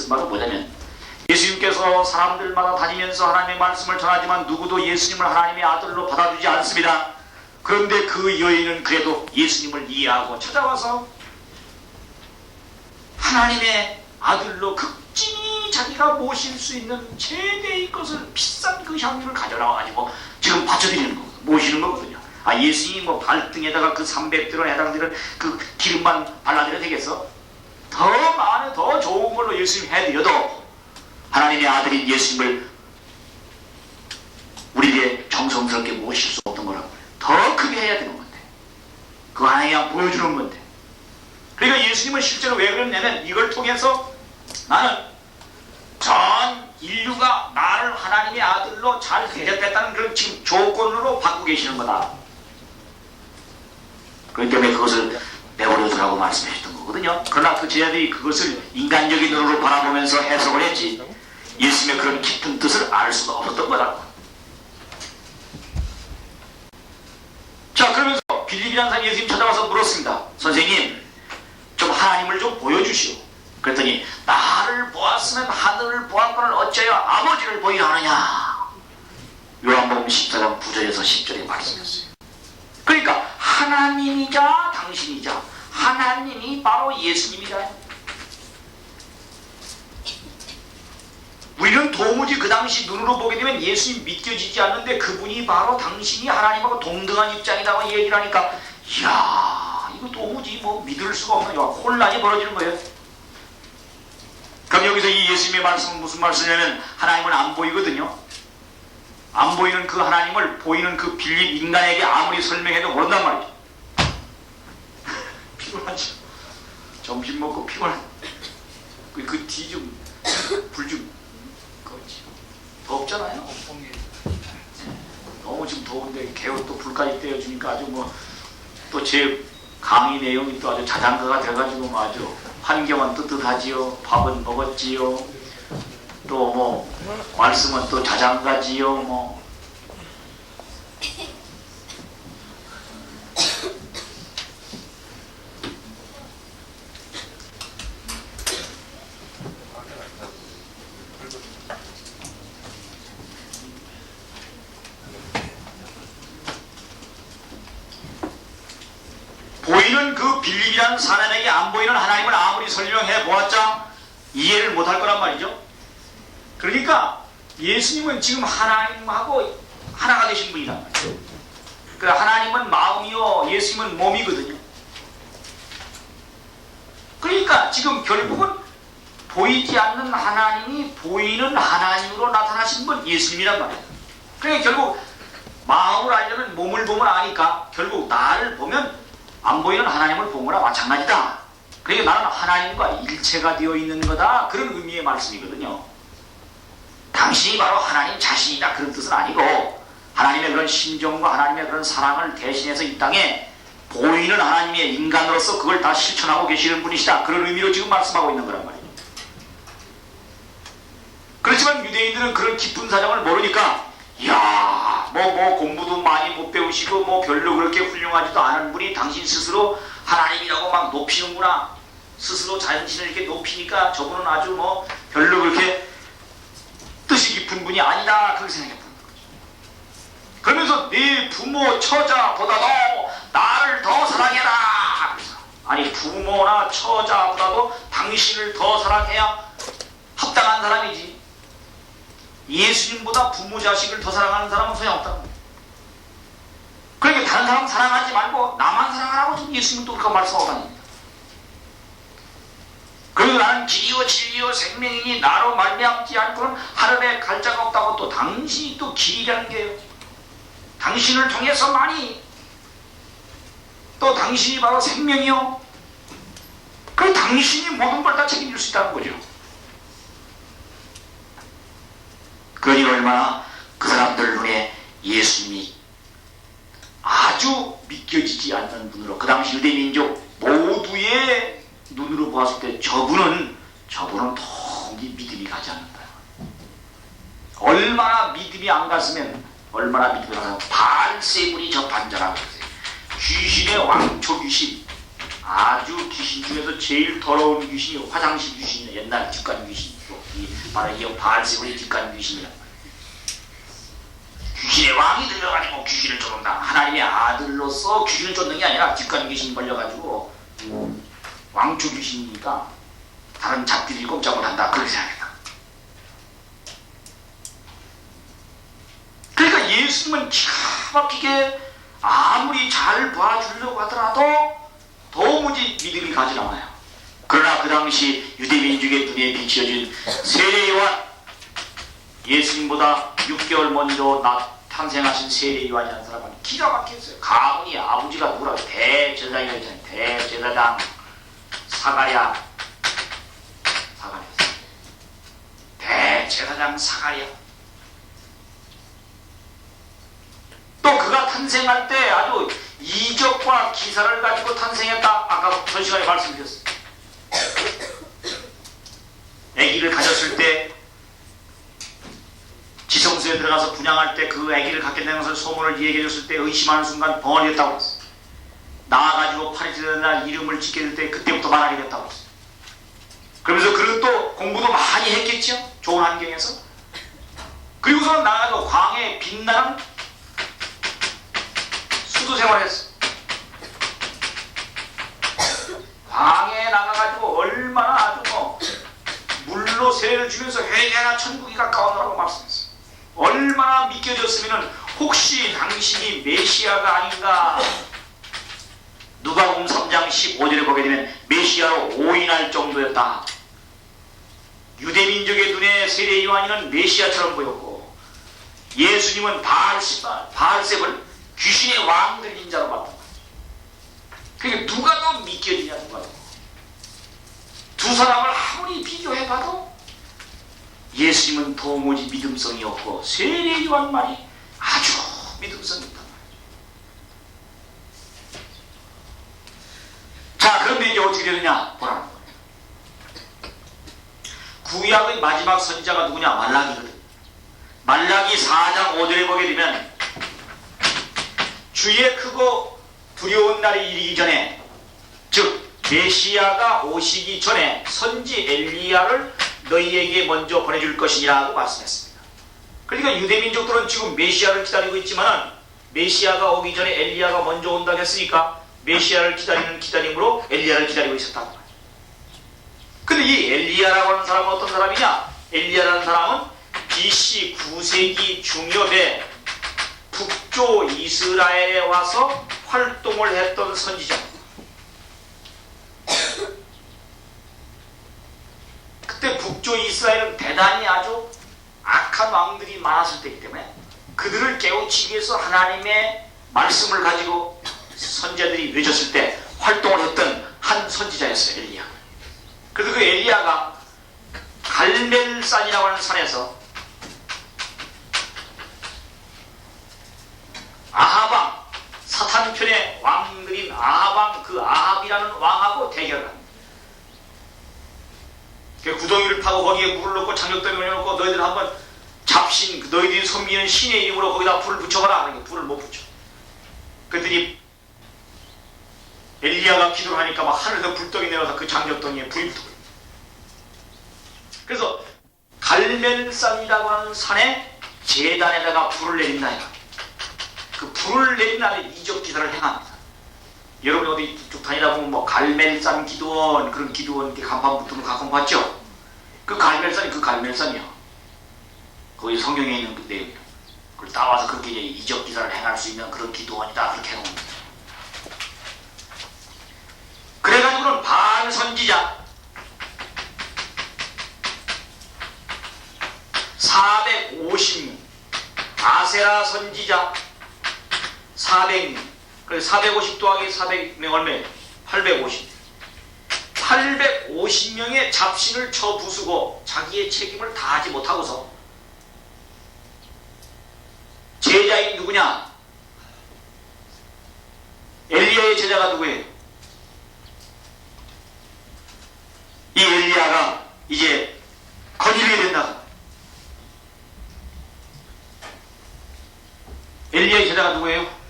이것은 바로 뭐냐면 예수님께서 사람들마다 다니면서 하나님의 말씀을 전하지만 누구도 예수님을 하나님의 아들로 받아주지 않습니다. 그런데 그 여인은 그래도 예수님을 이해하고 찾아와서 하나님의 아들로 극진히 자기가 모실 수 있는 최대의 것을 비싼 그 향유를 가져나와가지고 지금 바쳐드리는 거거든요. 모시는 거거든요. 아, 예수님이 뭐 발등에다가 그 300들에 해당되는 그 기름만 발라드려도 되겠어? 더 많은 더 좋은 걸로 예수님 해드려도 하나님의 아들인 예수님을 우리에게 정성스럽게 모실 수 없는 거라고 그래요. 더 크게 해야 되는 건데 그거 하나님이 보여주는 건데. 그러니까 예수님은 실제로 왜 그랬냐면 이걸 통해서 나는 전 인류가 나를 하나님의 아들로 잘 대접했다는 그런 지금 조건으로 받고 계시는 거다. 그렇기 때문에 그것을 내버려 두라고 말씀하셨던 거거든요. 그러나 그 제자들이 그것을 인간적인 눈으로 바라보면서 해석을 했지 예수님의 그런 깊은 뜻을 알 수가 없었던 거다. 자, 그러면서 빌립이라는 사람이 예수님 찾아와서 물었습니다. 선생님, 좀 하나님을 좀 보여주시오. 그랬더니 나를 보았으면 하늘을 보았거늘 어찌하여 아버지를 보이라 하느냐. 요한복음 14장 9절에서 10절에 말씀했어요. 그러니까 하나님이자 당신이자 하나님이 바로 예수님이다. 우리는 도무지 그 당시 눈으로 보게 되면 예수님 믿겨지지 않는데 그분이 바로 당신이 하나님하고 동등한 입장이라고 얘기를 하니까 이야 이거 도무지 뭐 믿을 수가 없는 혼란이 벌어지는 거예요. 그럼 여기서 이 예수님의 말씀은 무슨 말씀이냐면 하나님은 안 보이거든요. 안 보이는 그 하나님을 보이는 그 빌립 인간에게 아무리 설명해도 모른단 말이죠. 피곤하죠. 점심 먹고 피곤한 그 뒤 좀 불 좀 덥잖아요. 너무 지금 더운데 개우 또 불까지 떼어주니까 아주 뭐 또 제 강의 내용이 또 아주 자장가가 돼가지고 뭐 아주 환경은 뜨뜻하지요. 밥은 먹었지요. 또 뭐 말씀은 또 자장가지요. 뭐 보이는 그 빌립이라는 사람에게 안 보이는 하나님을 아무리 설명해 보았자 이해를 못할 거란 말이죠. 그러니까 예수님은 지금 하나님하고 하나가 되신 분이란 말이에요. 그 하나님은 마음이요 예수님은 몸이거든요. 그러니까 지금 결국은 보이지 않는 하나님이 보이는 하나님으로 나타나신 분 예수님이란 말이에요. 그러니까 결국 마음을 알려면 몸을 보면 아니까 결국 나를 보면 안 보이는 하나님을 본 거나 마찬가지다. 그러니까 나는 하나님과 일체가 되어 있는 거다. 그런 의미의 말씀이거든요. 당신이 바로 하나님 자신이다. 그런 뜻은 아니고 하나님의 그런 심정과 하나님의 그런 사랑을 대신해서 이 땅에 보이는 하나님의 인간으로서 그걸 다 실천하고 계시는 분이시다. 그런 의미로 지금 말씀하고 있는 거란 말이에요. 그렇지만 유대인들은 그런 깊은 사정을 모르니까 이야 뭐 공부도 많이 못 배우시고 뭐 별로 그렇게 훌륭하지도 않은 분이 당신 스스로 하나님이라고 막 높이는구나. 스스로 자신을 이렇게 높이니까 저분은 아주 뭐 별로 그렇게 뜻이 깊은 분이 아니다. 그렇게 생각했던 거죠. 그러면서 네 부모 처자보다도 나를 더 사랑해라. 아니 부모나 처자보다도 당신을 더 사랑해야 합당한 사람이지. 예수님보다 부모 자식을 더 사랑하는 사람은 소용없다. 그러니까 다른 사람 사랑하지 말고 나만 사랑하라고 지금 예수님은 또 그렇게 말씀하고 다닙니다. 그리고 나는 길이요 진리요 생명이니 나로 말미암지 않고는 하늘에 갈 자가 없다고 또 당신이 또 길이라는 게요. 당신을 통해서만이 또 당신이 바로 생명이요. 그 당신이 모든 걸 다 책임질 수 있다는 거죠. 그러니 얼마나 그 사람들 눈에 예수님이 아주 믿겨지지 않는 분으로 그 당시 유대민족 모두의 눈으로 보았을 때 저분은 도무지 믿음이 가지 않는다. 얼마나 믿음이 안 갔으면 얼마나 믿음이 안 갔으면 발세불이 접한 자라고 했어요. 귀신의 왕초 귀신 아주 귀신 중에서 제일 더러운 귀신이 화장실 귀신이에요. 옛날 뒷간 귀신. 이 바로 이 바알세불의 뒷간 귀신이란 말이에요. 귀신의 왕이 들려가지고 귀신을 쫓는다. 하나님의 아들로서 귀신을 쫓는 게 아니라 뒷간 귀신이 걸려가지고 왕초 귀신이니까 다른 잡들이 꼼짝 못한다. 그렇게 생각했다. 그러니까 예수님은 기가 막히게 아무리 잘 봐주려고 하더라도 도무지 믿음이 가지 않아요. 그러나 그 당시 유대민족의 눈에 비춰진 세례요한, 예수님보다 6개월 먼저 탄생하신 세례요한이라는 사람은 기가 막혔어요. 가문이 아버지가 누구라고? 대제사장이라 했잖아요. 대제사장 사가랴. 대제사장 사가랴. 또 그가 탄생할 때 아주 이적과 기사를 가지고 탄생했다. 아까 전 시간에 말씀드렸어요. 아기를 가졌을 때 지성소에 들어가서 분양할 때 그 아기를 갖게 되는 것을 소문을 얘기해 줬을 때 의심하는 순간 벙어리 됐다고 그랬어요. 나와가지고 파리스의 날 이름을 짓게 될 때 그때부터 말하게 됐다고 그랬어요. 그러면서 그는 또 공부도 많이 했겠죠. 좋은 환경에서. 그리고서 나가서 광야에 빛나는 수도 생활했어. 광야에 나가가지고 얼마나 아주 물로 세례를 주면서 회개하나 천국이 가까워라고 말씀했어. 얼마나 믿겨졌으면 혹시 당신이 메시아가 아닌가. 누가복음 3장 15절에 보게 되면 메시아로 오인할 정도였다. 유대민족의 눈에 세례 요한이는 메시아처럼 보였고 예수님은 바알세불 귀신의 왕들 인자로 봤다. 그러니까 누가 더 믿겨지냐는 거예요. 두 사람을 아무리 비교해봐도 예수님은 도무지 믿음성이 없고 세례 요한 말이 아주 믿음성이 있단 말이에요. 자, 그런데 이제 어떻게 되느냐 보라는 거예요. 구약의 마지막 선지자가 누구냐? 말라기거든. 말라기 4장 5절에 보게 되면 주의 크고 두려운 날이 이르기 전에, 즉 메시아가 오시기 전에 선지 엘리야를 너희에게 먼저 보내줄 것이니라고 말씀했습니다. 그러니까 유대민족들은 지금 메시아를 기다리고 있지만 메시아가 오기 전에 엘리야가 먼저 온다고 했으니까 메시아를 기다리는 기다림으로 엘리야를 기다리고 있었다는 거예요. 근데 이 엘리야라고 하는 사람은 어떤 사람이냐? 엘리야라는 사람은 BC 9세기 중엽에 북조 이스라엘에 와서 활동을 했던 선지자입니다. 그때 북조 이스라엘은 대단히 아주 악한 왕들이 많았을 때이기 때문에 그들을 깨우치기 위해서 하나님의 말씀을 가지고 선지자들이 외쳤을 때 활동을 했던 한 선지자였어요. 엘리야. 그래서 그 엘리야가 갈멜산이라고 하는 산에서 아하방, 사탄편의 왕들인 아하방, 그 아합이라는 왕하고 대결을 합니다. 그 구덩이를 파고 거기에 물을 넣고 장력더미 올려놓고 너희들 한번 잡신, 너희들이 섬기는 신의 이름으로 거기다 불을 붙여봐라. 그러니까 불을 못 붙여. 그랬더니 엘리야가 기도를 하니까 막 하늘에서 불떡이 내려서 그 장력덩이에 불이 붙어버려요. 그래서 갈멜산이라고 하는 산에 제단에다가 불을 내린다. 그 불을 내린 날에 이적 기사를 행합니다. 여러분 어디 쭉 다니다 보면 뭐 갈멜산 기도원, 그런 기도원 이렇게 간판 붙은 거 가끔 봤죠? 그 갈멜산이 그 갈멜산이요. 거기 성경에 있는 그 내용이에요. 그걸 따와서 그렇게 이적 기사를 행할 수 있는 그런 기도원이다. 그렇게 해놓습니다. 그래가지고는 바알 선지자 450명, 아세라 선지자 400명, 그래서 450 더하기 400명 얼마예요? 850. 850명의 잡신을 쳐 부수고 자기의 책임을 다하지 못하고서 제자인 누구냐? 엘리야의 제자가 누구예요? 이 엘리야가 이제 거느리게 된다. 엘리야의 제자가 누구예요?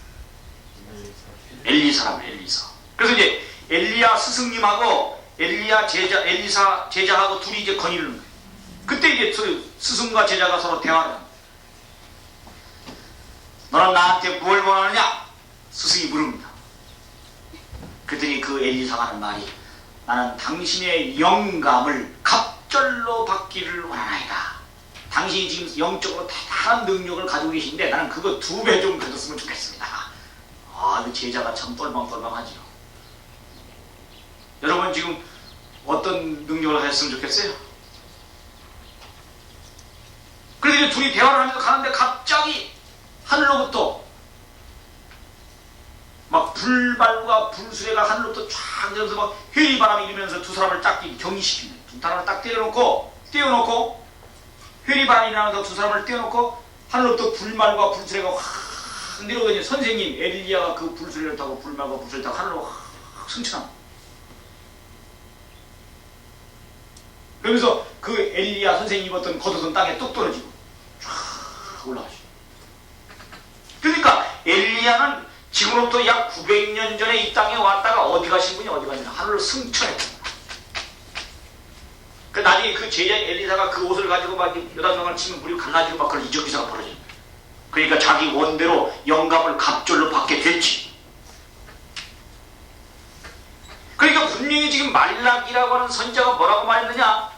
엘리사라고. 엘리사. 그래서 이제 엘리야 엘리야 스승님하고 엘리사 제자하고 둘이 이제 건의를 하는 거예요. 그때 이제 스승과 제자가 서로 대화를 합니다. 너는 나한테 뭘 원하느냐? 스승이 물습니다. 그랬더니 그 엘리사가 하는 말이 나는 당신의 영감을 갑절로 받기를 원하나이다. 당신이 지금 영적으로 대단한 능력을 가지고 계신데 나는 그거 2배 좀 가졌으면 좋겠습니다. 그 제자가 참 똘망똘망하지요. 여러분 지금 어떤 능력을 가졌으면 좋겠어요? 그래서 이제 둘이 대화를 하면서 가는데 갑자기 하늘로부터 막 불발과 불수레가 하늘로부터 쫙 내려서 막 회리바람이 일으면서 두 사람을 딱 격리시킵니다. 두 사람을 딱 떼어놓고 회리바람이 나면서 두 사람을 떼어놓고 하늘로부터 불말과 불수레가 확 내려오더니 선생님 엘리야가 그 불수레를 타고 불말과 불수레를 타고 하늘로 확 승천합니다. 그러면서 그 엘리야 선생님이 입었던 겉옷은 땅에 뚝 떨어지고 쫙 올라가시죠. 그러니까 엘리야는 지금부터 약 900년 전에 이 땅에 왔다가 어디 가신 분이 어디 갔냐 하늘로 승천했습니다. 그 나중에 그 제자 엘리사가 그 옷을 가지고 막 여다명을 치면 물이 갈라지고 막 그런 이적기사가 벌어져요. 그러니까 자기 원대로 영감을 갑절로 받게 됐지. 그러니까 분명히 지금 말락이라고 하는 선지자가 뭐라고 말했느냐?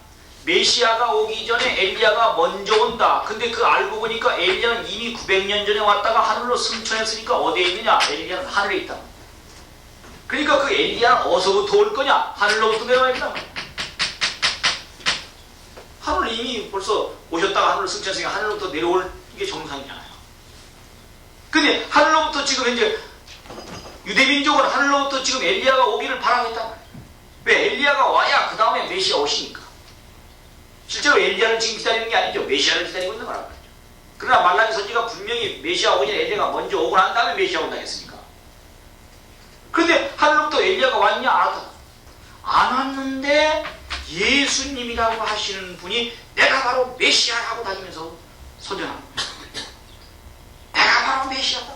메시아가 오기 전에 엘리야가 먼저 온다. 근데 그 알고 보니까 엘리야는 이미 900년 전에 왔다가 하늘로 승천했으니까 어디에 있느냐? 엘리야는 하늘에 있다. 그러니까 그 엘리야는 어디서부터 올 거냐? 하늘로부터 내려와 있다. 하늘 이미 벌써 오셨다가 하늘로 승천했으니까 하늘로부터 내려올 게 정상이잖아요. 근데 하늘로부터 지금 이제 유대민족은 하늘로부터 지금 엘리야가 오기를 바라고 있단 말이에요. 왜? 엘리야가 와야 그 다음에 메시아 오시니까. 실제로 엘리야를 지금 기다리는 게 아니죠. 메시아를 기다리고 있는 거란 말이죠. 그러나 말라기 선지가 분명히 메시아 오기 전에 엘리야가 먼저 오고 난 다음에 메시아 온다 했으니까. 그런데 하늘로부터 엘리야가 왔냐? 안 왔는데 예수님이라고 하시는 분이 내가 바로 메시아라고 다니면서 선전하는 거예요. 내가 바로 메시아다.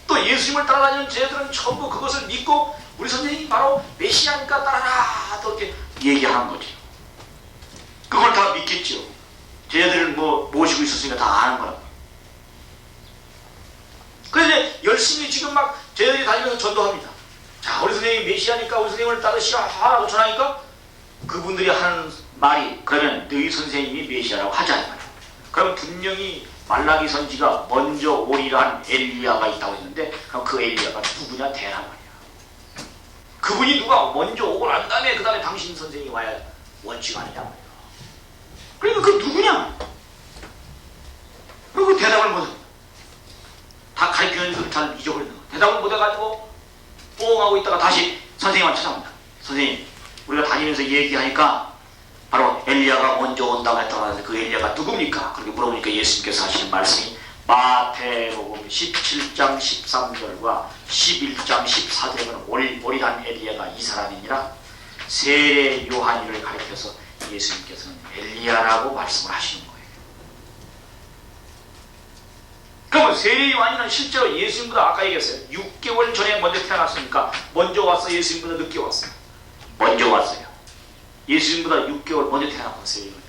또 예수님을 따라다니는 제자들은 전부 그것을 믿고 우리 선생님이 바로 메시아니까 따라라 또 이렇게 얘기하는 거지. 그걸 다 믿겠죠. 제자들은 뭐 모시고 있었으니까 다 아는 거라고. 그래서 이제 열심히 지금 막 제자들이 다니면서 전도합니다. 자, 우리 선생님이 메시아니까 우리 선생님을 따르시라 하라고 전하니까 그분들이 하는 말이 그러면 너희 선생님이 메시아라고 하자 이 말이야. 그럼 분명히 말라기 선지가 먼저 오리란 엘리야가 있다고 했는데 그럼 그 엘리야가 누구냐 대란 말이야. 그분이 누가 먼저 오고 난 다음에 그 다음에 당신 선생님이 와야 원칙 아니냐 말이야. 그러니까 그 누구냐? 그리고 대답을 못해. 다 가르치는 것을 잘 잊어버리는 거야. 대답을 못해가지고 뽕하고 있다가 다시 선생님한테 찾아옵니다. 선생님, 우리가 다니면서 얘기하니까 바로 엘리야가 먼저 온다고 했다고 하는데 그 엘리야가 누굽니까? 그렇게 물어보니까 예수님께서 하시는 말씀이 마태복음 17장 13절과 11장 14절에 보면 오리란 엘리야가 이 사람이니라. 세례 요한이를 가리켜서 예수님께서는 엘리야라고 말씀을 하시는 거예요. 그러면 세례 요한이는 실제로 예수님보다 아까 얘기했어요. 6개월 전에 먼저 태어났으니까 먼저 왔어. 예수님보다 늦게 왔어요. 먼저 왔어요. 예수님보다 6개월 먼저 태어났고 세례 요한.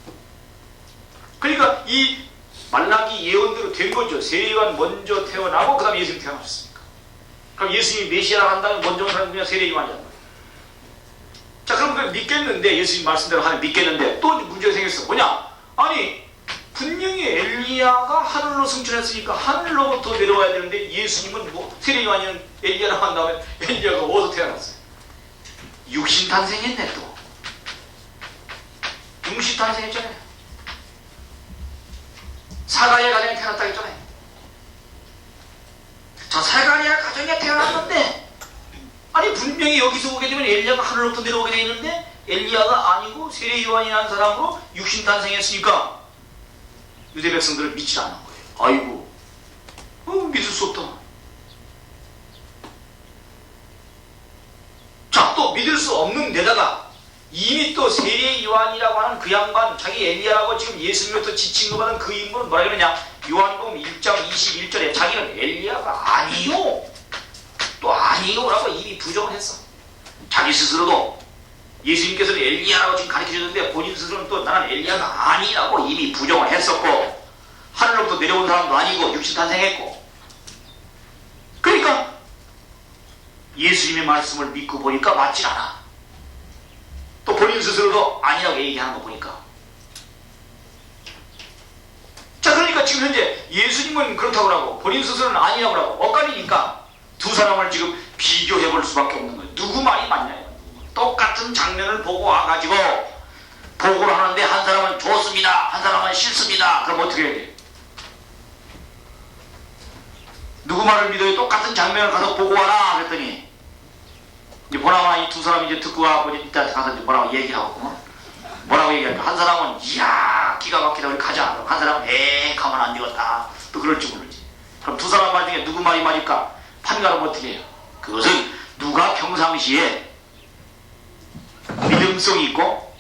그러니까 이 말라기 예언대로 된 거죠. 세례 요한 먼저 태어나고 그 다음에 예수님 태어나셨으니까. 그럼 예수님이 메시아라 한다면 먼저 온 사람이 그냥 세례 요한이란 말이에요. 자, 그럼 그걸 믿겠는데 예수님 말씀대로 하면 믿겠는데 또 문제가 생겼어. 뭐냐? 아니 분명히 엘리야가 하늘로 승천했으니까 하늘로부터 내려와야 되는데 예수님은 뭐 세례 요한이는 엘리야라고 한 다음에 엘리야가 어디서 태어났어요? 육신 탄생했네. 또 육신 탄생했잖아요. 사가랴 가정에 태어났다 했잖아요. 자, 사가랴 가정에 태어났는데 아니 분명히 여기서 오게 되면 엘리야가 하늘로부터 내려오게 되어 있는데 엘리야가 아니고 세례 요한이라는 사람으로 육신 탄생했으니까 유대 백성들을 믿지 않는 거예요. 아이고 믿을 수 없다. 자, 또 믿을 수 없는 데다가 이미 또 세례 요한이라고 하는 그 양반 자기 엘리야라고 지금 예수님으로부터 지칭을 받은 그 인물은 뭐라 그러냐? 요한복음 1장 21절에 자기는 엘리야가 아니요 또 아니요라고 이미 부정을 했어. 자기 스스로도 예수님께서는 엘리야라고 지금 가르쳐줬는데 본인 스스로는 또 나는 엘리야가 아니라고 이미 부정을 했었고 하늘로부터 내려온 사람도 아니고 육신 탄생했고 그러니까 예수님의 말씀을 믿고 보니까 맞질 않아. 또 본인 스스로도 아니라고 얘기하는 거 보니까 자 그러니까 지금 현재 예수님은 그렇다고 하고 본인 스스로는 아니라고 하고 엇갈리니까 두 사람을 지금 비교해 볼 수밖에 없는 거예요. 누구 말이 맞냐요. 똑같은 장면을 보고 와가지고 보고를 하는데 한 사람은 좋습니다 한 사람은 싫습니다. 그럼 어떻게 해야 돼? 누구 말을 믿어요? 똑같은 장면을 가서 보고 와라 그랬더니 이제 보나마나 이 두 사람이 이제 듣고 와서 일단 가서 이제 뭐라고 얘기하고 뭐라고 얘기할까? 한 사람은 이야 기가 막히다 우리 가자. 한 사람은 가만 안 되겠다 또 그럴지 모르지. 그럼 두 사람 말 중에 누구 말이 맞을까? 판가름 어떻게 해요? 그것은 누가 평상시에 믿음성이 있고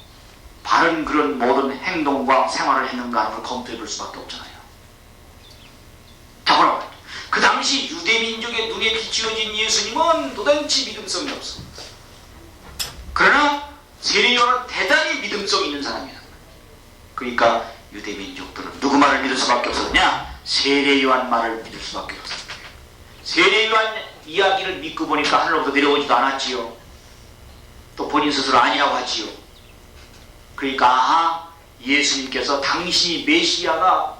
바른 그런 모든 행동과 생활을 했는가 하는 걸 검토해 볼 수밖에 없잖아요. 자 보라고 그 당시 유대민족의 눈에 비추어진 예수님은 도대체 믿음성이 없어. 그러나 세례요한은 대단히 믿음성이 있는 사람이야. 그러니까 유대민족들은 누구 말을 믿을 수밖에 없었냐? 세례요한 말을 믿을 수밖에 없었어요. 세례요한 이야기를 믿고 보니까 하늘로부터 내려오지도 않았지요. 또 본인 스스로 아니라고 하지요. 그러니까 아하 예수님께서 당신이 메시아가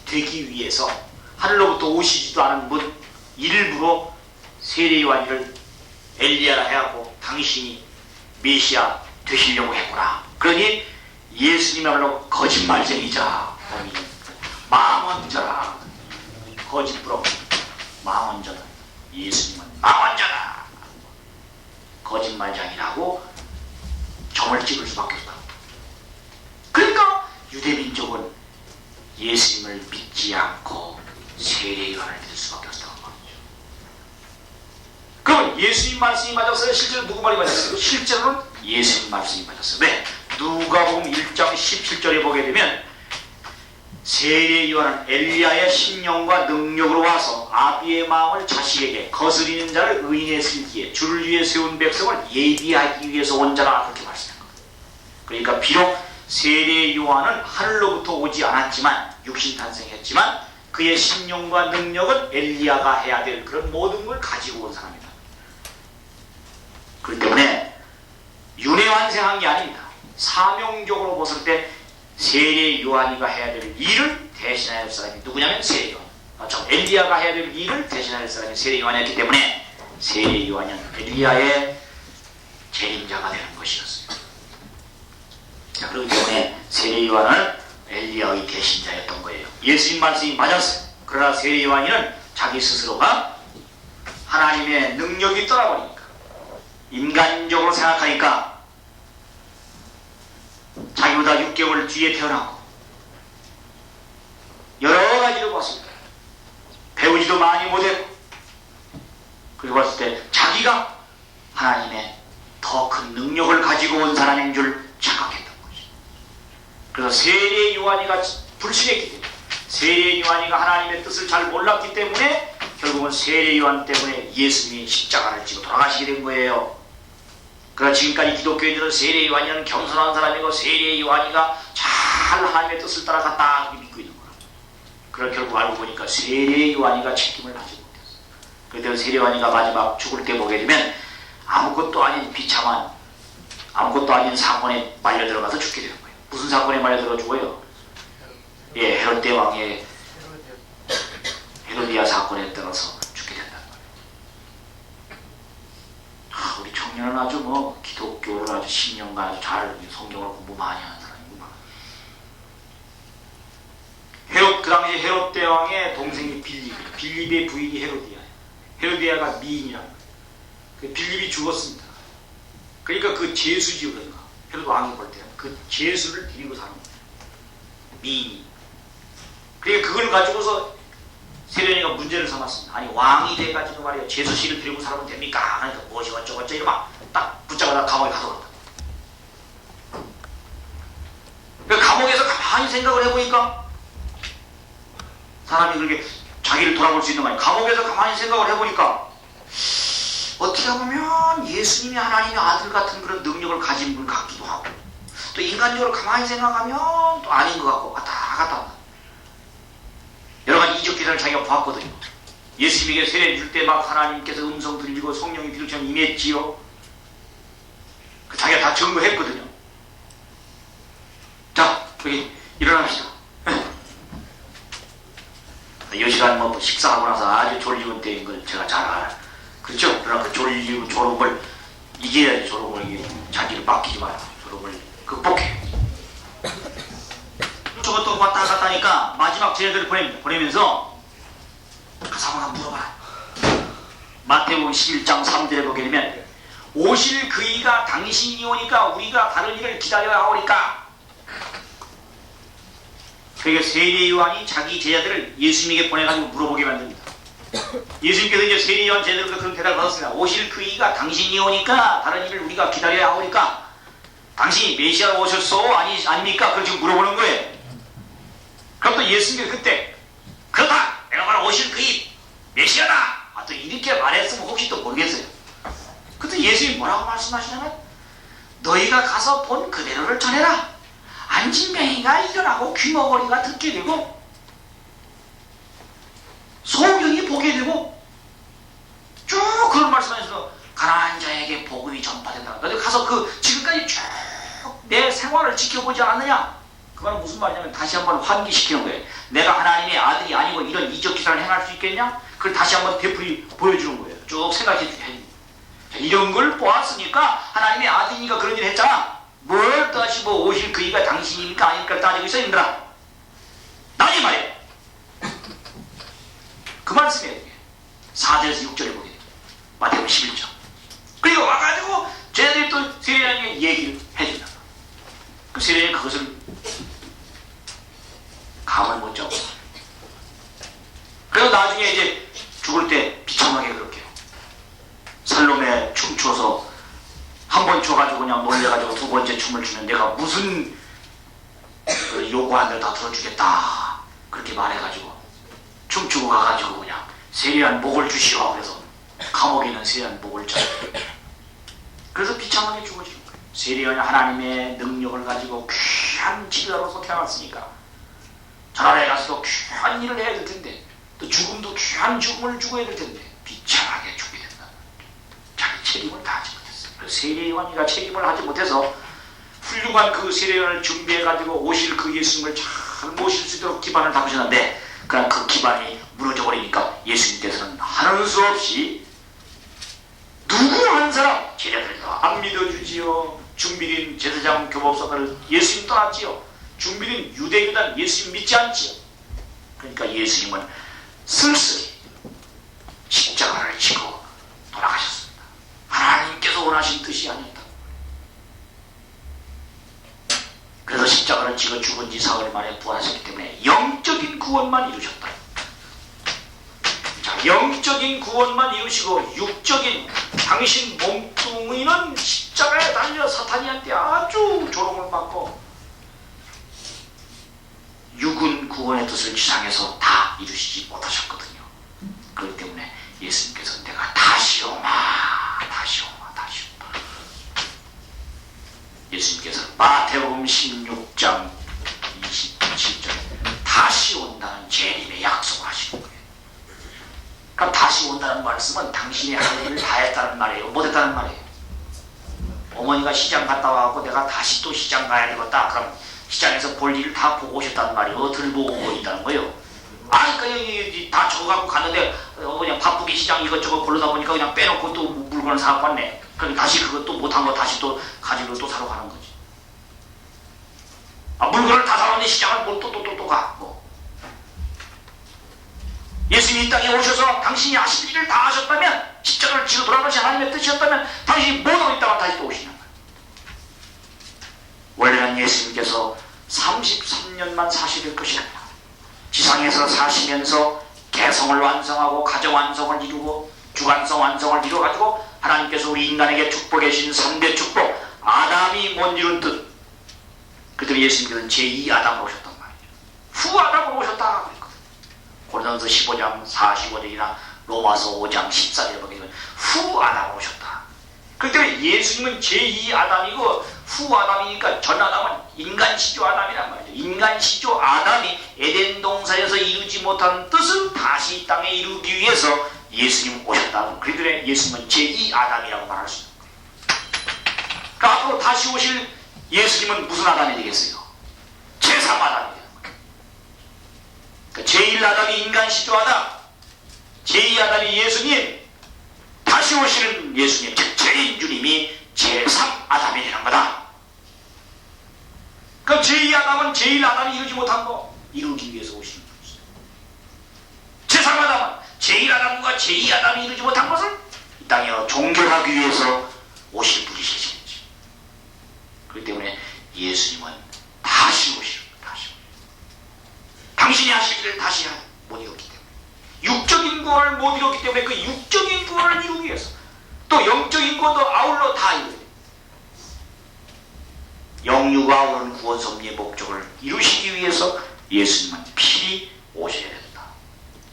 되기 위해서 하늘로부터 오시지도 않은 분 일부러 세례요한이를 엘리야라 해갖고 당신이 메시아 되시려고 했구나. 그러니 예수님이야말로 거짓말쟁이자 망언자라. 거짓부러 망언자다. 예수님은 망언자다. 거짓말장이라고 점을 찍을 수밖에 없다. 그러니까 유대민족은 예수님을 믿지 않고 세례요한을 믿을 수밖에 없다고 말이죠. 그러면 예수님 말씀이 맞았어요? 실제로 누구 말이 맞았어요? 실제로는 예수님 말씀이 맞았어요. 왜? 누가복음 1장 17절에 보게 되면 세례요한은 엘리야의 신령과 능력으로 와서 아비의 마음을 자식에게 거스리는 자를 의인에 슬기에 주를 위해 세운 백성을 예비하기 위해서 온 자라 그렇게 말씀한 겁니다. 그러니까 비록 세례요한은 하늘로부터 오지 않았지만 육신 탄생했지만 그의 신령과 능력은 엘리야가 해야 될 그런 모든 걸 가지고 온 사람이다. 그렇기 때문에 윤회완생한 게 아닙니다. 사명적으로 봤을 때 세례요한이가 해야 될 일을 대신해야 할 사람이 누구냐면 세례요한. 엘리야가 해야 될 일을 대신해야 할 사람이 세례요한이었기 때문에 세례요한은 엘리야의 재림자가 되는 것이었어요. 자, 그렇기 때문에 세례요한은 엘리야의 대신자였던 거예요. 예수님 말씀이 맞았어요. 그러나 세례요한이는 자기 스스로가 하나님의 능력이 떠나버리니까 인간적으로 생각하니까 자기보다 6개월 뒤에 태어나고 여러 가지로 봤습니다. 배우지도 많이 못했고 그리고 봤을 때 자기가 하나님의 더 큰 능력을 가지고 온 사람인 줄 착각했던 거죠. 그래서 세례요한이가 불신했기 때문에 세례요한이가 하나님의 뜻을 잘 몰랐기 때문에 결국은 세례요한 때문에 예수님이 십자가를 지고 돌아가시게 된 거예요. 그러나 지금까지 기독교인들은 세례요한이는 겸손한 사람이고 세례요한이가 잘 하나님의 뜻을 따라갔다 그렇게 믿고 있는 거라. 그걸 결국 알고 보니까 세례요한이가 책임을 하지 못했어. 그때 세례요한이가 마지막 죽을 때 보게 되면 아무것도 아닌 비참한 아무것도 아닌 사건에 말려들어가서 죽게 되는 거예요. 무슨 사건에 말려들어 죽어요? 예, 헤롯 대왕의 헤로디아 사건에 따라서 죽게 된다는 거예요. 우리 청년은 아주 기독교를 아주 10년간 아주 잘 성경을 공부 많이 하는 사람이구만. 그 당시 헤롯 대왕의 동생이 빌립의 부인이 헤로디아예요. 헤로디아가 미인이라는 거예요. 빌립이 죽었습니다. 그러니까 그 제수지요. 그러니까 헤롯 왕이 볼 때는 그 제수를 데리고 사는 거예요. 미인이. 그러니까 그걸 가지고서 세례요한이가 문제를 삼았습니다. 아니 왕이 돼가지고 말이에요. 제수씨를 데리고 살면 됩니까? 그러니까 무엇이 어쩌고저쩌고 이러면 딱 붙잡아다 감옥에 가둬간다. 그러니까 감옥에서 가만히 생각을 해보니까 사람이 그렇게 자기를 돌아볼 수 있는 거 아니에요. 감옥에서 가만히 생각을 해보니까 어떻게 보면 예수님이 하나님의 아들 같은 그런 능력을 가진 분 같기도 하고, 또 인간적으로 가만히 생각하면 또 아닌 것 같고, 왔다 갔다. 여러 가지 이적 기사를 자기가 보았거든요. 예수님에게 세례 줄 때 막 하나님께서 음성 들리고 성령이 비둘기처럼 임했지요. 자기가 다 증거했거든요. 자, 여기 일어납시다. 이 시간 뭐 식사하고 나서 아주 졸리운 때인 걸 제가 잘 알아요. 그렇죠? 그러나 그 졸리고 졸음을 이겨야지. 졸음을 자기를 맡기지 마요. 졸음을 극복해. 저것도 왔다 갔다 하니까 마지막 제자들을 보내면서 가서 한번 물어봐. 마태복음 11장 3절에 보게 되면 오실 그이가 당신이 오니까 우리가 다른 일을 기다려야 하오니까. 그러니까 세례 요한이 자기 제자들을 예수님에게 보내가지고 물어보게 만듭니다. 예수님께서 이제 세례 요한 제자들과 그런 대답을 받았습니다. 오실 그이가 당신이 오니까 다른 일을 우리가 기다려야 하오니까. 당신이 메시아로 오셨소? 아닙니까? 그걸 지금 물어보는 거예요. 그럼 또 예수님께서 그때 그렇다! 내가 바로 오실 그이 메시아다! 또 이렇게 말했으면 혹시 또 모르겠어요. 그때 예수님이 뭐라고 말씀하시냐면 너희가 가서 본 그대로를 전해라. 안진뱅이가 일어나고 귀머거리가 듣게 되고 소경이 보게 되고 쭉 그런 말씀하셔서 가난한 자에게 복음이 전파된다. 너희 가서 그 지금까지 쭉 내 생활을 지켜보지 않았느냐? 그 말은 무슨 말이냐면 다시 한번 환기시키는 거예요. 내가 하나님의 아들이 아니고 이런 이적 기사를 행할 수 있겠냐? 그걸 다시 한번 되풀이 보여주는 거예요. 쭉 생각해 주게 해줍니다. 이런 걸 보았으니까 하나님의 아들이니까 그런 일을 했잖아. 뭘 다시 뭐 오실 그이가 당신입니까 아닙니까 따지고 있어 힘들어. 나중에 말이에요. 그 말씀이에요. 4절에서 6절에 보게 돼요. 마태복음 11장. 그리고 와가지고 쟤들이 또 세례양에게 얘기를 해준다. 그 세례양이 그것을 감을 못 잡고. 그래서 나중에 이제 죽을 때 비참하게 그렇게 살롬에 춤춰서 한 번 춰가지고 그냥 놀래가지고 두 번째 춤을 추면 내가 무슨 요구한 대로 다 들어주겠다 그렇게 말해가지고 춤추고 가가지고 그냥 세리한 목을 주시오. 그래서 감옥에 있는 세리한 목을 쳐. 그래서 비참하게 죽어지는 거예요. 세리한 하나님의 능력을 가지고 귀한 지도자로서 태어났으니까 저 나라에 가서도 귀한 일을 해야 될 텐데 또 죽음도 귀한 죽음을 죽어야 될 텐데 비참하게 죽게 된다. 자기 책임을 다하지 못했어요. 그래서 세례요한이가 책임을 하지 못해서 훌륭한 그 세례요한을 준비해가지고 오실 그 예수님을 잘 모실 수 있도록 기반을 잡으셨는데 그냥 그 기반이 무너져버리니까 예수님께서는 하는 수 없이 누구 한 사람 제자들도 안 믿어주지요. 준비된 제사장 교법사들을 예수님 떠났지요. 준비된 유대교단 예수님 믿지 않지요. 그러니까 예수님은 쓸쓸히 십자가를 지고 돌아가셨습니다. 하나님께서 원하신 뜻이 아니었다. 그래서 십자가를 지고 죽은 지 사흘 만에 부활하셨기 때문에 영적인 구원만 이루셨다. 자, 영적인 구원만 이루시고 육적인 당신 몸뚱이는 십자가에 달려 사탄이한테 아주 조롱을 받고 육은 구원의 뜻을 지상에서 다 이루시지 못하셨거든요. 그렇기 때문에 예수님께서 내가 다시 오마 다시 오마 다시 오마. 예수님께서 마태복음 16장 27절 다시 온다는 재림의 약속을 하시는 거예요. 그러니까 다시 온다는 말씀은 당신이 할 일을 다 했다는 말이에요. 못했다는 말이에요. 어머니가 시장 갔다 와갖고 내가 다시 또 시장 가야 되겠다. 그럼 시장에서 볼 일을 다 보고 오셨다는 말이에요. 들 보고 오고 있다는 거예요. 그러니까 다 적어갖고 갔는데 그냥 바쁘게 시장 이것저것 고르다 보니까 그냥 빼놓고 또 물건을 사갖고 왔네. 그럼 다시 그것도 못한 거 다시 또 가지고 또 사러 가는 거지. 물건을 다 사왔는데 시장을 뭐 또 가. 예수님이 이 땅에 오셔서 당신이 하실 일을 다 하셨다면 십자가를 지고 돌아가신 하나님의 뜻이었다면 당신이 못하고 있다가 다시 또 오시는 거예요. 원래는 예수님께서 33년만 사실 것이 아니라 지상에서 사시면서 개성을 완성하고 가정 완성을 이루고 주관성 완성을 이루어가지고 하나님께서 우리 인간에게 축복해 주신 3대 축복 아담이 못 이룬 뜻 그들이 예수님께서는 제2아담으로 오셨단 말이죠. 후 아담으로 오셨다 그랬거든. 고린도서 15장 45절이나 로마서 5장 14절에 보게 되면 후 아담으로 오셨다. 그렇기 때문에 예수님은 제2 아담이고 후 아담이니까 전 아담은 인간 시조 아담이란 말이죠. 인간 시조 아담이 에덴 동산에서 이루지 못한 뜻을 다시 이 땅에 이루기 위해서 예수님 오셨다. 그렇기 때문에 예수님은 제2 아담이라고 말할 수 있는 거예요. 그러니까 앞으로 다시 오실 예수님은 무슨 아담이 되겠어요? 제3 아담이 되는 거예요. 그러니까 제1 아담이 인간 시조 아담, 제2 아담이 예수님, 다시 오시는 예수님, 즉 제1주님이 제3 아담이 되는 거다. 그럼 제2 아담은 제1 아담이 이루지 못한 거 이루기 위해서 오시는 분이죠. 제3 아담은 제1 아담과 제2 아담이 이루지 못한 것을 이 땅에 종결하기 위해서 오실 분이시겠지. 그렇기 때문에 예수님은 다시 오시는 거예요. 다시 오시는 거예요. 당신이 하실 일을 다시 못 이뤘기 때문에, 육적인 구원을 못 이뤘기 때문에 그 육적인 구원을 이루기 위해서 또 영적인 구원도 아울러 다 이루어야 돼요. 영유가 아우르는 구원 섭리의 목적을 이루시기 위해서 예수님은 필히 오셔야 된다.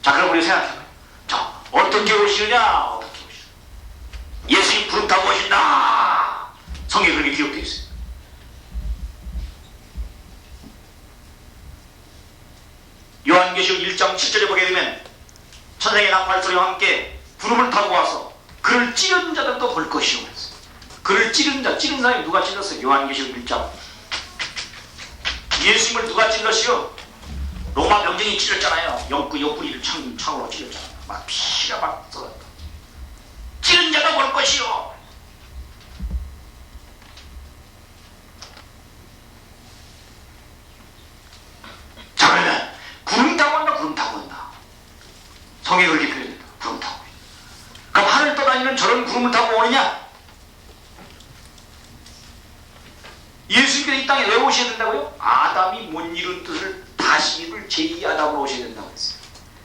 자, 그럼 우리 생각해봐요. 자, 어떻게 오시느냐? 어떻게 오시느냐? 예수님 구름 타고 오신다. 성경에 그렇게 기록되어 있어요. 요한계시록 1장 7절에 보게 되면 천상의 나팔소리와 함께 구름을 타고 와서 그를 찌른 자들도 볼 것이오 그랬어요. 그를 찌른 자, 찌른 사람이 누가 찔렀어요? 요한계시록 1장. 예수님을 누가 찔렀어요? 로마 병정이 찔렀잖아요. 옆구리를 창으로 찔렀잖아요. 막 피가 막 쏟았다. 찌른 자도 볼 것이오. 자, 그러면 구름 타고 온다, 구름 타고 온다. 성경이 그렇게 표현된다. 구름 타고 온다. 그럼 하늘 떠다니는 저런 구름을 타고 오느냐? 예수님께서 이 땅에 왜 오셔야 된다고요? 아담이 못 이룬 뜻을 다시 이룰 제2 아담으로 오셔야 된다고 했어요.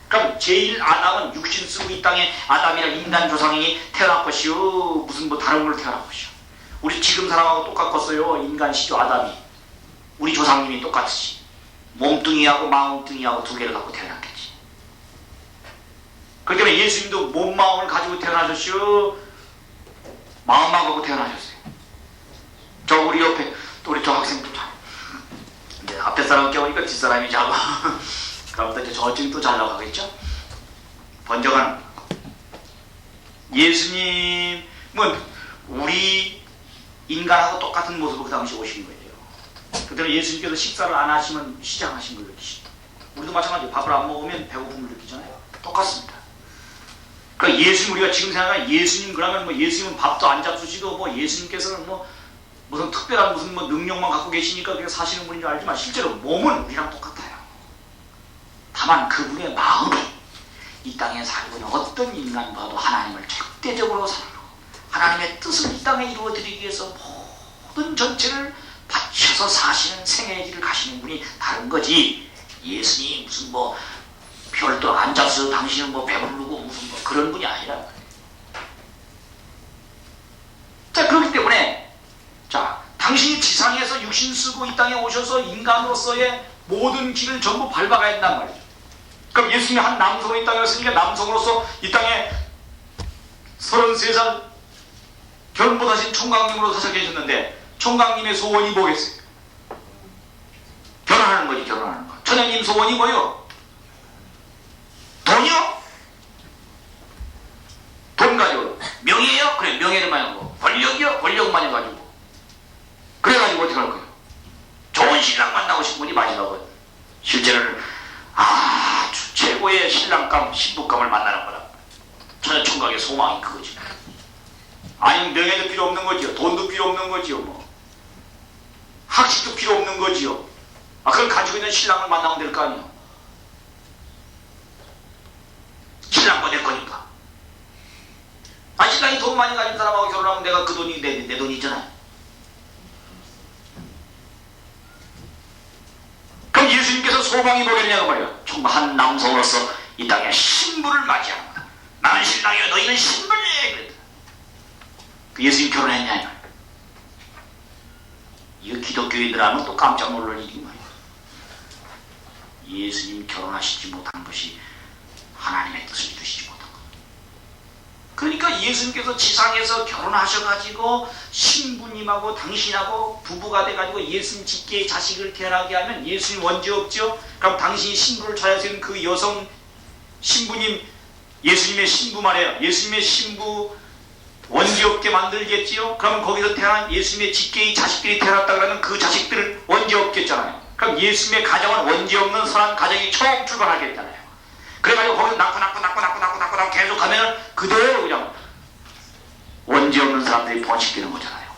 그럼 제1 아담은 육신 쓰고 이 땅에 아담이라 인간 조상이 태어날 것이요. 무슨 뭐 다른 걸로 태어날 것이요. 우리 지금 사람하고 똑같겠어요. 인간 시조 아담이. 우리 조상님이 똑같으시. 몸뚱이하고 마음뚱이하고 두 개를 갖고 태어났겠지. 그렇기 때문에 예수님도 몸 마음을 가지고 태어나셨시오. 마음만 갖고 태어나셨어요. 저 우리 옆에 또 우리 저 학생도 잘. 이제 앞에 사람 껴보니까 뒷사람이 자고 그러면서 이제 저쪽이 또 잘 나가겠죠. 번쩍하는 예수님은 우리 인간하고 똑같은 모습으로 그 당시 오신 거예요. 그때는 예수님께서 식사를 안 하시면 시장하신 걸 느끼시다. 우리도 마찬가지로 밥을 안 먹으면 배고픔을 느끼잖아요. 똑같습니다. 그러니까 예수님, 우리가 지금 생각하면 예수님, 그러면 뭐 예수님은 밥도 안 잡수시고 뭐 예수님께서는 뭐 무슨 특별한 무슨 뭐 능력만 갖고 계시니까 그게 사시는 분인 줄 알지만 실제로 몸은 우리랑 똑같아요. 다만 그분의 마음이 이 땅에 살고 있는 어떤 인간과도 하나님을 절대적으로 사랑하고 하나님의 뜻을 이 땅에 이루어드리기 위해서 모든 전체를 바쳐서 사시는 생애의 길을 가시는 분이 다른 거지. 예수님이 무슨 뭐 별도 안 잡수 당신은 뭐 배부르고 무슨 뭐 그런 분이 아니라. 자, 그렇기 때문에 자, 당신이 지상에서 육신 쓰고 이 땅에 오셔서 인간으로서의 모든 길을 전부 밟아가야 된단 말이죠. 그럼 예수님이 한 남성으로 이 땅에 왔으니까 남성으로서 이 땅에 33살 결혼 못하신 총각님으로 사셔 계셨는데 총각님의 소원이 뭐겠어요? 결혼하는 거지, 결혼하는 거. 처녀님 소원이 뭐요? 돈이요? 돈 가지고. 명예요? 그래, 명예를 많이 하고. 권력이요? 권력 많이 가지고. 그래가지고 어떻게 할 거예요? 좋은 신랑 만나고 싶은 분이 마지막은 실제로는 아주 최고의 신랑감, 신부감을 만나는 거다. 처녀 총각의 소망이 그거지. 아니면 명예도 필요 없는 거지요. 돈도 필요 없는 거지요. 뭐 학식도 필요 없는 거지요. 아, 그걸 가지고 있는 신랑을 만나면 될 거 아니에요. 신랑과 내 거니까. 아, 신랑이 돈 많이 가진 사람하고 결혼하면 내가 그 돈이 내 돈이잖아요. 그럼 예수님께서 소망이 뭐겠냐고 말이야. 한 남성으로서 이 땅에 신부를 맞이하는 거다. 나는 신랑이요, 너희는 신부니. 그랬다. 그 예수님 결혼했냐 이 말이야. 이 기독교인들 하면 또 깜짝 놀랄 일이 말이야. 예수님 결혼하시지 못한 것이 하나님의 뜻을 이루시지 못한 것. 그러니까 예수님께서 지상에서 결혼하셔가지고 신부님하고 당신하고 부부가 돼가지고 예수님 직계의 자식을 태어나게 하면 예수님 원죄 없죠? 그럼 당신이 신부를 찾아서는 그 여성 신부님, 예수님의 신부 말이에요. 예수님의 신부 원죄 없게 만들겠지요? 그럼 거기서 태어난 예수님의 직계의 자식들이 태어났다 그러면 그 자식들은 원죄 없겠잖아요. 그럼 예수님의 가정은 원죄 없는 선한 가정이 처음 출발하겠잖아요. 그래가지고 거기서 낳고 계속 하면 그대로 그냥 원죄 없는 사람들이 번식되는 거잖아요.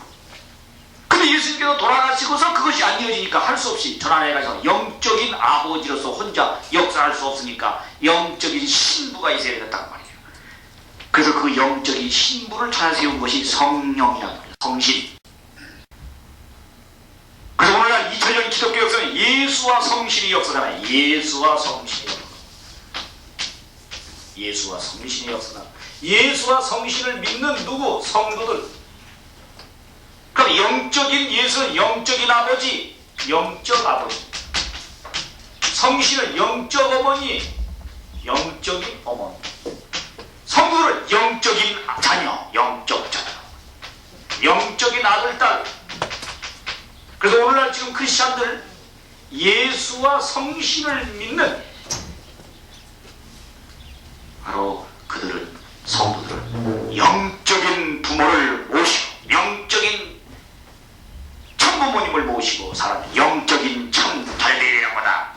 근데 예수님께서 돌아가시고서 그것이 안 이어지니까 할 수 없이 전하나에 가서 영적인 아버지로서 혼자 역사할 수 없으니까 영적인 신부가 있어야 된다는 말이에요. 그래서 그 영적인 신부를 찾아 세운 것이 성령이라는 거예요. 성신. 그래서 오늘날 2000년 기독교 역사는 예수와 성신이 역사잖아요. 예수와 성신이 역사. 예수와 성신의 역사다. 예수와 성신을 믿는 누구? 성도들. 그럼 영적인 예수는 영적인 아버지, 영적 아버지. 성신은 영적 어머니, 영적인 어머니. 성도들은 영적인 자녀, 영적 자녀. 영적인 아들, 딸. 그래서 오늘날 지금 크리스찬들 예수와 성신을 믿는 바로 그들은 성도들은 영적인 부모를 모시고 영적인 참부모님을 모시고 살아가는 영적인 참 달대리라는 거다.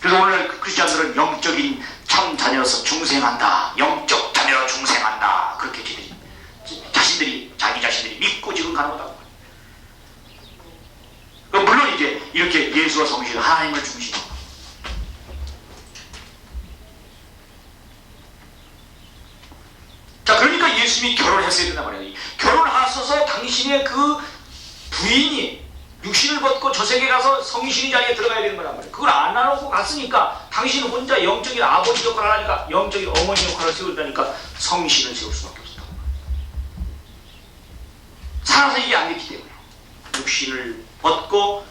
그래서 오늘 크리스찬들은 영적인 참 자녀로서 중생한다. 영적 자녀로 중생한다. 그렇게 자기 자신들이 믿고 지금 가는 거다. 물론 이제 이렇게 예수와 성신 하나님을 중심으로 자, 그러니까 예수님이 결혼했어야 된단 말이에요. 결혼하셔서 당신의 그 부인이 육신을 벗고 저 세계에 가서 성신의 자리에 들어가야 되는 거란 말이에요. 그걸 안 나누고 갔으니까 당신은 혼자 영적인 아버지 역할을 하니까 영적인 어머니 역할을 세우려니까 성신을 세울 수밖에 없었다. 살아서 이게 안 됐기 때문에 육신을 벗고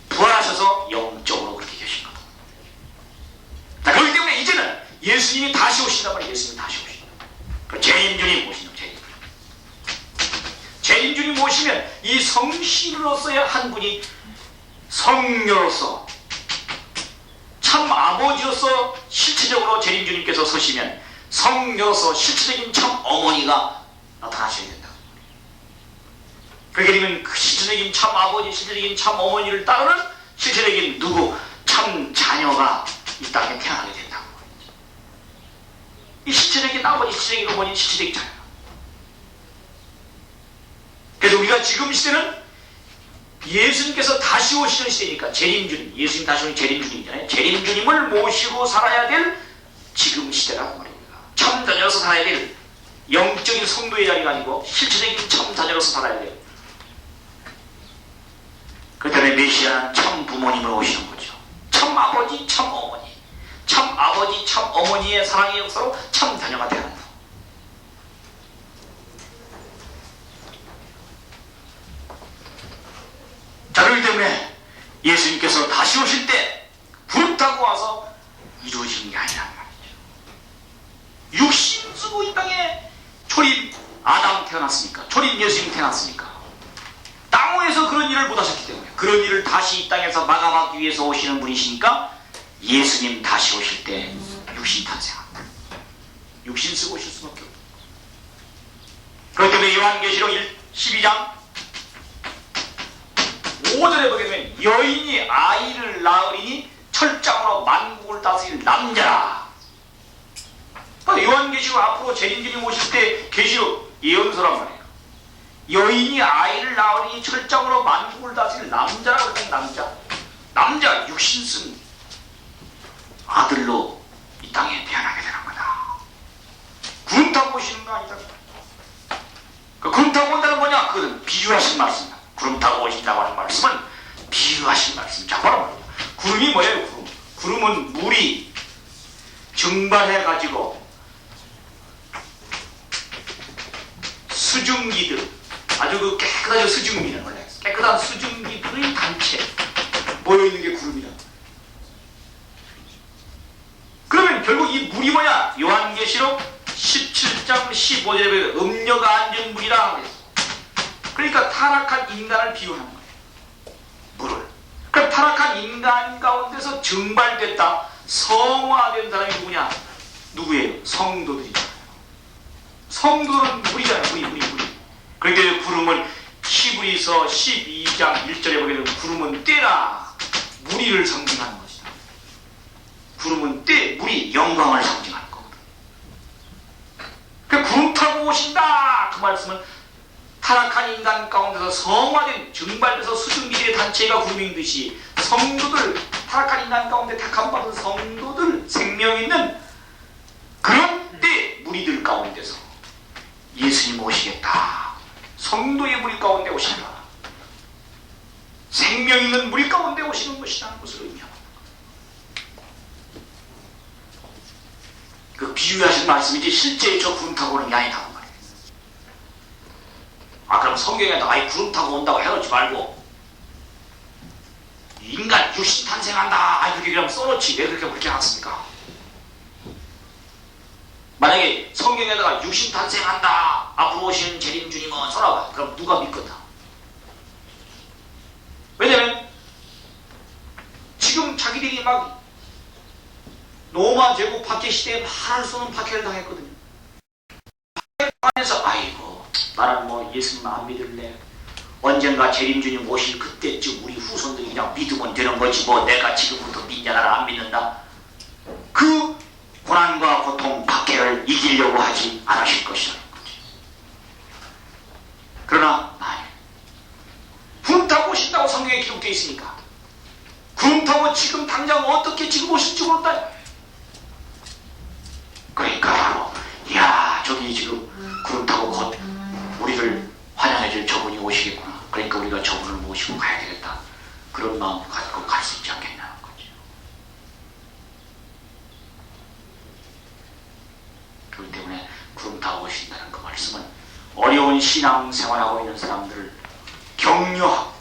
부활하셔서 영적으로 그렇게 계신 거다. 자, 그렇기 때문에 이제는 예수님이 다시 오신단 말이에요. 예수님이 다시 오신다. 재림주님 모시는 재림주님 모시면 이 성신으로서의 한 분이 성녀로서 참 아버지로서 실체적으로 재림주님께서 서시면 성녀로서 실체적인 참 어머니가 나타나셔야 된다. 그렇게 되면 그 실체적인 참 아버지, 실체적인 참 어머니를 따르는 실체적인 누구 참 자녀가 이 땅에 태어나게 된다. 이 실체적인 아버지, 실체적인 어머니, 실체적인 자녀. 그래서 우리가 지금 시대는 예수님께서 다시 오시는 시대니까 재림주님, 예수님 다시 오는 재림주님이잖아요. 재림주님을 모시고 살아야 될 지금 시대라고 말입니다. 참 자녀로서 살아야 될 영적인 성도의 자리가 아니고 실체적인 참 자녀로서 살아야 돼요. 그 때문에 메시아는 참 부모님을 오시는 거죠. 참 아버지, 참 어머니. 참 아버지, 참 어머니의 사랑의 역사로 참 자녀가 되는 거. 자, 그렇기 때문에 예수님께서 다시 오실 때 불 타고 와서 이루어지는 게 아니란 말이죠. 육신 쓰고 이 땅에 초림 아담 태어났으니까, 초림 예수님 태어났으니까 땅에서 그런 일을 못 하셨기 때문에 그런 일을 다시 이 땅에서 막아가기 위해서 오시는 분이시니까 예수님 다시 오실 때 육신 탄생한다. 육신 쓰고 오실 수밖에 없다. 그렇기 때문에 요한계시록 12장 5절에 보게 되면 여인이 아이를 낳으리니 철장으로 만국을 다스릴 남자라. 요한계시록 앞으로 재림주님 오실 때 계시록 예언서란 말이에요. 여인이 아이를 낳으니 철장으로 만국을 다스릴 남자라고 했던 남자 육신 쓴 아들로 이 땅에 태어나게 되는 거다. 구름 타고 오시는 거 아니다. 그 구름 타고 온다는 뭐냐? 그것은 비유하신 말씀이다. 구름 타고 오신다고 하는 말씀은 비유하신 말씀. 자, 바로 구름이 뭐예요? 구름은 물이 증발해가지고 수증기들, 아주 그 깨끗한 수증기는 원래 깨끗한 수증기들의 단체 모여있는 게 구름이다. 그러면 결국 이 물이 뭐냐? 요한계시록 1장 15절에 보면 음녀가 앉은 물이라 그랬어. 그러니까 타락한 인간을 비유하는 거예요. 물을. 그 타락한 인간 가운데서 증발됐다. 성화된 사람이 누구냐? 누구예요? 성도들이잖아요. 성도는 물이잖아요. 물이. 그러니까 구름은 히브리서 12장 1절에 보게 되면 구름은 때라 무리를 상징하는 것이다. 구름은 때, 물이 영광을 상징하는 거거든. 그 구름 타고 오신다. 그 말씀은 타락한 인간 가운데서 성화된 증발돼서 수증기들의 단체가 구름인 듯이 성도들, 타락한 인간 가운데 택함받은 성도들, 생명 있는 그런 때 무리들 가운데서 예수님 오시겠다. 성도의 무리 가운데 오신다. 생명 있는 무리 가운데 오시는 것이라는 것을 의미합니다. 그 비유하신 말씀이지 실제 저 구름 타고 오는 게 아니다. 그럼 성경에다 아이 구름 타고 온다고 해놓지 말고 인간 육신 탄생한다 이렇게 그냥 써놓지 왜 그렇게 해놨습니까? 만약에 성경에다가 육신 탄생한다 앞으로 오시는 재림 주님은 써놔봐. 그럼 누가 믿겠다? 왜냐면 지금 자기들이 막 로마 제국 박해 시대에 말을 쏘는 박해를 당했거든요. 박해에서 아이고 나는 뭐 예수님 안 믿을래. 언젠가 재림주님 오실 그때쯤 우리 후손들이 그냥 믿으면 되는 거지 뭐 내가 지금부터 믿냐 나를 안 믿는다. 그 고난과 고통 박해를 이기려고 하지 않으실 것이라는 거지. 그러나 아니 구름 타고 오신다고 성경에 기록되어 있으니까 구름 타고 지금 당장 어떻게 지금 오실지 모른다. 그러니까 바로 이야 저기 지금 구름 타고 곧 우리를 환영해줄 저분이 오시겠구나. 그러니까 우리가 저분을 모시고 가야 되겠다. 그런 마음 갖고 갈 수 있지 않겠냐는 거죠. 그렇기 때문에 구름 타고 오신다는 그 말씀은 어려운 신앙생활하고 있는 사람들을 격려하고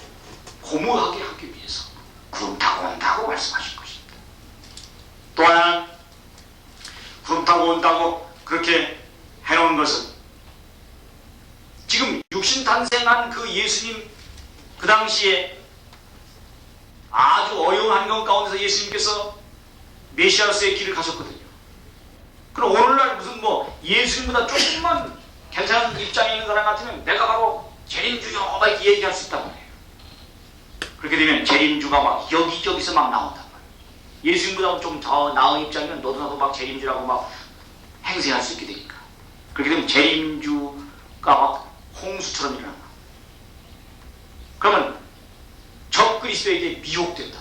고무하게 하기 위해서 구름 타고 온다고 말씀하신 것입니다. 또 하나는 구름 타고 온다고 그렇게 해놓은 것은 지금 육신 탄생한 그 예수님 그 당시에 아주 어려운 환경 가운데서 예수님께서 메시아로서의 길을 가셨거든요. 그럼 오늘날 무슨 뭐 예수님보다 조금만 괜찮은 입장에 있는 사람 같으면 내가 바로 재림주요 막 이렇게 얘기할 수 있단 말이에요. 그렇게 되면 재림주가 막 여기저기서 막 나온단 말이에요. 예수님보다 좀 더 나은 입장이면 너도 나도 막 재림주라고 막 행세할 수 있게 되니까. 그렇게 되면 재림주가 막 홍수처럼 일어난다. 그러면 적그리스도에게 미혹된다.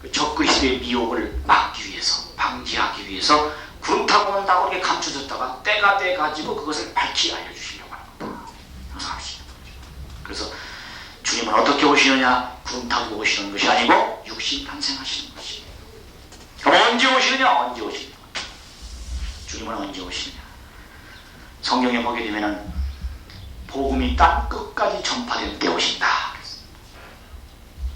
그 적그리스도의 미혹을 막기 위해서, 방지하기 위해서 구름 타고 온다고 이렇게 감춰졌다가 때가 돼 가지고 그것을 밝히 알려주시려고 하는 겁니다. 항상하시는 거죠. 그래서 주님은 어떻게 오시느냐? 구름 타고 오시는 것이 아니고 육신 탄생하시는 것이. 그럼 언제 오시느냐? 언제 오시느냐? 주님은 언제 오시느냐? 성경에 보게 되면은 복음이 땅 끝까지 전파된 때 오신다.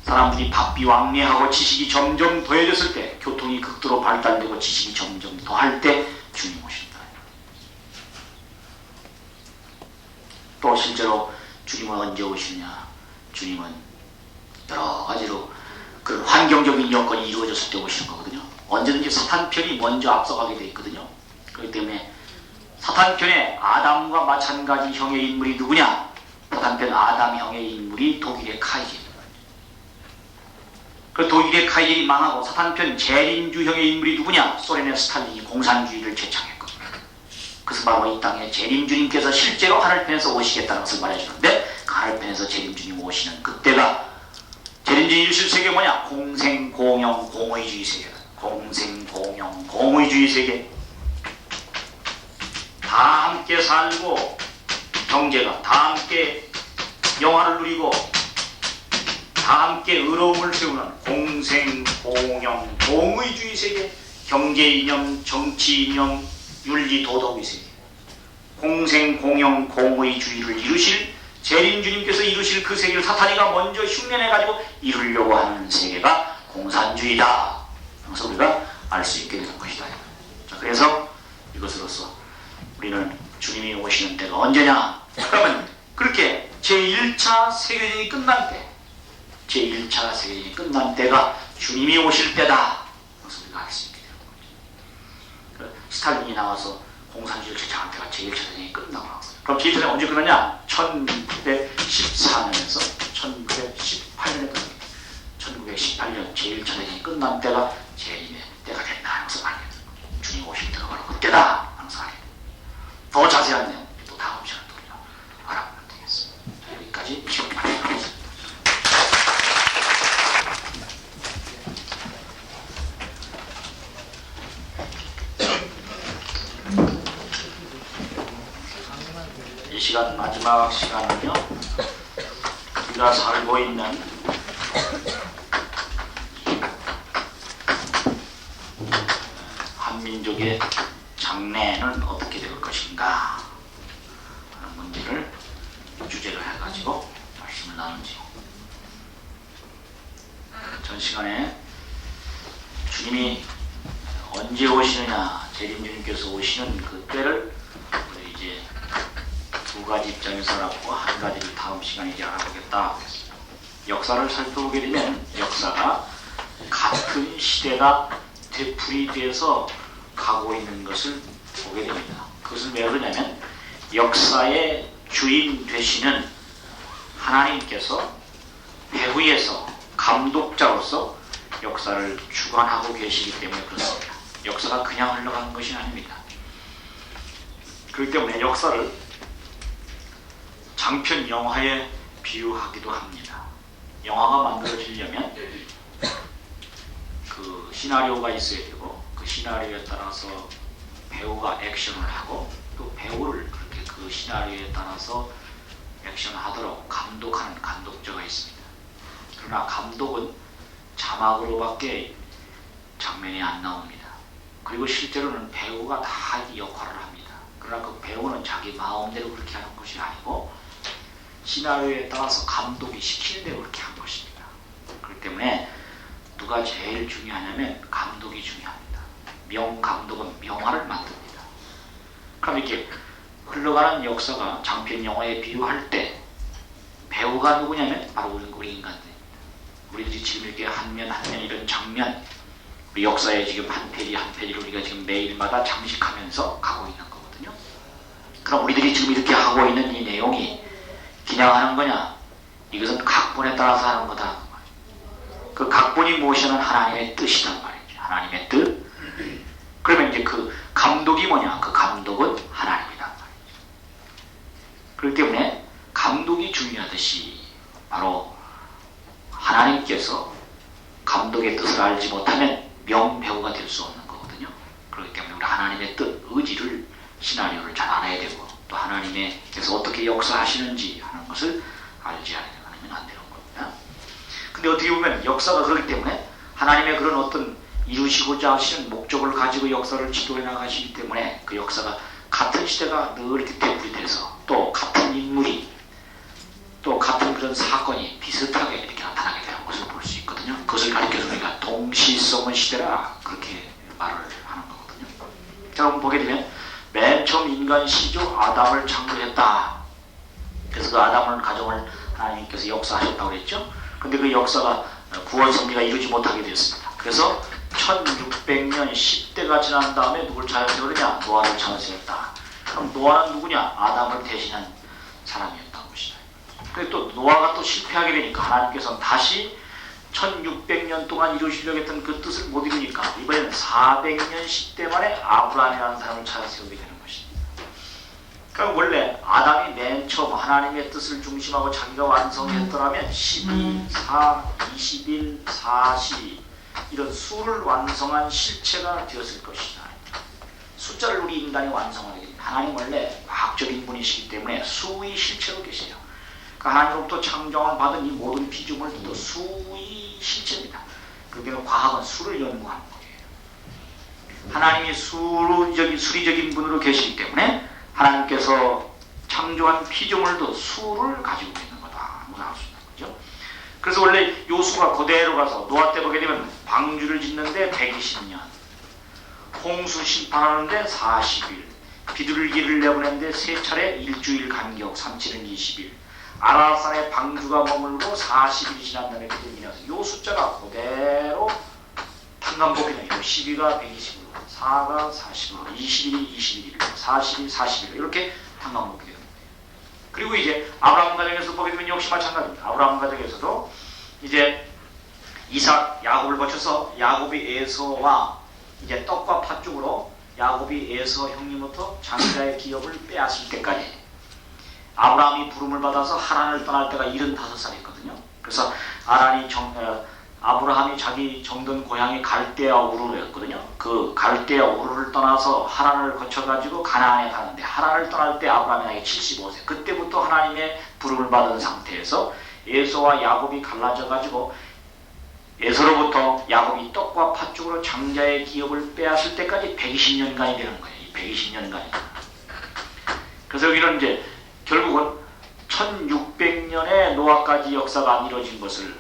사람들이 바삐왕래하고 지식이 점점 더해졌을 때, 교통이 극도로 발달되고 지식이 점점 더할 때 주님 오신다. 또 실제로 주님은 언제 오시느냐? 주님은 여러 가지로 그 환경적인 여건이 이루어졌을 때 오시는 거거든요. 언제든지 사탄 편이 먼저 앞서가게 돼 있거든요. 그렇기 때문에 사탄 편에 아담과 마찬가지 형의 인물이 누구냐? 사탄 편 아담 형의 인물이 독일의 카이젤. 그 독일의 카이젤이 망하고 사탄 편 재림주 형의 인물이 누구냐? 소련의 스탈린이 공산주의를 제창했거든요. 그래서 바로 이 땅에 재림주님께서 실제로 하늘편에서 오시겠다는 것을 말해주는데, 그 하늘편에서 재림주님 오시는 그때가 재림주님 1세계 뭐냐? 공생공영 공의주의 세계다. 공생공영 공의주의 세계. 다 함께 살고 경제가 다 함께 영화를 누리고 다 함께 의로움을 세우는 공생공영 공의주의 세계. 경제 이념, 정치 이념, 윤리 도덕의 세계. 공생공영 공의주의를 이루실 재림주님께서 이루실 그 세계를 사탄이가 먼저 흉내내가지고 이루려고 하는 세계가 공산주의다. 그래서 우리가 알 수 있게 되는 것이다. 자, 그래서 이것으로서 우리는 주님이 오시는 때가 언제냐? 그러면 그렇게 제1차 세계대전이 끝날 때, 제1차 세계대전이 끝난 때가 주님이 오실 때다. 그래서 우리가 알 수 있게 되는 거죠. 스탈린이 나와서 공산주의를 제창한 때가 제1차 세계대전이 끝나고 나왔어요. 그럼 제1차 세계대전이 언제 끝났냐? 1914년에서 1918년에 끝납니다. 1918년 제1차 세계대전이 끝난 때가 재림의 때가 된다 하면서 알게 되는 거죠. 주님 오실 때가 바로 그때다 하면서 알게 됩니다. 더 자세한 내용 또 다음 시간에 우리가 알아보면 되겠습니다. 여기까지 지금 말씀드리겠습니다. 이 시간 마지막 시간은요, 우리가 살고 있는 한민족의 장래는 어떻게 될 것인가 하는 문제를 주제로 해가지고 말씀을 나누지요. 전 시간에 주님이 언제 오시느냐, 재림주님께서 오시는 그 때를 우리 이제 두 가지 입장에서 알아보고 한 가지를 다음 시간에 이제 알아보겠다. 역사를 살펴보게 되면 역사가 같은 시대가 되풀이돼서 가고 있는 것을 보게 됩니다. 그것은 왜 그러냐면 역사의 주인 되시는 하나님께서 배후에서 감독자로서 역사를 주관하고 계시기 때문에 그렇습니다. 역사가 그냥 흘러가는 것이 아닙니다. 그렇기 때문에 역사를 장편 영화에 비유하기도 합니다. 영화가 만들어지려면 그 시나리오가 있어야 되고 그 시나리오에 따라서 배우가 액션을 하고 또 배우를 그렇게 그 시나리오에 따라서 액션하도록 감독하는 감독자가 있습니다. 그러나 감독은 자막으로밖에 장면이 안 나옵니다. 그리고 실제로는 배우가 다 이 역할을 합니다. 그러나 그 배우는 자기 마음대로 그렇게 하는 것이 아니고 시나리오에 따라서 감독이 시키는 대로 그렇게 한 것입니다. 그렇기 때문에 누가 제일 중요하냐면 감독이 중요합니다. 명감독은 명화를 만듭니다. 그럼 이렇게 흘러가는 역사가 장편 영화에 비유할 때 배우가 누구냐면 바로 우리 인간들입니다. 우리들이 지금 이렇게 한면 한면 이런 장면, 우리 역사에 지금 한 페이지 한 페이지를 우리가 지금 매일마다 장식하면서 가고 있는 거거든요. 그럼 우리들이 지금 이렇게 하고 있는 이 내용이 그냥 하는 거냐? 이것은 각본에 따라서 하는 거다. 그 각본이 무엇이냐면 하나님의 뜻이란 말이죠. 하나님의 뜻. 그러면 이제 그 감독이 뭐냐? 그 감독은 하나님이란 말이죠. 그렇기 때문에 감독이 중요하듯이 바로 하나님께서 감독의 뜻을 알지 못하면 명배우가 될 수 없는 거거든요. 그렇기 때문에 우리 하나님의 뜻, 의지를, 시나리오를 잘 알아야 되고 또 하나님께서 어떻게 역사하시는지 하는 것을 알지 않으면 안 되는 겁니다. 근데 어떻게 보면 역사가 그렇기 때문에 하나님의 그런 어떤 이루시고자 하시는 목적을 가지고 역사를 지도해 나가시기 때문에 그 역사가 같은 시대가 늘 이렇게 되풀이돼서 또 같은 인물이 또 같은 그런 사건이 비슷하게 이렇게 나타나게 되는 것을 볼 수 있거든요. 그것을 가리켜서 우리가 동시성의 시대라 그렇게 말을 하는 거거든요. 자, 그럼 보게 되면 맨 처음 인간 시조 아담을 창조했다. 그래서 그 아담을 가정을 하나님께서 역사하셨다고 그랬죠. 근데 그 역사가 구원 섭리가 이루지 못하게 되었습니다. 그래서 1600년 10대가 지난 다음에 누굴 찾아서 그러냐? 노아를 찾아서였다. 그럼 노아는 누구냐? 아담을 대신한 사람이었다는 것이다. 그런데 또 노아가 또 실패하게 되니까 하나님께서는 다시 1600년 동안 이루시려고 했던 그 뜻을 못 이루니까 이번에는 400년 10대 만에 아브라함이라는 사람을 찾아 세우게 되는 것입니다. 그러니까 원래 아담이 맨 처음 하나님의 뜻을 중심하고 자기가 완성했더라면 12, 4, 21, 40 이런 수를 완성한 실체가 되었을 것이다. 숫자를 우리 인간이 완성하게 됩니다. 하나님 원래 과학적인 분이시기 때문에 수의 실체로 계세요. 그러니까 하나님으로부터 창조함을 받은 이 모든 피조물들도 수의 실체입니다. 그러니까 과학은 수를 연구하는 거예요. 하나님이 수리적인 분으로 계시기 때문에 하나님께서 창조한 피조물도 수를 가지고 있는 거다. 알 수 있는 거죠. 그래서 원래 요 수가 그대로 가서 노아 때 보게 되면 방주를 짓는데 120년, 홍수 심판하는데 40일, 비둘기를 내보냈는데 3차례 일주일 간격 37은 20일. 아라산에 방주가 머물고 40일이 지난 다음에 비둘기 나서 이 숫자가 그대로 탄감복이네요. 12가 120으로, 4가 40으로, 21이 21일로, 40이 40일로 이렇게 탄감복이 되는 거예요. 그리고 이제 아브라함 가정에서 보게 되면 역시 마찬가지입니다. 아브라함 가정에서도 이제 이삭, 야곱을 거쳐서 야곱이 에서와 이제 떡과 팥죽으로 야곱이 에서 형님부터 장자의 기업을 빼앗을 때까지 아브라함이 부름을 받아서 하란을 떠날 때가 75살이었거든요. 그래서 아브라함이 자기 정든 고향이 갈대아 우르였거든요. 그 갈대아 우르를 떠나서 하란을 거쳐가지고 가나안에 가는데 하란을 떠날 때 아브라함이 나이 75세. 그때부터 하나님의 부름을 받은 상태에서 에서와 야곱이 갈라져가지고 에서로부터 야곱이 떡과 팥죽으로 장자의 기업을 빼앗을 때까지 120년간이 되는 거예요. 이 120년간이. 그래서 여기는 이제 결국은 1600년의 노아까지 역사가 안 이루어진 것을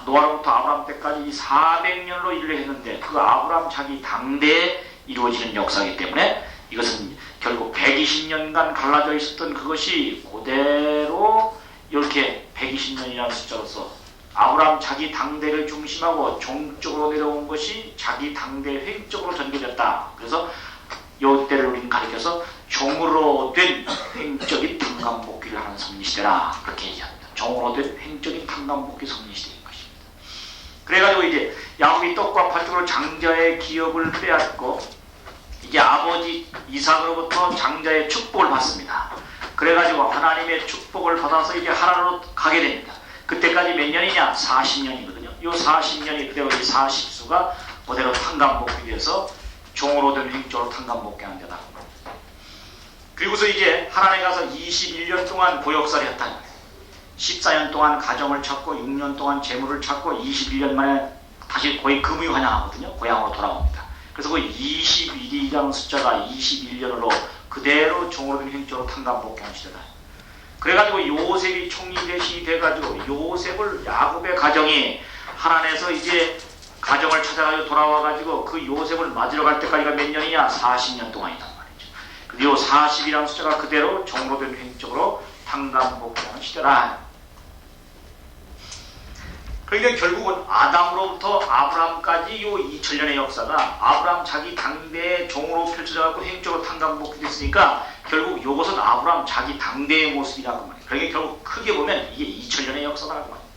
노아로부터 아브라함 때까지 400년으로 일을 했는데 그 아브라함 자기 당대에 이루어지는 역사이기 때문에 이것은 결국 120년간 갈라져 있었던 그것이 그대로 이렇게 120년이라는 숫자로서 아브라함 자기 당대를 중심하고 종적으로 내려온 것이 자기 당대 횡적으로 전개됐다. 그래서 이때를 우리는 가리켜서 종으로 된 횡적인 탄감복귀를 하는 섭리시대라 그렇게 얘기합니다. 종으로 된 횡적인 탄감복귀 섭리시대인 것입니다. 그래가지고 이제 야곱이 떡과 팥죽으로 장자의 기업을 빼앗고 이제 아버지 이삭으로부터 장자의 축복을 받습니다. 그래가지고 하나님의 축복을 받아서 이제 하란으로 가게 됩니다. 그때까지 몇 년이냐? 40년이거든요. 이 40년이 그대로 이 40수가 그대로 탄감복귀 돼서 종으로 된 횡적으로 탄감복귀하는 데다. 그리고서 이제 하란에 가서 21년 동안 고역살이 했다는 거예요. 14년 동안 가정을 찾고 6년 동안 재물을 찾고 21년 만에 다시 거의 금유환영하거든요. 고향으로 돌아옵니다. 그래서 그 21이라는 숫자가 21년으로 그대로 종으로 된 횡적으로 탄감복귀한 시대다. 그래가지고 요셉이 총리 대신이 돼가지고 요셉을 야곱의 가정이 하란에서 이제 가정을 찾아가지고 돌아와가지고 그 요셉을 맞으러 갈 때까지가 몇 년이냐? 40년 동안이란 말이죠. 그리고 40이라는 숫자가 그대로 종으로 된 횡적으로 탄감복귀하는 시대라. 그러니까 결국은 아담으로부터 아브라함까지 요 2000년의 역사가 아브라함 자기 당대의 종으로 펼쳐져갖고 횡적으로 탄감복귀 됐으니까 결국 이것은 아브라함 자기 당대의 모습이라고 말이에요. 그러니까 결국 크게 보면 이게 2000년의 역사라고 말이에요.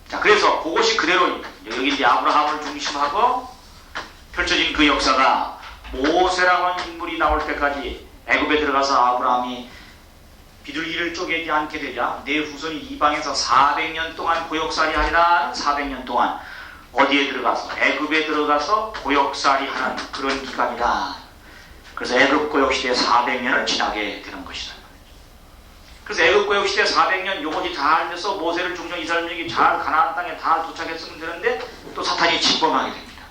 자, 그래서 그것이 그대로 여기 이제 아브라함을 중심하고 펼쳐진 그 역사가 모세라고 하는 인물이 나올 때까지 애굽에 들어가서 아브라함이 비둘기를 쪼개지 않게 되자 내 후손이 이방에서 400년 동안 고역살이 하리라. 400년 동안 어디에 들어가서? 애굽에 들어가서 고역살이 하는 그런 기간이다. 그래서 애굽 고역시대 400년을 지나게 되는 것이다. 그래서 애굽 고역시대 400년 요것이 잘 돼서 모세를 중정 이스라엘민이 잘 가나안 땅에 다 도착했으면 되는데 또 사탄이 침범하게 됩니다.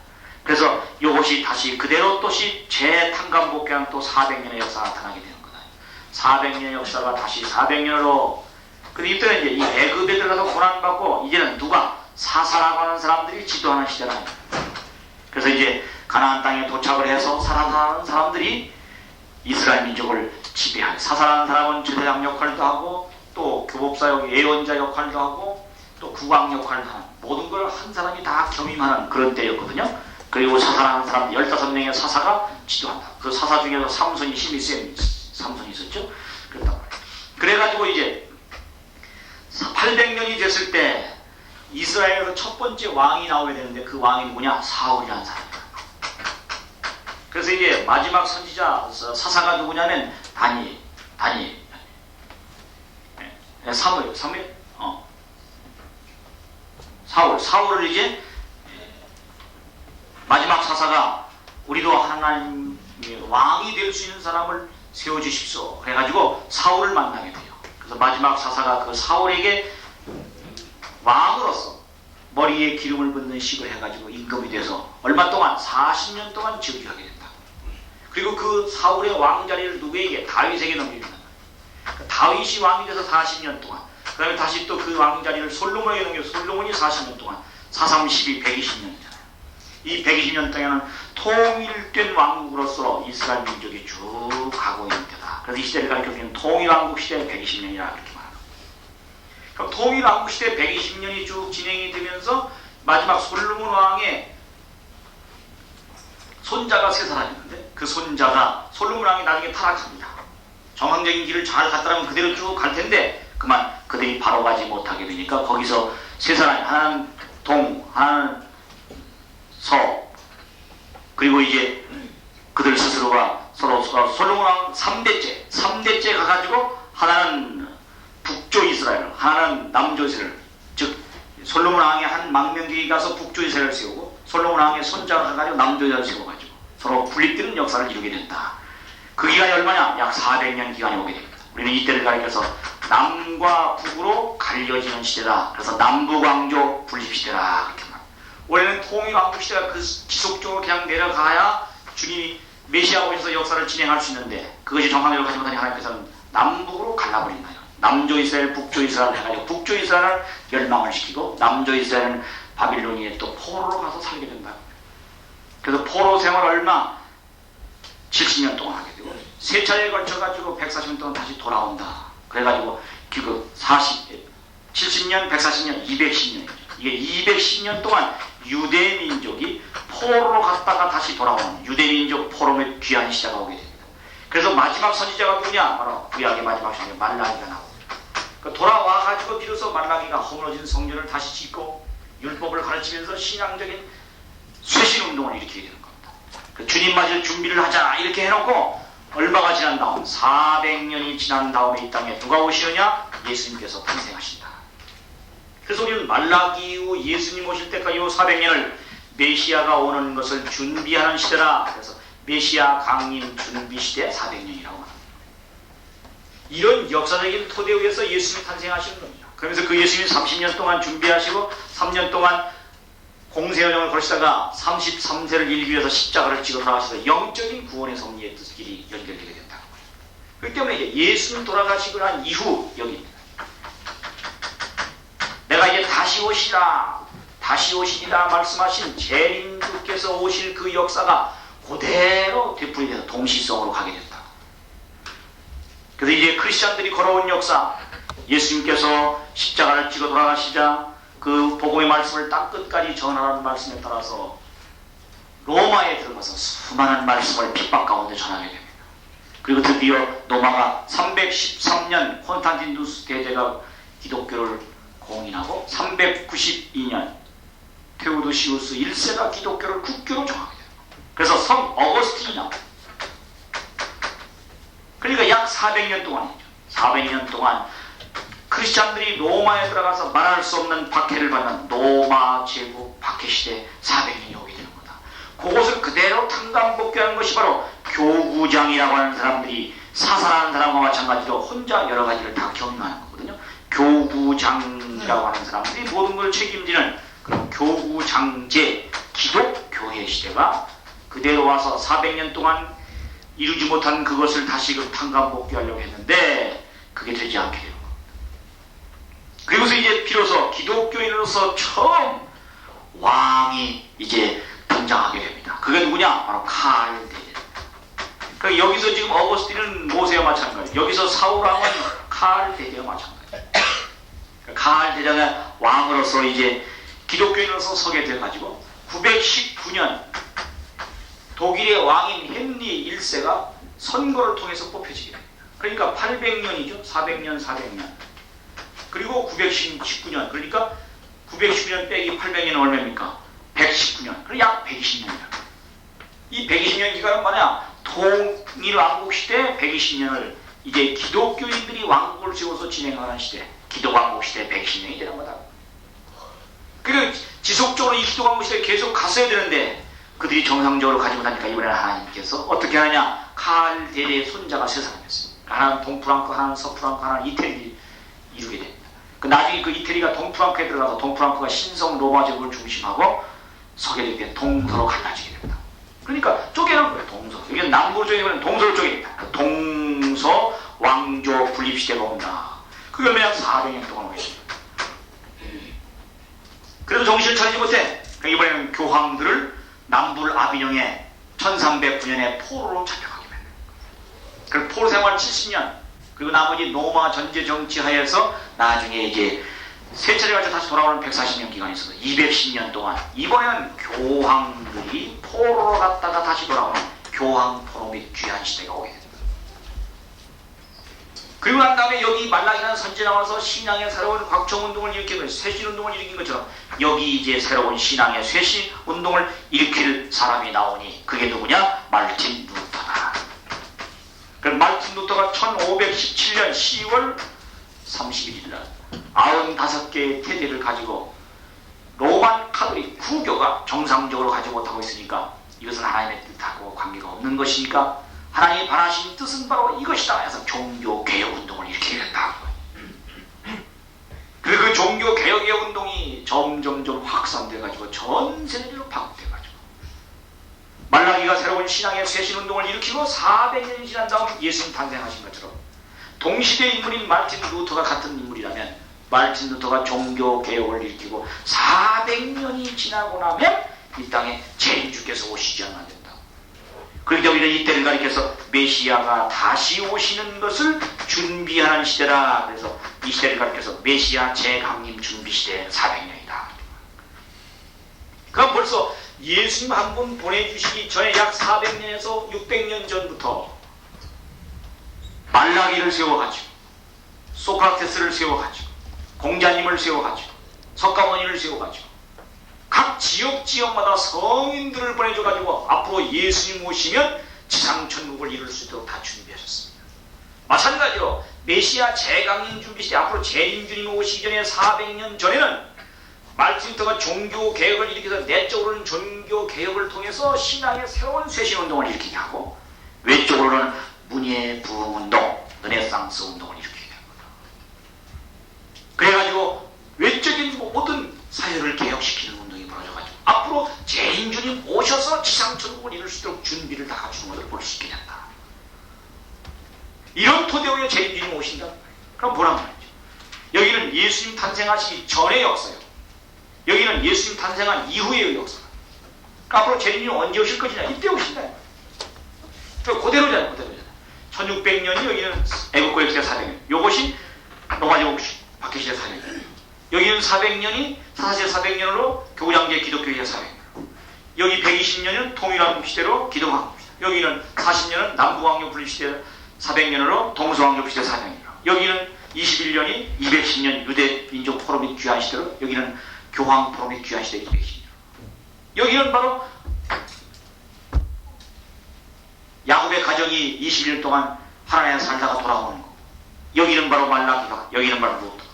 그래서 요것이 다시 그대로 또시 재탄감복귀한 또 400년의 역사가 나타나게 되는 400년의 역사가 다시 400년으로. 근데 이때는 이제 이 애굽에 들어가서 고난받고 이제는 누가? 사사라고 하는 사람들이 지도하는 시대라. 그래서 이제 가나안 땅에 도착을 해서 살아가는 사람들이 이스라엘 민족을 지배하는, 사사라는 사람은 제사장 역할도 하고 또 교법사역 예언자 역할도 하고 또 국왕 역할도 하는 모든 걸 한 사람이 다 겸임하는 그런 때였거든요. 그리고 사사라는 사람 15명의 사사가 지도한다. 그 사사 중에서 삼손이 힘이 센 삼손이 있었죠. 그랬단 말이에요. 그래가지고 이제 800년이 됐을 때 이스라엘에서 첫 번째 왕이 나오게 되는데 그 왕이 누구냐? 사울이라는 사람이에요. 그래서 이제 마지막 선지자 사사가 누구냐면 사울을 이제 마지막 사사가 우리도 하나님의 왕이 될 수 있는 사람을 세워주십시오. 그래가지고 사울을 만나게 돼요. 그래서 마지막 사사가 그 사울에게 왕으로서 머리에 기름을 붓는 식을 해가지고 임금이 돼서 얼마 동안 40년 동안 즉위하게 된다. 그리고 그 사울의 왕자리를 누구에게? 다윗에게 넘깁니다. 다윗이 왕이 돼서 40년 동안, 그 다음에 다시 또 그 왕자리를 솔로몬에게 넘겨서 솔로몬이 40년 동안 4, 3, 12, 120년이잖아요. 이 120년 동안은 통일된 왕국으로서 이스라엘 민족이 쭉 가고 있는 때다. 그래서 이 시대를 가리켜주는 통일왕국 시대 120년이라 그렇게 말합니다. 그럼 통일왕국 시대 120년이 쭉 진행이 되면서 마지막 솔로몬 왕의 손자가 세 사람이었는데 그 손자가 솔로몬 왕이 나중에 타락합니다. 정상적인 길을 잘 갔다면 그대로 쭉 갈 텐데 그만 그들이 바로 가지 못하게 되니까 거기서 세 사람이 하나는 동, 하나는 서, 그리고 이제 그들 스스로가 서로 솔로몬 왕 3대째 가가지고 하나는 북조 이스라엘, 하나는 남조 이스라엘, 즉 솔로몬 왕의 한 망명기에 가서 북조 이스라엘을 세우고 솔로몬 왕의 손자가 가가지고 남조 이스라엘을 세워가지고 서로 분립되는 역사를 이루게 된다. 그 기간이 얼마냐? 약 400년 기간이 오게 됩니다. 우리는 이때를 가리켜서 남과 북으로 갈려지는 시대다. 그래서 남북왕조 분립시대다. 그렇게 말합니다. 원래는 통일왕국 시대가 그 지속적으로 그냥 내려가야 주님이 메시아가 오셔서 역사를 진행할 수 있는데 그것이 정상적으로 가지 못하니 하나님께서는 남북으로 갈라버린 거예요. 남조 이스라엘, 북조 이스라엘 해가지고 북조 이스라엘을 멸망을 시키고 남조 이스라엘은 바빌로니에 또 포로로 가서 살게 된다. 그래서 포로 생활 얼마? 70년 동안 하게 되고 세 차례에 걸쳐가지고 140년 동안 다시 돌아온다. 그래가지고 그 70년, 140년, 210년이죠. 이게 210년 동안 유대민족이 포로로 갔다가 다시 돌아오는 유대민족 포로의 귀한 시대가 오게 됩니다. 그래서 마지막 선지자가 누구냐? 바로 구약의 마지막 선지자 말라기가 나옵니다. 돌아와가지고 비로소 말라기가 허물어진 성전을 다시 짓고 율법을 가르치면서 신앙적인 쇄신운동을 일으키게 되는 겁니다. 주님 맞을 준비를 하자 이렇게 해놓고 얼마가 지난 다음 400년이 지난 다음에 이 땅에 누가 오시느냐? 예수님께서 탄생하신다. 그래서 우리는 말라기 이후 예수님 오실 때까지 이 400년을 메시아가 오는 것을 준비하는 시대라. 그래서 메시아 강림 준비 시대 400년이라고 합니다. 이런 역사적인 토대 위에서 예수님이 탄생하시는 겁니다. 그러면서 그 예수님이 30년 동안 준비하시고 3년 동안 공세연영을 걸시다가 33세를 일기 위해서 십자가를 지고 돌아가셔서 영적인 구원의 섭리의 뜻길이 연결되게 된다는 거예요. 그렇기 때문에 이제 예수님 돌아가시고 난 이후 여기입니다. 내가 이제 다시 오시리라 말씀하신 재림주께서 오실 그 역사가 그대로 되풀이돼서 동시성으로 가게 된다. 그래서 이제 크리스찬들이 걸어온 역사, 예수님께서 십자가를 지고 돌아가시자 그 복음의 말씀을 땅끝까지 전하라는 말씀에 따라서 로마에 들어가서 수많은 말씀을 핍박 가운데 전하게 됩니다. 그리고 드디어 로마가 313년 콘스탄티누스 대제가 기독교를 공인하고 392년 테오도시우스 1세가 기독교를 국교로 정하게 됩니다. 그래서 성 어거스틴이 나옵니다. 그러니까 약 400년 동안이죠. 400년 동안 크리스찬들이 로마에 들어가서 말할 수 없는 박해를 받는 로마 제국 박해시대 400년이 오게 되는 거다. 그것을 그대로 탕감복귀하는 것이 바로 교구장이라고 하는 사람들이 사살하는 사람과 마찬가지로 혼자 여러 가지를 다 경험하는 거거든요. 교구장이라고 하는 사람들이 모든 걸 책임지는 그런 교구장제 기독교회 시대가 그대로 와서 400년 동안 이루지 못한 그것을 다시 탕감복귀하려고 했는데 그게 되지 않게 되는 겁니다. 그리고서 이제 비로소 기독교인으로서 처음 왕이 이제 등장하게 됩니다. 그게 누구냐? 바로 칼 대제. 그러니까 여기서 지금 어거스틴은 모세와 마찬가지. 여기서 사울왕은 칼 대제와 마찬가지. 칼 대제가 왕으로서 이제 기독교인으로서 서게 돼가지고 919년 독일의 왕인 헨리 1세가 선거를 통해서 뽑혀지게 됩니다. 그러니까 800년이죠. 400년, 400년. 그리고 919년. 그러니까 919년 빼기 800년은 얼마입니까? 119년. 그리고 약 120년이다. 이 120년 기간은 뭐냐? 통일왕국 시대 120년을 이제 기독교인들이 왕국을 세워서 진행하는 시대. 기독왕국 시대 120년이 되는 거다. 그리고 지속적으로 이 기독왕국 시대에 계속 갔어야 되는데 그들이 정상적으로 가지 못하니까 이번에는 하나님께서 어떻게 하느냐? 칼 대제의 손자가 세 사람이었어요. 하나는 동프랑크, 하나는 서프랑크, 하나는 이태리 이루게 됩니다. 나중에 그 이태리가 동프랑크에 들어가서 동프랑크가 신성 로마 제국을 중심하고 서게 되게 동서로 갈라지게 됩니다. 그러니까 쪼개는 거예요. 동서. 이게 남부로 쪼개면 동서로 쪼개겠다. 동서 왕조 분립 시대가 온다. 그게 매약 400년 동안 오게 됩니다. 그래도 정신을 차리지 못해. 이번에는 교황들을 남불 아비뇽에 1309년에 포로로 잡혀가게 됩니다. 그리고 포로 생활 70년, 그리고 나머지 로마 전제 정치하에서 나중에 이제 세 차례 가지고 다시 돌아오는 140년 기간이 있어서 210년 동안 이번에는 교황들이 포로로 갔다가 다시 돌아오는 교황 포로 및 귀환 시대가 오게 됩니다. 그리고 난 다음에 여기 말라기라는 선지자 나와서 신앙의 새로운 확정운동을 일으키고 쇄신운동을 일으킨 것처럼 여기 이제 새로운 신앙의 쇄신운동을 일으킬 사람이 나오니 그게 누구냐? 말틴 루터다. 그 말틴 루터가 1517년 10월 31일 날 95개의 태제를 가지고 로만 카톨릭 구교가 정상적으로 가지 못하고 있으니까 이것은 하나님의 뜻하고 관계가 없는 것이니까 하나님이 바라신 뜻은 바로 이것이다 해서 종교개혁운동을 일으키게 된다. 그리고 그 종교개혁의 운동이 점점점 확산돼가지고 전 세계로 파급돼가지고 말라기가 새로운 신앙의 쇄신운동을 일으키고 400년이 지난 다음 예수님 탄생하신 것처럼 동시대 인물인 말틴 루터가 같은 인물이라면 말틴 루터가 종교개혁을 일으키고 400년이 지나고 나면 이 땅에 재림주께서 오시지만 된다. 그러니까 우리는 이때를 가리켜서 메시아가 다시 오시는 것을 준비하는 시대라. 그래서 이 시대를 가리켜서 메시아 재강림 준비시대 400년이다. 그럼 벌써 예수님 한 분 보내주시기 전에 약 400년에서 600년 전부터 말라기를 세워가지고 소크라테스를 세워가지고 공자님을 세워가지고 석가모니를 세워가지고 각 지역마다 성인들을 보내줘가지고 앞으로 예수님 오시면 지상천국을 이룰 수 있도록 다 준비하셨습니다. 마찬가지로 메시아 재강림 준비시대 앞으로 재림주님이 오시기 전에 400년 전에는 말틴 루터가 종교개혁을 일으켜서 내적으로는 종교개혁을 통해서 신앙의 새로운 쇄신운동을 일으키게 하고 외적으로는 문예 부흥운동, 르네상스 운동을 일으키게 된 거다. 그래가지고 외적인 모든 사회를 개혁시키는 운동이 벌어져가지고 앞으로 재림주님 오셔서 지상천국을 이룰 수 있도록 준비를 다 갖추는 것을 볼 수 있게 된다. 이런 토대 위에 재림주님 오신다. 그럼 뭐란 말이죠? 여기는 예수님 탄생하시기 전의 역사예요. 여기는 예수님 탄생한 이후의 역사. 그러니까 앞으로 재림주님 언제 오실 것이냐? 이때 오신다. 그대로잖아요. 1600년이 여기는 애국고 역사 400년. 요것이 로마제국 박해시대 400년. 여기는 400년이 사사시대 400년으로 교장제 기독교시대 400년. 여기 120년은 통일왕국 시대로 기독왕국 시대. 여기는 40년은 남부왕조 분립시대 400년으로 동서왕조 시대 400년. 여기는 21년이 210년 유대 민족 포로 및 귀환 시대로 여기는 교황 포로 및 귀환 시대 210년. 여기는 바로 야곱의 가정이 21년 동안 하나님에 살다가 돌아오는 거. 여기는 바로 말라기가, 여기는 바로 루터.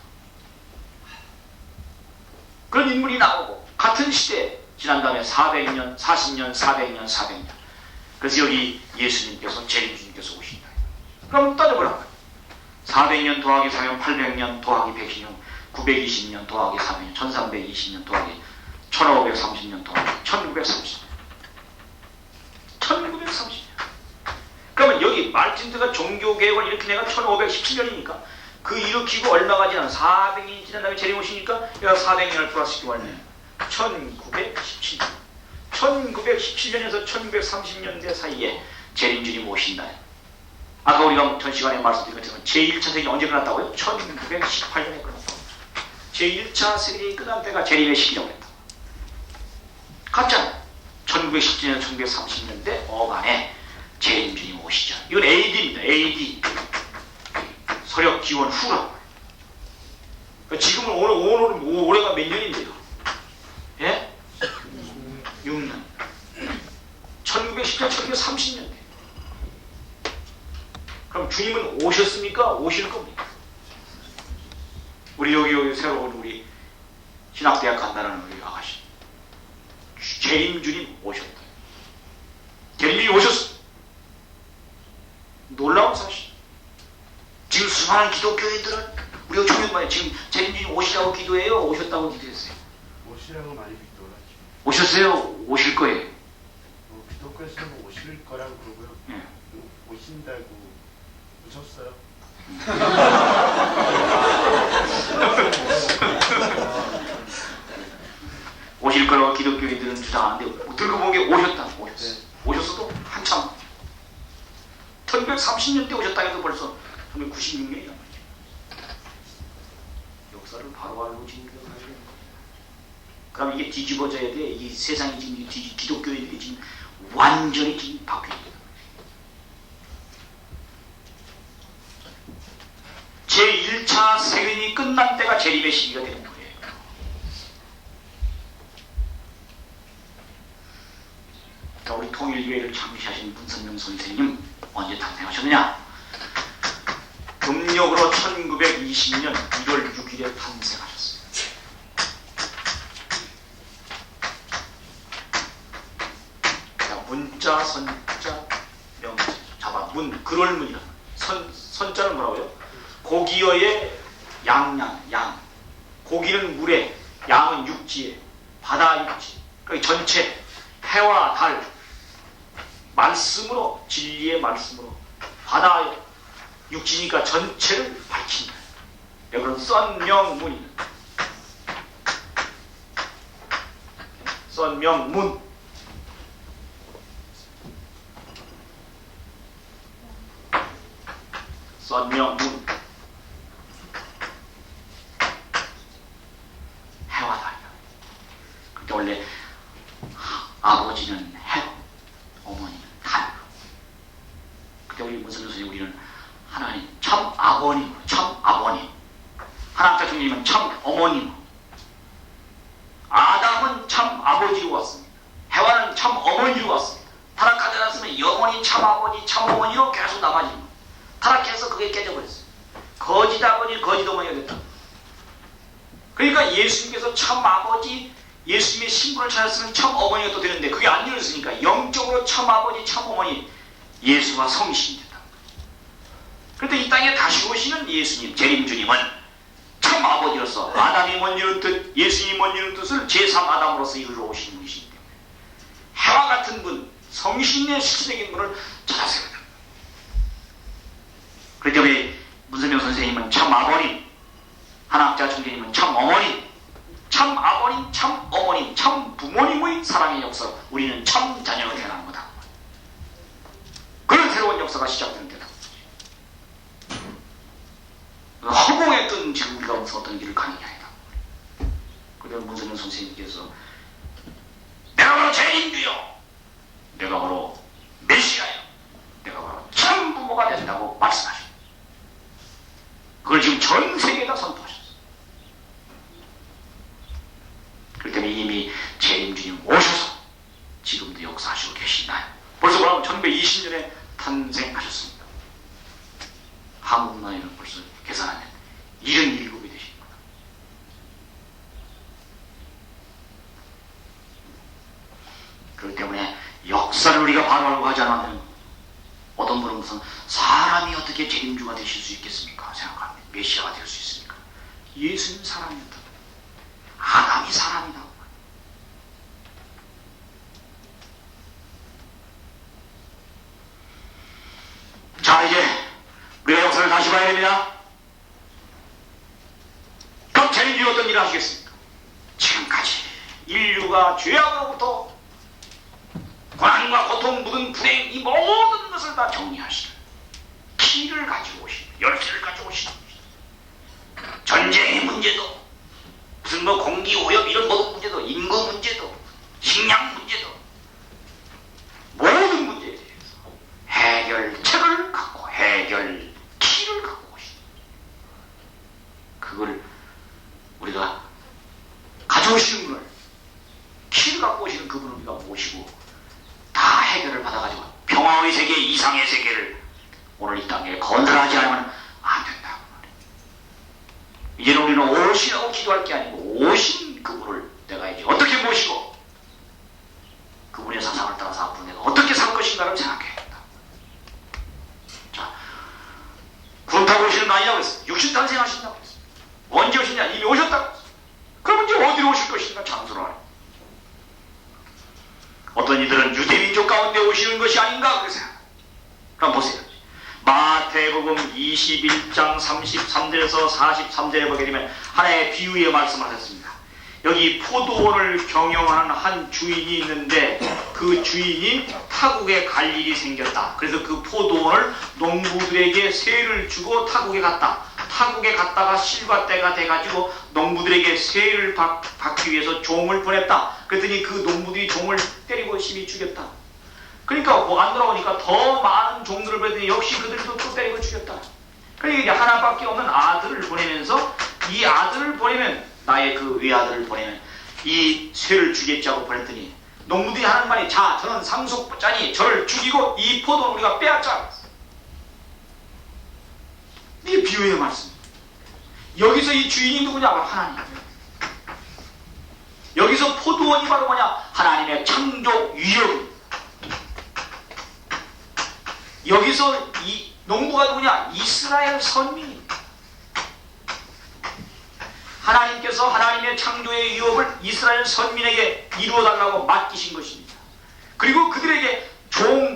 그런 인물이 나오고 같은 시대에 지난 다음에 400년, 40년, 400년, 400년. 그래서 여기 예수님께서 재림주님께서 오신다. 그럼 따져보라. 400년 더하기 4면 800년 더하기 116, 920년 더하기 3면 1320년 더하기 1530년 더하기 1930년. 1930년. 그러면 여기 말틴트가 종교개혁을 일으킨 해가 1517년이니까 그 일으키고 얼마가 지난 400년이 지난 다음에 재림 오시니까 얘가 400년을 플러스시키고 왔네. 1917년. 1917년에서 1930년대 사이에 재림주님 오신다. 아까 우리가 전 시간에 말씀드린 것처럼 제1차 세계가 언제 끝났다고요? 1918년에 끝났다고. 제1차 세계가 끝난 때가 재림의 시기라고 했다. 같잖아요. 1917년, 1930년대 어간에 재림주님 오시죠. 이건 AD입니다. AD. 서력 기원 후라. 지금은 오늘은 올해가 몇 년인데요? 예? 6년. 1910년, 1930년대. 그럼 주님은 오셨습니까? 오실 겁니까? 우리 여기 새로운 우리 신학대학 간다는 우리 아가씨. 재림주님 오셨다. 재림주님 오셨어. 놀라운 사실. 지금 수많은 기독교인들은 우리가 초면만에 지금 재림주님 오시라고 기도해요? 오셨다고 기도했어요? 오시라고 많이 기도하죠. 오셨어요? 오실 거예요? 기독교에서는 오실 거라고 그러고요. 예. 오신다고 웃었어요. 오실 거라고 기독교인들은 주장하는데 들고 본 게 오셨다. 오셨어. 네. 오셨어도 역사를 바로 알고 진행해야 됩니다. 그럼 이게 뒤집어져야 돼. 이 세상이 지금 기독교인들이 지금 완전히 지금 바뀝니다. 제1차 세계대전이 끝난 때가 재림의 시기가 되는 거예요. 그러니까 우리 통일교회를 창시하신 문선명 선생님 언제 탄생하셨느냐? 음력으로 1920년 1월 6일에 탄생하셨어요. 자, 문자, 선자, 명자. 잡아. 그럴 문이라. 선자는 뭐라고요? 고기어의 양. 고기는 물에, 양은 육지에, 바다 육지. 그러니까 전체 해와 달, 말씀으로, 진리의 말씀으로, 바다 육지니까 전체를 밝힌다. 그런 썬명문이 썬명문. 썬명문. 해와 달이야. 근데 원래 아버지는 해, 어머니는 달. 그때 우리 문선생 선생님 우리는 하나님 참 아버님, 참 아버님. 하나님자 주님은 참 어머님. 아담은 참 아버지로 왔습니다. 해와는 참 어머니로 왔습니다. 타락하지 않았으면 영원히 참 아버지, 참 어머니로 계속 남아집니다. 타락해서 그게 깨져버렸어요. 거짓 아버지, 거짓 어머니가 됐다. 그러니까 예수님께서 참 아버지, 예수님의 신분을 찾았으면 참 어머니가 또 되는데 그게 안 이루어졌으니까 영적으로 참 아버지, 참 어머니, 예수가 성신이 됐다. 그런데 이 땅에 다시 오시는 예수님, 재림주님은 참 아버지로서 아담이 먼저는 뜻, 예수님이 먼저는 뜻을 제3아담으로서 이루어 오시는 분이시기 때문에 해와 같은 분, 성신의 실체적인 분을 찾아서야 됩니다. 그렇기 때문에 문선명 선생님은 참 아버님, 한학자 총재님은 참 어머님, 참 아버님, 참 어머님, 참 부모님의 사랑의 역사, 우리는 참 자녀가 되어가는 거다. 그런 새로운 역사가 시작되는 때다. 허공에 뜬 지금 우리가 무슨 어떤 길을 가느냐이다. 그래서 문선명 선생님께서 내가 바로 죄인주요, 내가 바로 메시아요, 내가 바로 참 부모가 된다고 말씀하셨습니다. 그걸 지금 전 세계에다 선포하셨어요. 그렇기 때문에 이미 재림주님 오셔서 지금도 역사하시고 계시나요? 벌써 뭐라고 1920년에 탄생하셨습니다. 한국 나이는 벌써 계산하면 77이 되십니다. 그렇기 때문에 역사를 우리가 바로 알고 하지 않으면 어떤 분은 무슨 사람이 어떻게 재림주가 되실 수 있겠습니까? 생각합니다. 메시아가 될 수 있습니까? 예수님 사람이었다. 아담이 사람이다. 자, 이제 우리가 역사를 다시 봐야 됩니다. 그럼 재림주가 어떤 일을 하시겠습니까? 지금까지 인류가 죄악으로부터 고난과 고통 묻은 불행 이 모든 것을 다 정리하시는 키를 가지고 오시는, 열쇠를 가지고 오시는 겁니다. 전쟁의 문제도 무슨 뭐 공기 오염 이런 모든 문제도, 인구 문제도, 식량 문제도, 모든 문제에 대해서 해결책을 갖고 해결 키를 갖고 오시는, 그걸 우리가 가져오시는 분을, 키를 갖고 오시는 그분을 우리가 모시고 다 해결을 받아가지고 평화의 세계, 이상의 세계를 오늘 이 땅에 건설하지 않으면 안 된다고 말이에요. 이제는 우리는 오시라고 기도할 게 아니고 오신 그분을 내가 이제 어떻게 모시고 그분의 사상을 따라서 앞으로 내가 어떻게 살 것인가를 생각해야 된다. 자, 구름 타고 오시는 거 아니라고 했어요. 60탄생 하신다고 했어요. 언제 오시냐? 이미 오셨다고 했어요. 그럼 이제 어디로 오실 것인가? 장소를 알아요. 어떤 이들은 유대민족 가운데 오시는 것이 아닌가 그래서 그럼 보세요. 마태복음 21장 33절에서 43절에 보게 되면 하나의 비유의 말씀하셨습니다. 여기 포도원을 경영하는 한 주인이 있는데 그 주인이 타국에 갈 일이 생겼다. 그래서 그 포도원을 농부들에게 세를 주고 타국에 갔다. 타국에 갔다가 실과 때가 돼가지고 농부들에게 세를 받기 위해서 종을 보냈다. 그랬더니 그 농부들이 종을 때리고 심히 죽였다. 그러니까 안 돌아오니까 더 많은 종들을 보냈더니 역시 그들도 또 때리고 죽였다. 그러니까 이제 하나밖에 없는 아들을 보내면서 이 아들을 보내면 나의 그 외아들을 보내면 이 쇠를 주겠지 하고 보냈더니 농부들이 하는 말이 자 저는 상속자니 저를 죽이고 이 포도는 우리가 빼앗자. 이게 비유의 말씀. 여기서 이 주인이 누구냐? 바로 하나님. 여기서 포도원이 바로 뭐냐? 하나님의 창조 위협. 여기서 이 농부가 누구냐? 이스라엘 선민입니다. 하나님께서 하나님의 창조의 위협을 이스라엘 선민에게 이루어달라고 맡기신 것입니다. 그리고 그들에게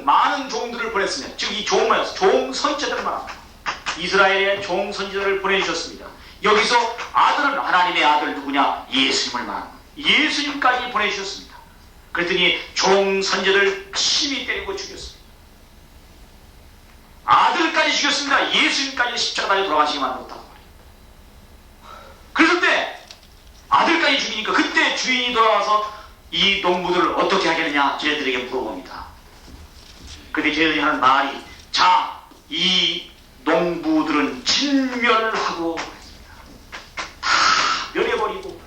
많은 종들을 보냈습니다. 즉 이 종은 종 선지자들을 말합니다. 이스라엘의 종 선지자를 보내주셨습니다. 여기서 아들은 하나님의 아들 누구냐? 예수님을 말합니다. 예수님까지 보내주셨습니다. 그랬더니 종 선지자들 심히 때리고 죽였습니다. 아들까지 죽였습니다. 예수님까지 십자가 달려 돌아가시게 만들었다고 말이에요. 그랬을 때 아들까지 죽이니까 그때 주인이 돌아와서 이 농부들을 어떻게 하겠느냐 쟤네들에게 물어봅니다. 그때 쟤네들이 하는 말이 자 이 농부들은 진멸하고 다 멸해버리고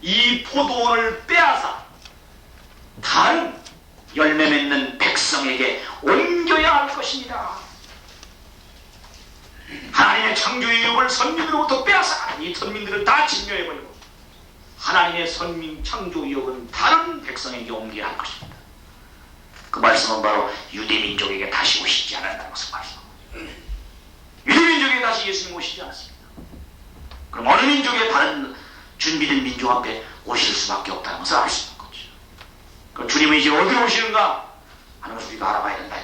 이 포도원을 빼앗아 다른 열매 맺는 백성에게 옮겨야 할 것입니다. 하나님의 창조의 위협을 선민으로부터 빼앗아 이 선민들을 다 진멸해버리고 하나님의 선민 창조 위협은 다른 백성에게 옮겨야 할 것입니다. 그 말씀은 바로 유대민족에게 다시 오시지 않는다는 것을 말씀합니다. 유대민족에게 다시 예수님 오시지 않습니다. 그럼 어느 민족의 다른 준비된 민족 앞에 오실 수밖에 없다는 것을 알 수 있는 거죠. 그럼 주님은 이제 어디로 오시는가 하는 것을 우리가 알아봐야 된다.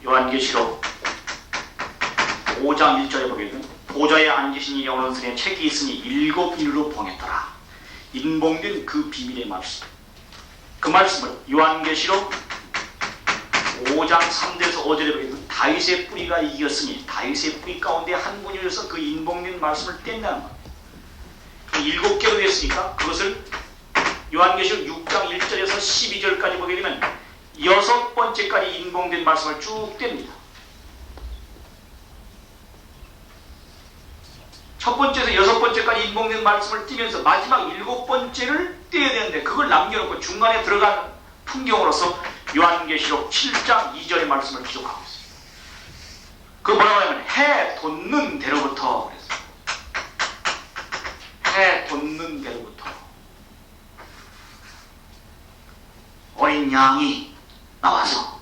요한계시록 5장 1절에 보게 되면 보좌에 앉으신 이 영원선에 책이 있으니 일곱 일로 봉했더라. 인봉된 그 비밀의 말씀. 그 말씀을 요한계시록 5장 3절에서 5절에 보게 되면 다윗의 뿌리가 이겼으니 다윗의 뿌리 가운데 한 분이 오셔서 그 인봉된 말씀을 뗀다는 겁니다. 일곱 개로 됐으니까 그것을 요한계시록 6장 1절에서 12절까지 보게 되면 여섯 번째까지 인봉된 말씀을 쭉 뗍니다. 첫 번째에서 여섯 번째까지 인봉된 말씀을 띄면서 마지막 일곱 번째를 떼야 되는데 그걸 남겨놓고 중간에 들어간 풍경으로서 요한계시록 7장 2절의 말씀을 기록하고 있습니다. 그 뭐라고 하면 해 돋는 대로부터 그랬어요. 해 돋는 대로부터 어린 양이 나와서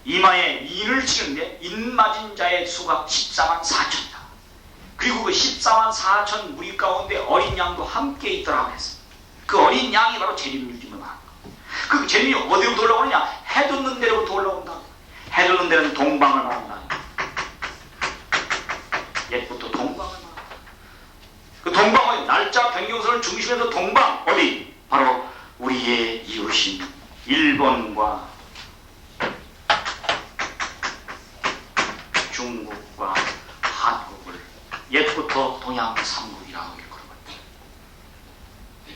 이마에 인을 치는데 인 맞은 자의 수가 14만 4천이다. 그리고 그 14만 4천 무리 가운데 어린 양도 함께 있더라고 했습니다. 그 어린 양이 바로 재림유짐을 말하는 거예요. 그 재림이 어디로부터 올라오느냐? 해 돋는 데로부터 올라온다. 해 돋는 데는 동방을 말한다. 옛부터 동방을 말한다. 그 동방의 날짜 변경선을 중심에서 동방 어디? 바로 우리의 이웃인 일본과 중국과 한국을 옛부터 동양 삼국이라고 일컬어요.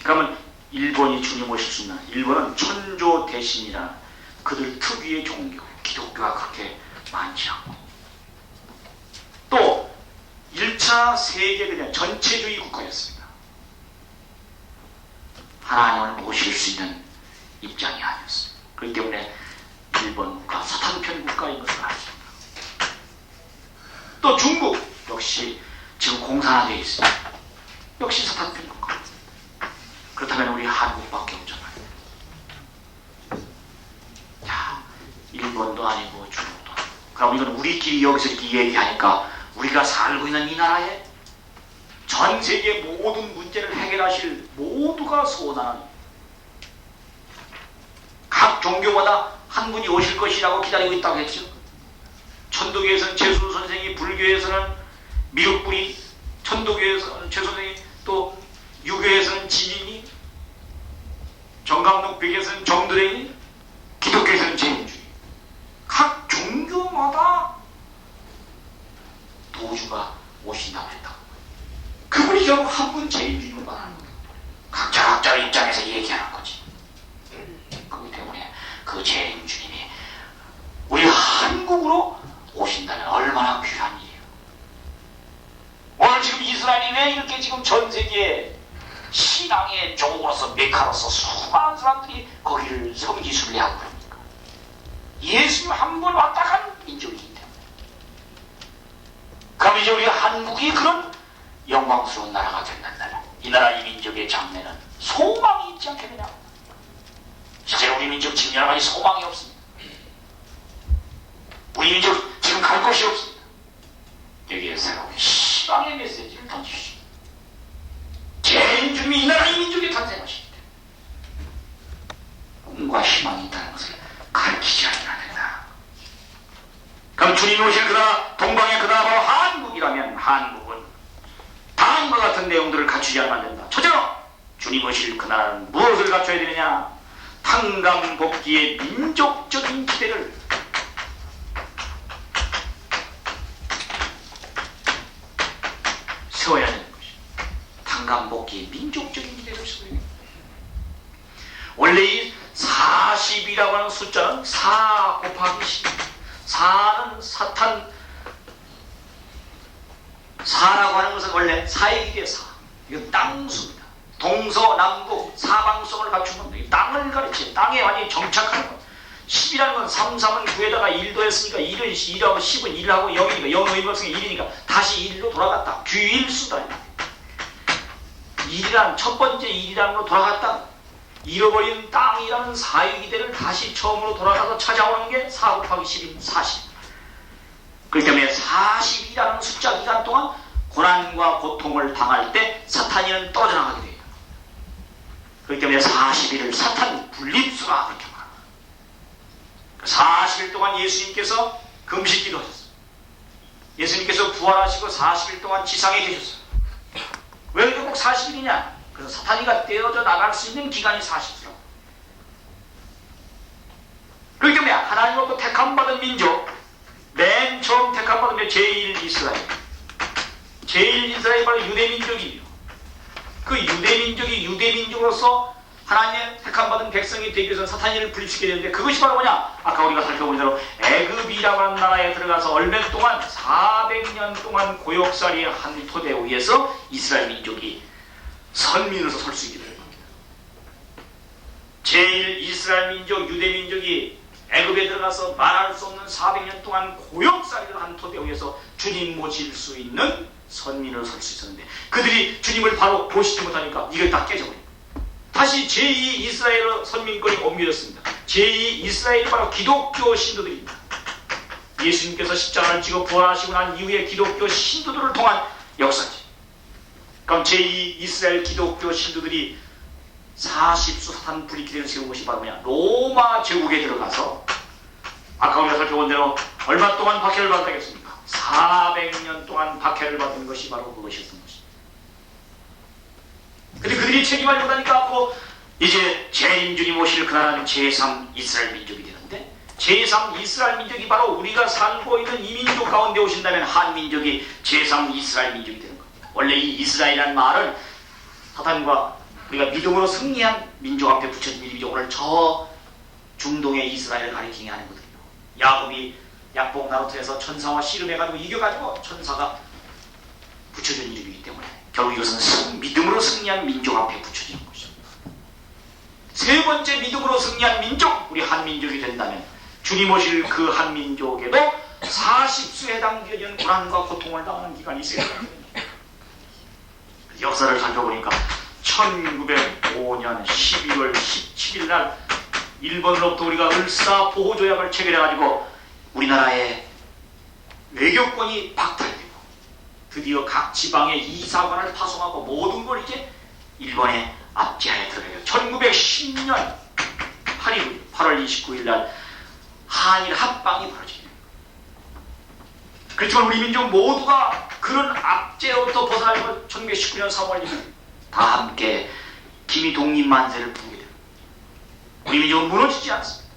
그러면 일본이 주님 오실 수 있나? 일본은 천조 대신이라 그들 특유의 종교, 기독교가 그렇게 많지 않고 또 1차 세계대전 전체주의 국가였습니다. 하나님을 모실 수 있는 입장이 아니었습니다. 그렇기 때문에 일본 국가, 사탄편 국가인 것을 알았습니다. 또 중국 역시 지금 공산화되어 있습니다. 역시 사탄편 국가. 그렇다면 우리 한국밖에 없잖아요. 자, 일본도 아니고 중국도 아니고. 그럼 이건 우리끼리 여기서 이렇게 얘기하니까 우리가 살고 있는 이 나라에 전 세계 모든 문제를 해결하실 모두가 소원하는 각 종교마다 한 분이 오실 것이라고 기다리고 있다고 했죠. 천도교에서는 최순 선생이, 불교에서는 미륵불이, 천도교에서는 최 선생이, 또 유교에서는 진인이, 정감독 백에서는 정드레이, 기독교에서는 제인주의. 각 종교마다 도주가 오신다고 했다고. 그분이 결국 한 분 제인주의로 말하는 거예요. 각자의 입장에서 얘기하는 거지. 그렇기 때문에 그 제인주님이 우리 한국으로 오신다면 얼마나 귀한 일이에요. 오늘 지금 이스라엘이 왜 이렇게 지금 전 세계에 신앙의 조국으로서 메카로서 수많은 사람들이 거기를 성지순례하고 그럽니까? 예수님 한 번 왔다 간 민족이기 때문에. 그럼 이제 우리 한국이 그런 영광스러운 나라가 된다는 이 나라 이 민족의 장래는 소망이 있지 않겠느냐? 실제 우리 민족 지금 여러 가지 소망이 없습니다. 우리 민족 지금 갈 곳이 없습니다. 여기에 새로운 희망의 메시지를 던지십시오. 제인주님이 이 나라 이 민족에 탄생하십니다. 꿈과 희망이 있다는 것을 가르치지 않아야 된다. 그럼 주님이 오실 그나라, 동방의 그나라 바로 한국이라면 한국은 다음과 같은 내용들을 갖추지 않으면 안 된다. 첫째로 주님 오실 그 나라는 무엇을 갖춰야 되느냐? 탕감복귀의 민족적인 기대를 세워야 되는 것입니다. 탕감복귀의 민족적인 기대를 세워야 됩니다. 원래 이 40이라고 하는 숫자는 4 곱하기 10. 4는 사탄, 4라고 하는 것은 원래 4의 길이의 4. 이건 땅수입니다. 동서남북 사방성을 갖춘 겁니다. 땅을 가르치는, 땅에 완전히 정착하는 것. 10이라는 건 3, 3은 9에다가 1도 했으니까 1은 1하고 10은 1하고 0이니까 0의 의미가 없으니까 1이니까 다시 1로 돌아갔다. 귀일수다. 1이란 첫 번째 1이라는 로 돌아갔다. 잃어버린 땅이라는 사의 기대를 다시 처음으로 돌아가서 찾아오는 게 4 곱하기 10인 40. 그렇기 때문에 40이라는 숫자 기간 동안 고난과 고통을 당할 때 사탄이는 떠져나가게 돼요. 그렇기 때문에 40일을 사탄 분립수라 그렇게 말합니다. 40일 동안 예수님께서 금식기도 하셨어요. 예수님께서 부활하시고 40일 동안 지상에 계셨어요. 왜 꼭 40일이냐? 그래서 사탄이가 떼어져 나갈 수 있는 기간이 40일이라고. 그렇기 때문에 하나님으로부터 택함받은 민족, 맨 처음 택함받은 제1 이스라엘. 제1 이스라엘이 바로 유대민족이에요. 그 유대민족이 유대민족으로서 하나님의 택함받은 백성이 되기 위해서는 사탄이를 분립시켜야 되는데 그것이 바로 뭐냐? 아까 우리가 살펴본 대로 애굽이라고 하는 나라에 들어가서 얼마 동안 400년 동안 고역살이 한 토대 위에서 이스라엘 민족이 선민으로서 설 수 있게 되는 겁니다. 제1 이스라엘 민족, 유대민족이 애굽에 들어가서 말할 수 없는 400년 동안 고역살이를 한 토대 위에서 주님 모실 수 있는 선민으로 설 수 있었는데 그들이 주님을 바로 보시지 못하니까 이게 다 깨져버립니다. 다시 제2 이스라엘로 선민권이 옮겨졌습니다. 제2 이스라엘이 바로 기독교 신도들입니다. 예수님께서 십자가를 지고 부활하시고 난 이후에 기독교 신도들을 통한 역사지. 그럼 제2 이스라엘 기독교 신도들이 40수 사탄 분립기대를 세운 것이 바로 뭐냐? 로마 제국에 들어가서 아까 우리가 살펴본 대로 얼마 동안 박해를 받았겠습니까? 400년 동안 박해를 받은 것이 바로 그것이었던 것입니다. 근데 그들이 책임을 못하니까 앞으로 이제 재림주님 오실 그 나라는 제3 이스라엘 민족이 되는데 제3 이스라엘 민족이 바로 우리가 살고 있는 이 민족 가운데 오신다면 한민족이 제3 이스라엘 민족이 되는 겁니다. 원래 이 이스라엘이라는 말은 사탄과 우리가 믿음으로 승리한 민족 앞에 붙여진 이름이죠. 오늘 저 중동의 이스라엘을 가리키게 하는 거거든요. 야곱이 약복 나루터에서 천사와 씨름해가지고 이겨가지고 천사가 붙여준 이름이기 때문에 결국 이것은 믿음으로 승리한 민족 앞에 붙여지는 것입니다. 세 번째 믿음으로 승리한 민족, 우리 한민족이 된다면 주님 오실 그 한민족에도 40수에 해당되는 고난과 고통을 당하는 기간이 있어야 됩니다. 역사를 살펴보니까 1905년 12월 17일 날 일본으로부터 우리가 을사보호조약을 체결해가지고 우리나라의 외교권이 박탈되고 드디어 각 지방의 이사관을 파송하고 모든 걸 이제 일본의 압제하에 들어가요. 1910년 8월 29일 날 한일 합방이 벌어집니다. 그렇지만 우리 민족 모두가 그런 압제로부터 벗어나려고 1919년 3월 1일 다 함께 기미 독립만세를 부르게 됩니다. 우리 민족은 무너지지 않습니다.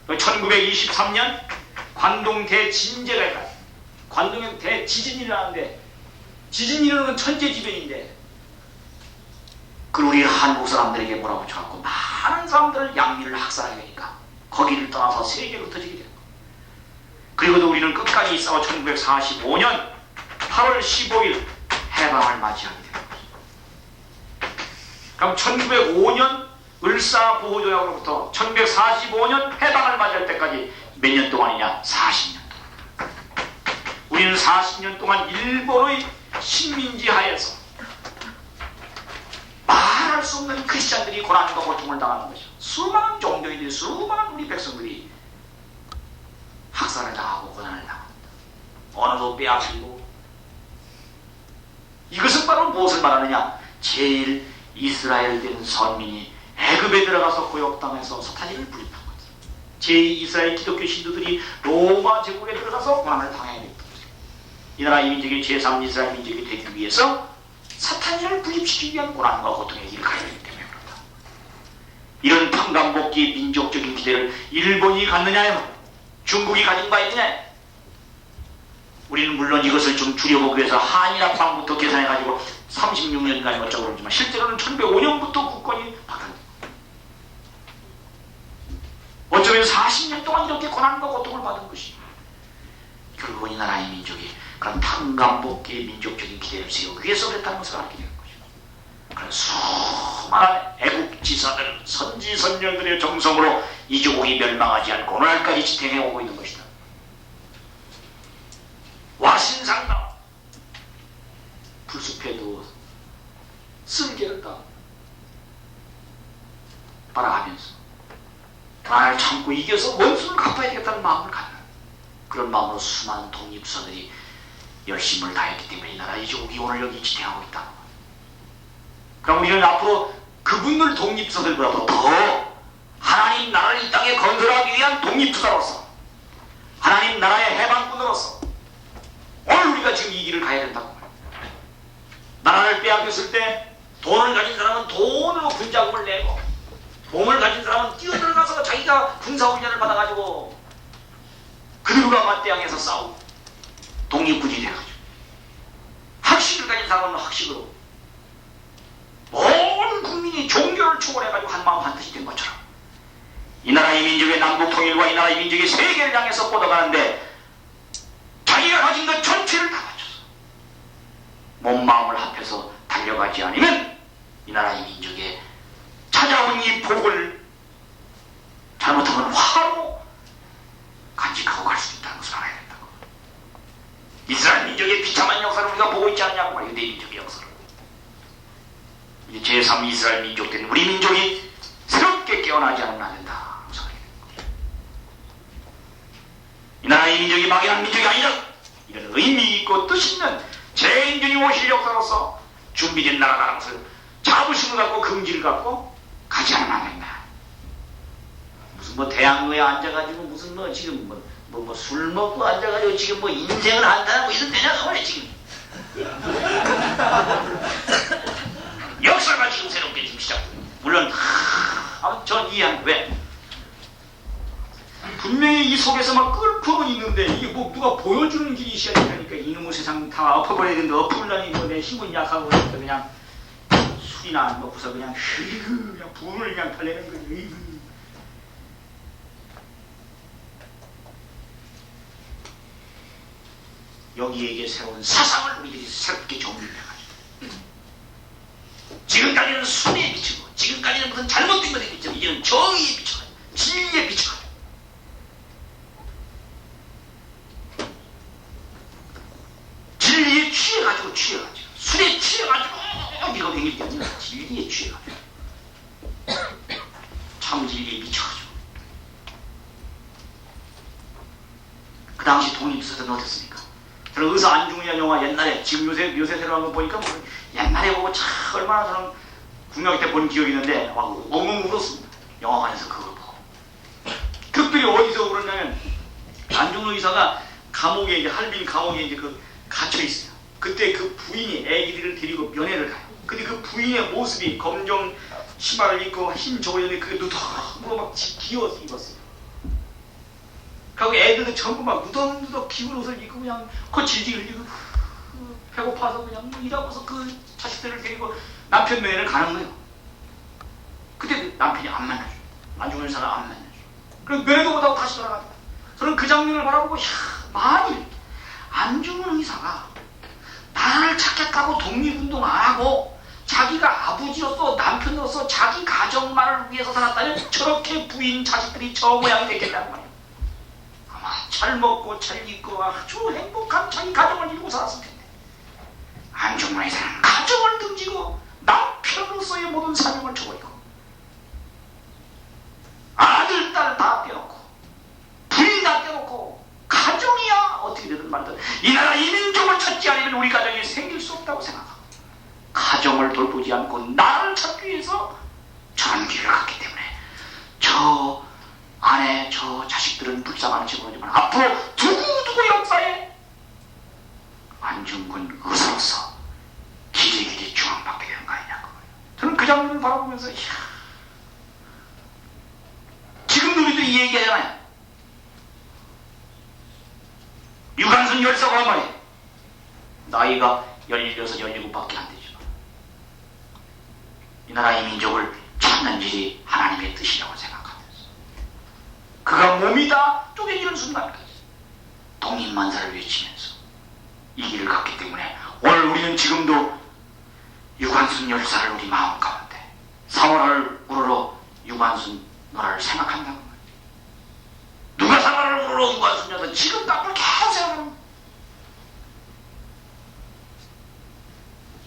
1923년 관동 대진제가 일어나요. 관동에 대지진이 일어나는데, 지진이 일어나는 건 천재지변인데 그걸 우리 한국 사람들에게 뭐라고 쳐갖고 많은 사람들을 양미를 학살하게 되니까 거기를 떠나서 세계로 터지게 됩니다. 그리고도 우리는 끝까지 싸워 1945년 8월 15일 해방을 맞이하게 됩니다. 그럼 1905년 을사보호조약으로부터 1945년 해방을 맞이할 때까지 몇 년 동안이냐? 40년 동안. 우리는 40년 동안 일본의 식민지 하에서 말할 수 없는 크리스찬들이 고난과 고통을 당하는 것이죠. 수많은 종교인들이, 수많은 우리 백성들이 학살을 당하고 고난을 당합니다. 언어도 빼앗기고. 이것은 바로 무엇을 말하느냐? 제일 이스라엘 된 선민이 애굽에 들어가서 고역당해서 사탄이를 부렸다는 거죠. 제일 이스라엘 기독교 신도들이 로마 제국에 들어가서 고난을 당해야 됐던 거죠. 이 나라 이 민족이 제3 이스라엘 민족이 되기 위해서 사탄이를 분립시키기 위한 고난과 고통의 길을 가야 되기 때문에 그렇다. 이런 평강복귀 민족적인 기대를 일본이 갖느냐요? 중국이 가진 바 있느냐? 우리는 물론 이것을 좀 줄여보기 위해서 한일합방부터 계산해가지고 36년간이 어쩌고 그러지만 실제로는 1905년부터 국권이 바뀌었다. 어쩌면 40년 동안 이렇게 고난과 고통을 받은 것이 결국은 이 나라의 민족이 그런 평강복귀의 민족적인 기대를 세우기 위해서 그랬다는 것을 알게 되는 거죠. 그런 수많은 애국지사들, 선지선녀들의 정성으로 이 조국이 멸망하지 않고 오늘날까지 지탱해오고 있는 것이다. 와신상담 불숲에 두어 쓸개를 다 빨아가면서 나를 참고 이겨서 원수를 갚아야 되겠다는 마음을 갖는 그런 마음으로 수많은 독립서들이 열심을 다했기 때문에 이 나라 이 조국이 오늘 여기 지탱하고 있다는 거예요. 그럼 우리는 앞으로 그분들 독립서들보다도 더 하나님 나라를 이 땅에 건설하기 위한 독립투사로서 하나님 나라의 해방꾼으로서 오늘 우리가 지금 이 길을 가야 된다고 말합니다. 나라를 빼앗겼을 때 돈을 가진 사람은 돈으로 군자금을 내고 몸을 가진 사람은 뛰어들어가서 자기가 군사훈련을 받아가지고 그들과 맞대항해서 싸우고 독립군이 돼가지고 학식을 가진 사람은 학식으로 온 국민이 종교를 초월해가지고 한마음 한뜻이 된 것처럼 이 나라의 민족의 남북통일과 이 나라의 민족의 세계를 향해서 뻗어가는데 자기가 가진 것 전체를 다 바쳐서 몸 마음을 합해서 달려가지 않으면 이 나라의 민족에 찾아온 이 복을 잘못하면 화로 간직하고 갈 수 있다는 것을 알아야 된다고. 이스라엘 민족의 비참한 역사를 우리가 보고 있지 않냐고 말이에요. 내 민족의 역사를. 이제 제3 이스라엘 민족 된 우리 민족이 새롭게 깨어나지 않으면 안 된다. 이 나라의 민족이 막연한 민족이 아니라 이런 의미 있고 뜻 있는 재인준이 오실 역사로서 준비된 나라라는 것을 자부심을 갖고 긍지를 갖고 가지 않으면 안 된다. 무슨 뭐 대학로에 앉아가지고 무슨 뭐 지금 뭐 술 먹고 앉아가지고 지금 뭐 인생을 한다고 이런 되냐고 말이야 지금. 역사가 지금 새롭게 지금 시작됩니다. 물론 전 이해하는 왜? 분명히 이 속에서 막 끌고는 있는데 이게 뭐 누가 보여주는 길이 있어야 되니까 이놈의 세상 다 엎어버려야 되는데 엎으려니 뭐 내 힘은 약하고 그러니까 그냥 술이나 안 먹고서 그냥 불을 그냥 달래는 거지. 여기에게 새로운 사상을 우리들이 새롭게 정립해가지고 지금까지는 순위에 비추고 지금까지는 무슨 잘못된 것에 비추고 이제는 정의에 비춰가지고 진리에 비춰가지고 진리에 취해가지고 술에 취해가지고 이거 되길 게 아니라 진리에 취해가지고 참 진리에 미쳐가지고 그 당시 독립서들은 어땠습니까? 저는 의사 안중이라는 영화 옛날에 지금 요새 새로 한 거 보니까 뭐 옛날에 보고 참 얼마나 저는 국민학교 때 본 기억이 있는데 막 엉엉 울었습니다. 영화관에서 그걸 보고. 특별히 어디서 울었냐면 안중근 의사가 감옥에 이제 할빈 감옥에 이제 그 갇혀 있어요. 그때 그 부인이 아기들을 데리고 면회를 가요. 근데 그 부인의 모습이 검정 치마를 입고 흰 저고리에 그게 누더으로 막 기어서 입었어요. 그리고 애들도 전부 막 누덕누덕 기운 옷을 입고 그냥 코 질질 흘리고 배고파서 그냥 일하고서 그 자식들을 데리고 남편 면회를 가는 거예요. 그때 남편이 안 만나줘. 안중근 의사가 안 만나줘. 그래서 면회도 못하고 다시 돌아갑니다. 저는 그 장면을 바라보고 만일 안중근 의사가 나라를 찾겠다고 독립운동 안 하고 자기가 아버지로서 남편으로서 자기 가정만을 위해서 살았다면 저렇게 부인 자식들이 저 모양이 됐겠다는 말이에요. 아마 잘 먹고 잘 입고 아주 행복한 자기 가정을 이루고 살았을 텐데 안중근 의사는 가정을 등지고 남편으로서의 모든 사명을 저버리고 아들, 딸 다 빼놓고 부인 다 빼놓고 가정이야 어떻게 되든 말든 이 나라 이 민족을 찾지 않으면 우리 가정이 생길 수 없다고 생각하고 가정을 돌보지 않고 나를 찾기 위해서 저런 길을 갔기 때문에 저 아내 저 자식들은 불쌍한 친구지만 앞으로 두고두고 역사에 안중근 의사로서 길이 주목받게 되는 거 아니냐고. 저는 그 장면을 바라보면서 지금 우리도 이 얘기하잖아요. 유관순 열사가 말이에요. 나이가 16, 17밖에 안 되지만 이 나라 이 민족을 찾는 일이 하나님의 뜻이라고 생각하면서 그가 몸이 다 쪼개지는 순간까지 독립만사를 외치면서 이 길을 갔기 때문에 오늘 우리는 지금도 유관순 열사를 우리 마음 가운데 3월을 우러러 유관순 너를 생각한다는 거예요. 누가 3월을 우러러 유관순 열사 지금 앞을 계속 생각하는 거예요.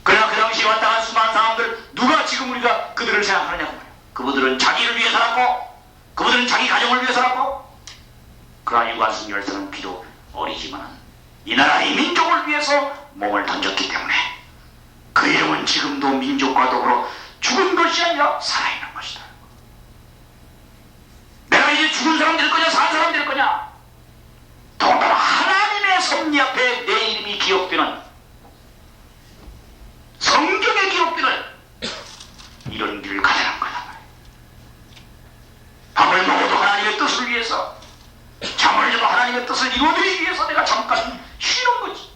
그러나 그 당시에 왔다 간 수많은 사람들 누가 지금 우리가 그들을 생각하느냐고 말이에요. 그분들은 자기를 위해 살았고 그분들은 자기 가정을 위해 살았고 그러나 유관순 열사는 비록 어리지만 이 나라 이 민족을 위해서 몸을 던졌기 때문에 그 이름은 지금도 민족과 더불어 죽은 것이 아니라 살아있는 것이다. 내가 이제 죽은 사람 될 거냐 산 사람 될 거냐 더군다나 하나님의 섭리 앞에 내 이름이 기억되는 성경에 기록되는 이런 길을 가자는 거다. 밥을 먹어도 하나님의 뜻을 위해서 잠을 자도 하나님의 뜻을 이루어드리기 위해서 내가 잠깐 쉬는 거지.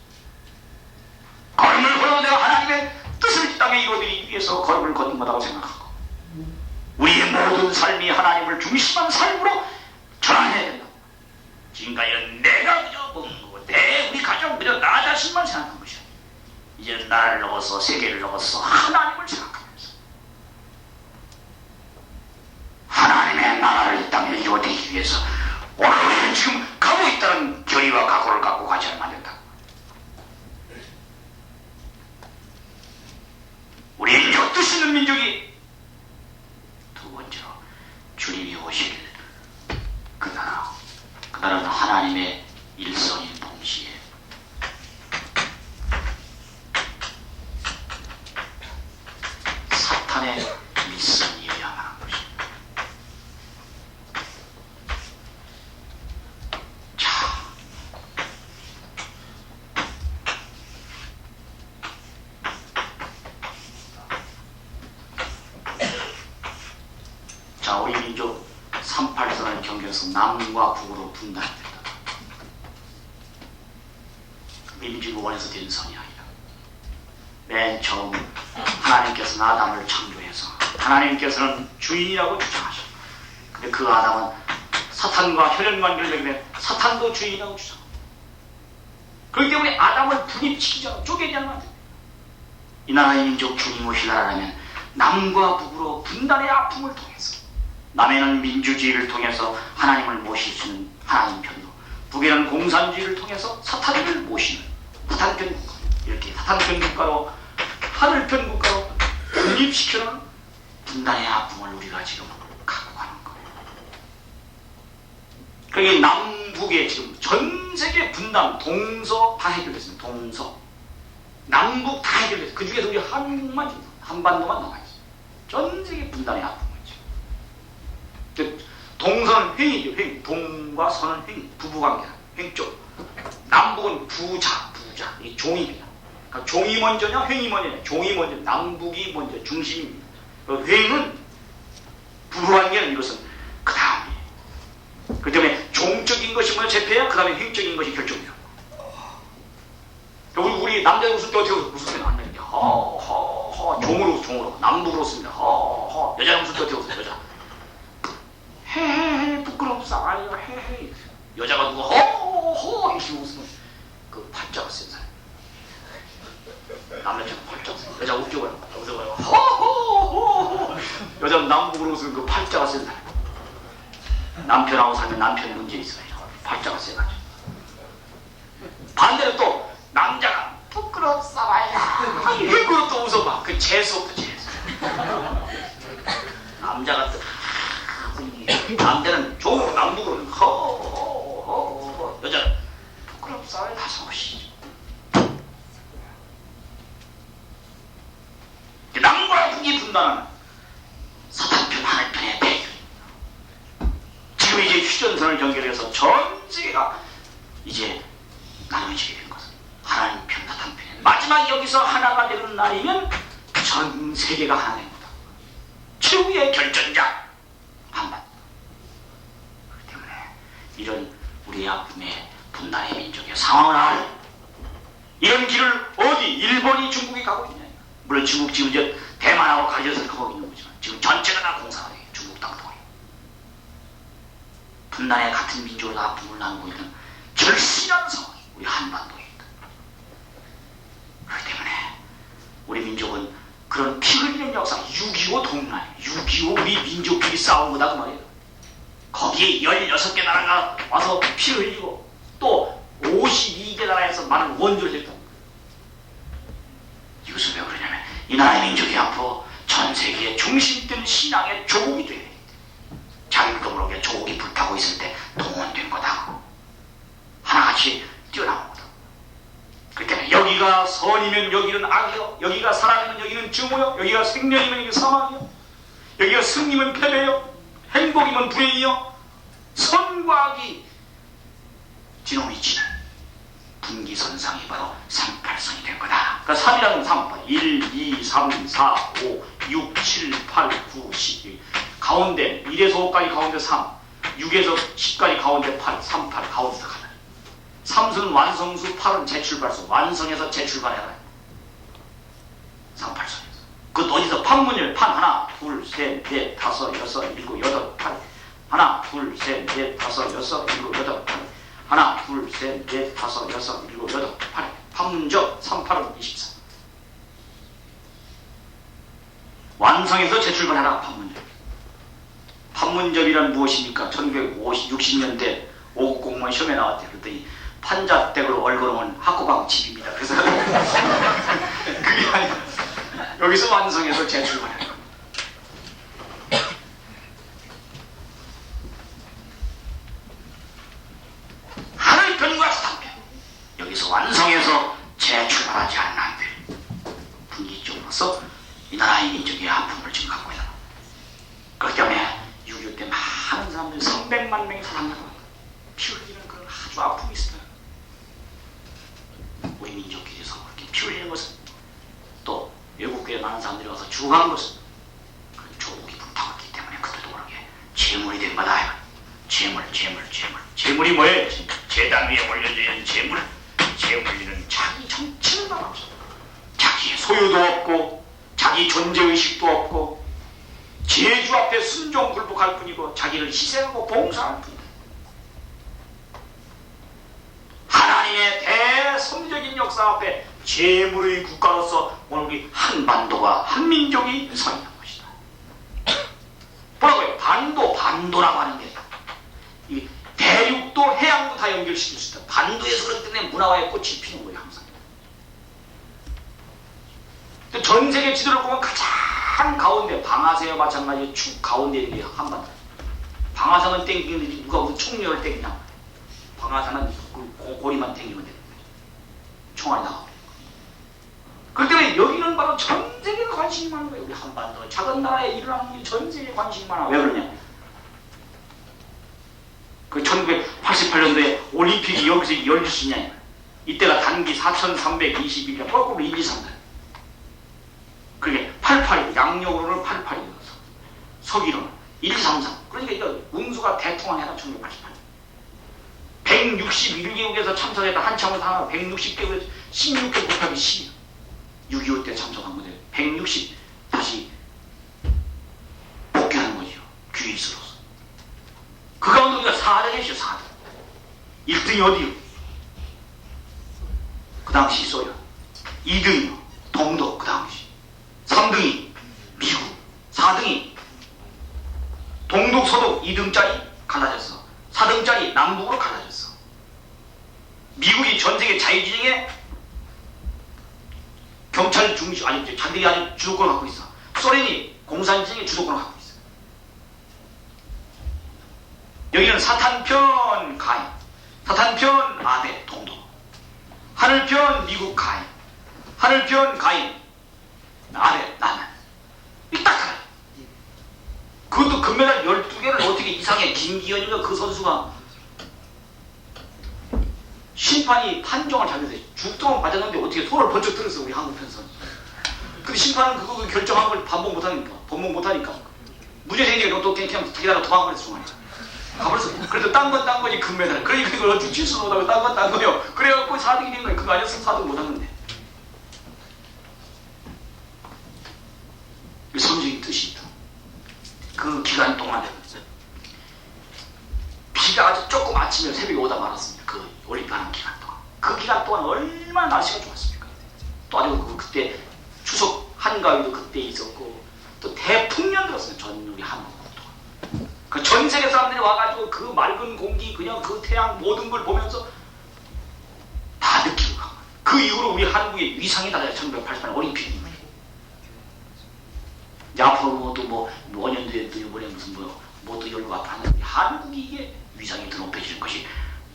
걸음을 걸어도 내가 하나님의 뜻을 이 땅에 이루어드리기 위해서 걸음을 걷는 거라고 생각하고 우리의 모든 삶이 하나님을 중심한 삶으로 전환해야 된다. 지금까지는 내가 그저 먹는 거고 우리 가족 그저 나 자신만 생각한 것이야. 이제는 나를 넘어서 세계를 넘어서 하나님을 생각하면서 하나님의 나라를 이 땅에 이루어내기 위해서 오늘 우리는 지금 가고 있다는 결의와 각오를 갖고 같이 하면 안 된다. 우리 민족 뜻 있는 민족이 두 번째로 주님이 오실 그 나라, 그 나라는 하나님의 일선인 동시에 사탄의 일선이어야 하는 것입니다. 자, 우리 민족 38선을 경계해서 남과 북으로 분단된다. 민주공원에서 된 선이 아니라 맨 처음 하나님께서는 아담을 창조해서 하나님께서는 주인이라고 주장하셨고 근데 그 아담은 사탄과 혈연관계를 맺으면 사탄도 주인이라고 주장합니다. 그렇기 때문에 아담을 분입시키지 않고 쪼개지 않으면 안 됩니다. 이 나라의 민족 주님 오실 나라라면 남과 북으로 분단의 아픔을 통해서 남에는 민주주의를 통해서 하나님을 모실 수 있는 하나님 편으로 북에는 공산주의를 통해서 사탄을 모시는 사탄편 국가 이렇게 사탄편 국가로 하늘편 국가로 분립시켜놓은 분단의 아픔을 우리가 지금 갖고 가는 거예요. 그게 남북에 지금 전 세계 분단 동서 다 해결됐습니다. 동서 남북 다 해결됐어요. 그 중에서 우리 한국만 지금 한반도만 남아있어요. 전 세계 분단의 아픔이죠. 동서는 횡이죠. 횡. 동과 서는 횡. 부부관계다. 횡 쪽. 남북은 부자, 이 종입니다. 그러니까 종이 먼저냐, 횡이 먼저냐, 종이 먼저, 남북이 먼저 중심입니다. 횡은 부부관계는 이것은 그 다음이에요. 그 때문에 종적인 것이 먼저 제패야, 그 다음에 횡적인 것이 결정이에요. 우리 남자들 웃을 때 어떻게 웃으면 안 되는데, 허허허, 종으로, 남북으로 씁니다. 허허, 여자 웃을 때 어떻게 웃어요, 여자? 헤헤헤, 부끄럽사, 아니요, 헤헤. 여자가 누구 허허허 이렇게 웃으면 그 팔자가 센 사람. 남자처럼 팔자가 센, 여자가 웃겨봐요. 허허허. 여자는 남북으로 웃으면 그 팔자가 센 사람. 남편하고 살면 남편에 문제 있어요. 팔자가 세가지고. 반대로 또 남자가 부끄럽사와야 이거로 또 웃어봐. 그 재수없어, 재수. 남자가 또 남자는 종으로, 남북으로는 허허허허, 여자는 부끄럽사와야 다시 오시죠. 남과 북이 분단하는 서단편 하늘편의 배경. 지금 이제 휴전선을 연결해서 전 세계가 이제 나눠지게 된 것은 하나님 편, 사탄 편에 마지막 여기서 하나가 되는 날이면 전 세계가 하나 됩니다. 최후의 결전자 한반. 그렇기 때문에 이런 우리 아픔의 분단의 민족의 상황을 알 이런 길을 어디 일본이 중국이 가고 있냐. 물론 중국 지금 이제 대만하고 가려서 가고 있는 거지만 지금 전체가 다 공산화돼요. 중국 땅도. 분단의 같은 민족으로 아픔을 나누고 있는 절실한 상황이 우리 한반도에 있다. 그렇기 때문에 우리 민족은 그런 피 흘리는 역사, 6.25 동란, 6.25 우리 민족끼리 싸운 거다 그 말이에요. 거기에 16개 나라가 와서 피 흘리고 또 52개 나라에서 많은 원조를 했다. 이것은 왜 그러냐면 이 나라의 민족이 앞으로 전 세계의 중심된 신앙의 조국이 돼야 돼. 자기도 모르게 조국이 불타고 있을 때 동원된 거다. 하나같이 뛰어나온 거다. 그렇기 때문에 여기가 선이면 여기는 악이요, 여기가 사랑이면 여기는 증오요, 여기가 생명이면 여기는 사망이요, 여기가 승리면 패배요, 행복이면 불행이요, 선과 악이 지놈이 치는 분기선상이 바로 38선이 된 거다. 그러니까 3이라는 3, 1, 2, 3, 4, 5, 6, 7, 8, 9, 10 가운데 1에서 5까지 가운데 3, 6에서 10까지 가운데 8, 3, 8 가운데서 가다. 3수는 완성수, 8은 재출발수. 완성해서 재출발해라. 38선에서. 그것도 어디서 판문율, 판 하나, 둘, 셋, 넷, 다섯, 여섯, 일곱, 여덟, 팔. 하나, 둘, 셋, 넷, 다섯, 여섯, 일곱, 여덟, 팔. 하나, 둘, 셋, 넷, 다섯, 여섯, 일곱, 여덟, 팔. 판문적 3, 8은 24. 완성해서 재출발해라. 판문적. 판문적이란 무엇입니까? 1960년대 5급 공무원 시험에 나왔대. 그랬더니 판자댁으로 얼걸으면 학고방 집입니다. 그래서 그게 아니라 여기서 완성해서 재출발해라. 하늘편과 사탄편 여기서 완성해서 재출발하지 않는 한들 분기적으로서 이 나라의 민족의 아픔을 지금 갖고 있다. 그렇기 때문에 6.25 때 많은 사람들이 300만 명이 사상하고 피 흘리는 그런 아주 아픔이 있어요. 우리 민족끼리서 그렇게 피 흘리는 것은 또 외국교회 많은 사람들이 와서 죽어간 것은 그 조국이 불타왔기 때문에 그때도 모르게 재물이 된 거다. 재물이 뭐예요? 재단 위에 올려져 있는 재물이는 자기 정치는 건 없어. 자기의 소유도 없고 자기 존재의식도 없고 제주 앞에 순종 굴복할 뿐이고 자기를 희생하고 봉사할 뿐이다. 하나님의 대성적인 역사 앞에 재물의 국가로서 오늘 우리 한반도가 한민족이 서 있는 것이다. 뭐라고요? 반도라고 하는 게 이 대륙도 해양도 다 연결시킬 수 있다. 반도에서 그렇기 때문에 문화와의 꽃이 피는 거예요. 항상. 전 세계 지도를 보면 가장 가운데 방아쇠와 마찬가지로 축 가운데 있는 게 한반도. 방아쇠만 땡기는데 누가 무슨 총력을 땡기냐. 방아쇠는 그 고리만 땡기면 되는 거예요. 총알이 나가고. 그렇기 때문에 여기는 바로 전 세계가 관심이 많은 거예요. 우리 한반도 작은 나라에 일어나는 게 전 세계 관심이 많아. 왜 그러냐. 그 1988년도에 올림픽이 여기서 열릴 수 있냐. 이때가 단기 4321년 거꾸로 1, 2, 3년. 그게 88이 양력으로는 88이어서 서기로는 1, 2, 3, 4. 그러니까 이거 운수가 대통합해라 1988. 161개국에서 참석했다. 한참을 당하고 160개국에서 16개 곱하기 10. 6.25 때 참석한 건데 160 다시 복귀하는 거죠. 귀인수로서. 그 가운데 우리가 4등이죠. 4등. 1등이 어디요? 그 당시 소련. 2등이요. 동독 그 당시. 3등이 미국. 4등이 동독 서독 2등짜리 갈라졌어. 4등짜리 남북으로 갈라졌어. 미국이 전세계 자유진영에 경찰 중시 아니 잔디가 아주 주도권을 갖고 있어. 소련이 공산주의의 주도권을 갖고 있어. 여기는 사탄편 가인, 사탄편 아베 동독, 하늘편 미국 가인, 하늘편 가인 아베 남한. 이 딱 하나. 그것도 금메달 12개를 어떻게 이상해. 김기현인가 그 선수가 심판이 판정을 잘해서 죽도만 맞았는데 어떻게 손을 번쩍 들었어 우리 한국 편 선수. 근데 심판은 그거 결정한 걸 반복 못하니까 번복 못하니까 무죄 생기니까 또 그냥 기다려 도망가버렸어 중간에. 가버렸어. 그래도 딴 건 거지 금메달. 그러니까 그걸 어떻게 칠 수도 못하고 딴 건 딴 거요. 그래갖고 4등이 된 거야. 그거 아니었으면 4등 못한 건데. 성적인 뜻이 있다. 그 기간 동안에 비가 아주 조금 아침에 새벽에 오다 말았습니다. 그 올림픽 하는 기간 동안. 그 기간 동안 얼마나 날씨가 좋았습니까? 또 아주 그때 추석 한가위도 그때 있었고 또 대풍년 들었어요. 전 우리 한국도. 그 전 세계 사람들이 와가지고 그 맑은 공기 그냥 그 태양 모든 걸 보면서 다 느끼고 간 거예요. 그 이후로 우리 한국의 위상이 낮아요. 1988년 올림픽이. 앞으로 또 5년 뒤에 또 이번에 무슨 또 열고 하는 한국이 이게 위상이 더 높아지는 것이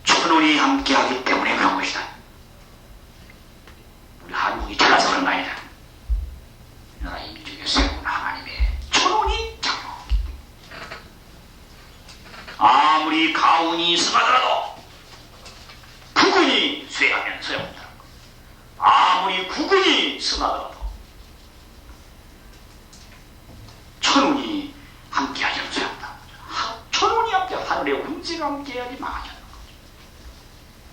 천원이 함께하기 때문에 그런 것이다. 우리 한국이 잘나서 그런 거 아니다. 나라 임직에 세운 하나님의 천원이 작용. 아무리 가운이 승하더라도 국군이 쇠하면 소용없다. 아무리 국군이 승하더라도 천운이 함께하지 않습니다. 천운이 함께 하늘의 운세가 함께해야지 망하지 않는 거죠.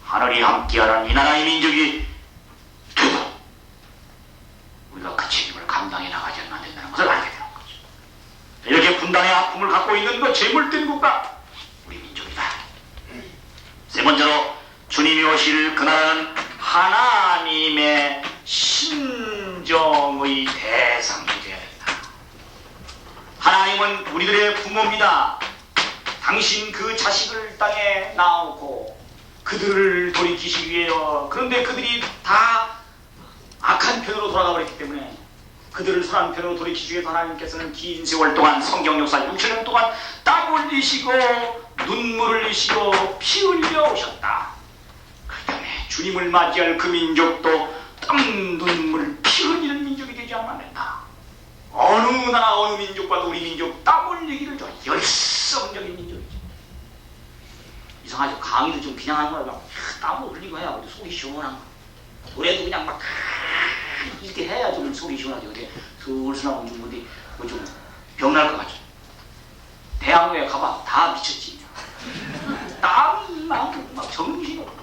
하늘이 함께하라는 이 나라의 민족이 되도록 우리가 그 책임을 감당해 나가지 않는 된다는 것을 알게 되는 거죠. 이렇게 분단의 아픔을 갖고 있는 것 재물된 국가 우리 민족이다. 세 번째로 주님이 오실 그날은 하나님의 신정의 대상이 되어야 된다. 하나님은 우리들의 부모입니다. 당신 그 자식을 땅에 낳고 그들을 돌이키시기 위해요. 그런데 그들이 다 악한 편으로 돌아가 버렸기 때문에 그들을 선한 편으로 돌이키기 위해서 하나님께서는 긴 세월 동안 성경 역사 6천년 동안 땀 흘리시고 눈물을 흘리시고 피 흘려 오셨다. 그렇기 때문에 주님을 맞이할 그 민족도 땀, 눈물, 피 흘리는 민족이 되지 않으면 안 된다. 어느 나라 어느 민족과도 우리 민족 땀 흘리기를 좋아. 열성적인 민족이지. 이상하죠. 강의도 좀 비난한 거야. 땀을 흘리고 해야 우리 속이 시원한 거. 노래도 그냥 막 이렇게 해야 좀 속이 시원하지. 근데 슬슬하고 좀 어디 좀 병날 것 같죠. 대학로에 가봐 다 미쳤지. 땀이 막 정신이 없어.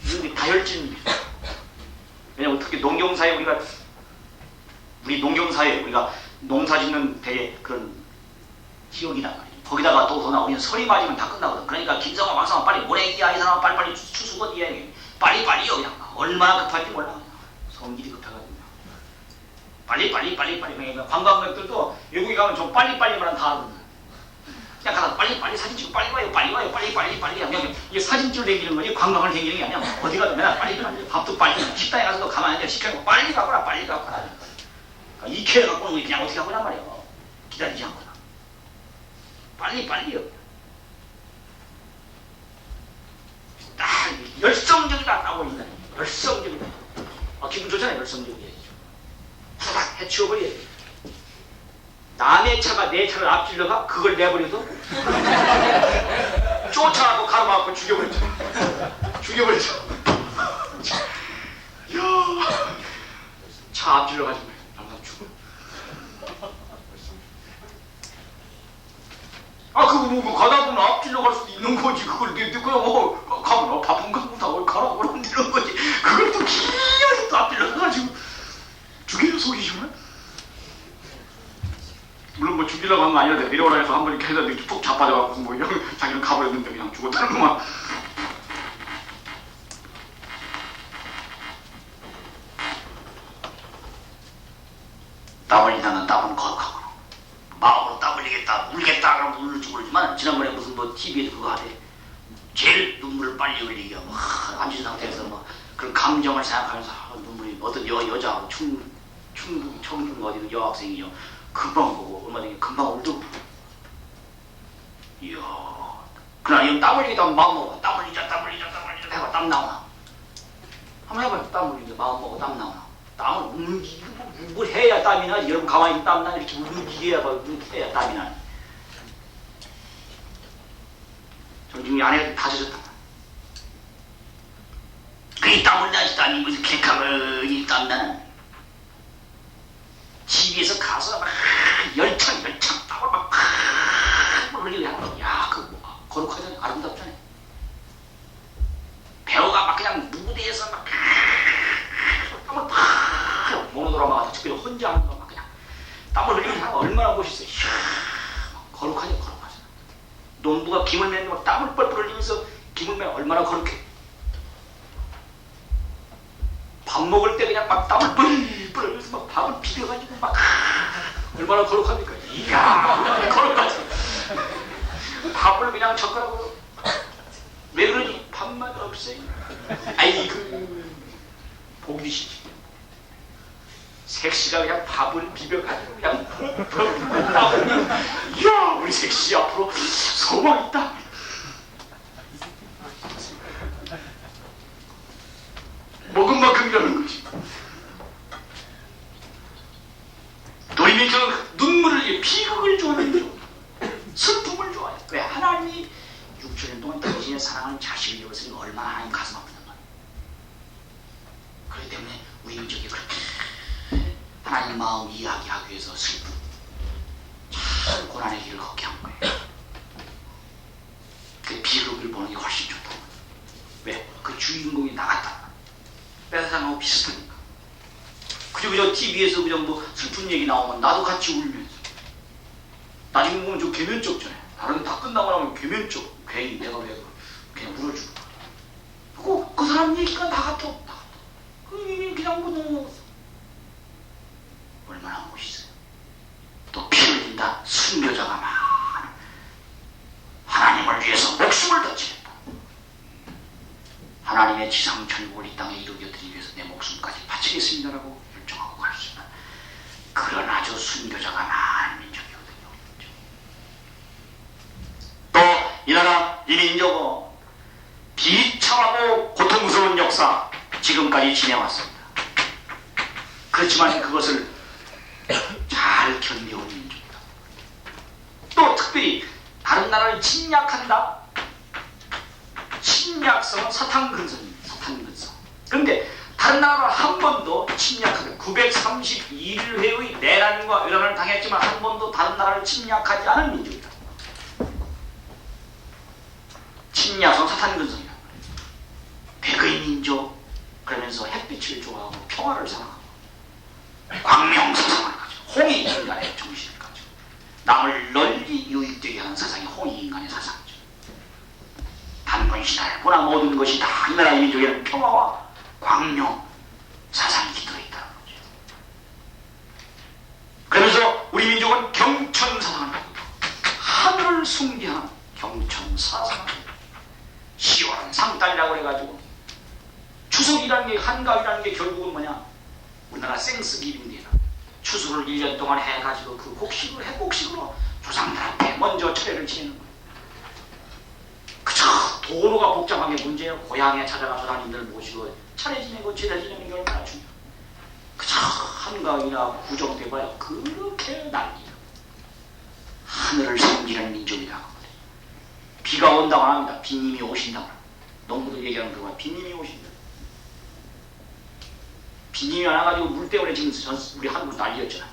이게 다혈질입니다. 왜냐면 특히 농경사회 우리 농경사회 우리가 농사짓는 되게 그런 지역이란 말이에요. 거기다가 또 우리는 설이 맞으면 다 끝나거든. 그러니까 김성아 왕성아 빨리 모래기야 이 사람아 빨리빨리 추수건 뛰어야 돼. 빨리빨리요 그냥. 얼마나 급할지 몰라. 성질이 급해가지고 빨리 그러니까 관광객들도 외국에 가면 좀 빨리빨리만 다 하거든. 그냥 가서 빨리 사진 찍고 빨리 와요 그냥 이게 사진 찍을 댕기는 거지 관광을 댕기는 게 아니야. 어디 가도 맨날 빨리 밥도 빨리 식당에 가서도 가만히 앉아 시켜놓고 빨리 가거라. 그러니까 이케 갖고 오는 거 그냥 어떻게 하고란 말이야. 기다리지 않거나 빨리요. 딱 열성적이다 나오고 있다. 열성적이다. 기분 좋잖아요. 열성적이야죠. 후딱 해치워버려야지. 남의 차가 내 차를 앞질러가 그걸 내버려서 쫓아가고 가로막고 죽여버렸죠. 차 앞질러 가지고 남자 죽어. 아 그거 뭐 가다 보면 앞질러 갈 수도 있는 거지. 그걸 그냥 가면 바쁜가 보다 가라 그러면 이런 거지. 그걸 또 기어이 또 앞질러 가지고 죽이려 속이시구나. 물론 뭐 죽이려고 한 거 아니라 내려오라 해서 한 번 이렇게 해서 툭 자빠져갖고 뭐 이런 자기는 가버렸는데 그냥 죽었다는구만. 땀 흘리다는 땀은 거룩하고 마음으로 땀 흘리겠다 울겠다 그러면 울는지 모르지만 지난번에 무슨 뭐 TV에서 그거 하대. 제일 눈물을 빨리 흘리게 뭐 앉은 상태에서 뭐 그런 감정을 생각하면서 눈물이 어떤 여자 충북 청중 어디 여학생이요 금방 보고 얼마 전에 금방 울더라고. 이야 그러나 이건 땀 흘리겠다 하면 마음 먹어. 땀 흘리자 해봐. 땀 나오나 한번 해봐요. 땀 흘리자 마음 먹어. 땀 나오나. 땀을 움직이고 뭘 해야 땀이 나지. 여러분 가만히 있으면 땀 나. 이렇게 움직여야 해야 땀이 나지. 저 지금 이 안에 다 젖었다. 그 땀을 나지. 땀이 무슨 객하고 땀 나는 집에서 가서 막 열창 땀을 막 흘리게 하는 거. 야 그거 뭐, 거룩하잖아요. 아름답잖아요. 배우가 막 그냥 무대에서 막 땀을 팍 모노드라마가 특별히 혼자 하는 거 막 그냥 땀을 흘리는 사람 얼마나 멋있어요. 이야, 거룩하죠. 농부가 김을 매는 막 땀을 뻘뻘 흘리면서 김을 매면 얼마나 거룩해. 밥 먹을 때 그냥 막 땀을 뻘뻘 흘리면서 막 밥을 비벼가지고 막 얼마나 거룩합니까? 이야 거룩하지. 밥을 그냥 젓가락으로 왜 그러니? 밥맛 없어요. 아이고 보기 싫지. 색시가 그냥 밥을 비벼가지고 그냥 땀을 이야 우리 색시 앞으로 소망 있다. 먹은 만큼이라는 거지. 도리면 그 눈물을 비극을 좋아하는 슬픔을 좋아해. 왜? 하나님이 6천년 동안 당신의 사랑하는 자식을 잃었으니까 얼마나 하나님 가슴 아프단 말이야. 그렇기 때문에 우리 민족이 그렇게 하나님 마음 이야기하기 위해서 슬픈 참 고난의 길을 걷게 한 거예요. 그 비극을 보는 게 훨씬 좋다고. 왜? 그 주인공이 나갔다. 빼앗아가고 비슷하니까. 그저 TV에서 그저 뭐 슬픈 얘기 나오면 나도 같이 울면서. 나중에 보면 좀 개면적잖아요. 다른 다 끝나고 나면 개면적. 괜히 내가 왜 그냥 울어주고. 그 사람 얘기가 나 같아. 그냥 뭐 넘어갔어. 얼마나 멋있어요. 또 피 흘린다. 순교자가 많아. 하나님을 위해서 목숨을 던지겠다. 하나님의 지상천국을 이 땅에 이루어드리기 위해서 내 목숨까지 바치겠습니다라고 결정하고 갈 수 있는 그런 아주 순교자가 많은 민족이거든요. 또 이 나라 이 민족은 비참하고 고통스러운 역사 지금까지 지내왔습니다. 그렇지만 그것을 잘 견뎌온 민족이다. 또 특별히 다른 나라를 침략한다. 침략성은 사탕근성입니다. 사탕근성. 그런데 다른 나라를 한 번도 침략하지 931회의 내란과 외란을 당했지만 한 번도 다른 나라를 침략하지 않은 민족이다. 침략성 사탕근성이다. 백의 민족 그러면서 햇빛을 좋아하고 평화를 사랑하고 광명사상을 가지고 홍익인간의 정신을 가지고 남을 널리 유익되게 하는 사상이 홍익인간의 사상이죠. 단군신화를 보나 모든 것이 다 이 나라 민족에는 평화와 광명 사상이 들어있다는 거죠. 그러면서 우리 민족은 경천사상을 가지고 하늘을 숭배하는 경천사상을 10월은 상달이라고 해가지고 추석이라는 게 한가위라는 게 결국은 뭐냐 우리나라 생스기빙데이다. 추수를 1년 동안 해가지고 그 곡식을 해곡식으로 조상들한테 먼저 차례를 지내는 거예요. 그저 도로가 복잡한 게 문제예요. 고향에 찾아가서 하나님들 모시고 차례 지내고 제사 지내는 게 얼마나 중요해요. 그저 한가위나 구정돼봐야 그렇게 난리야. 하늘을 섬기는 민족이라고. 비가 온다고 합니다. 비님이 오신다고 합니다. 농부들 얘기하는 그거 비님이 오신다. 빈님이 많아가지고 물 때문에 지금 우리 한국 난리였잖아.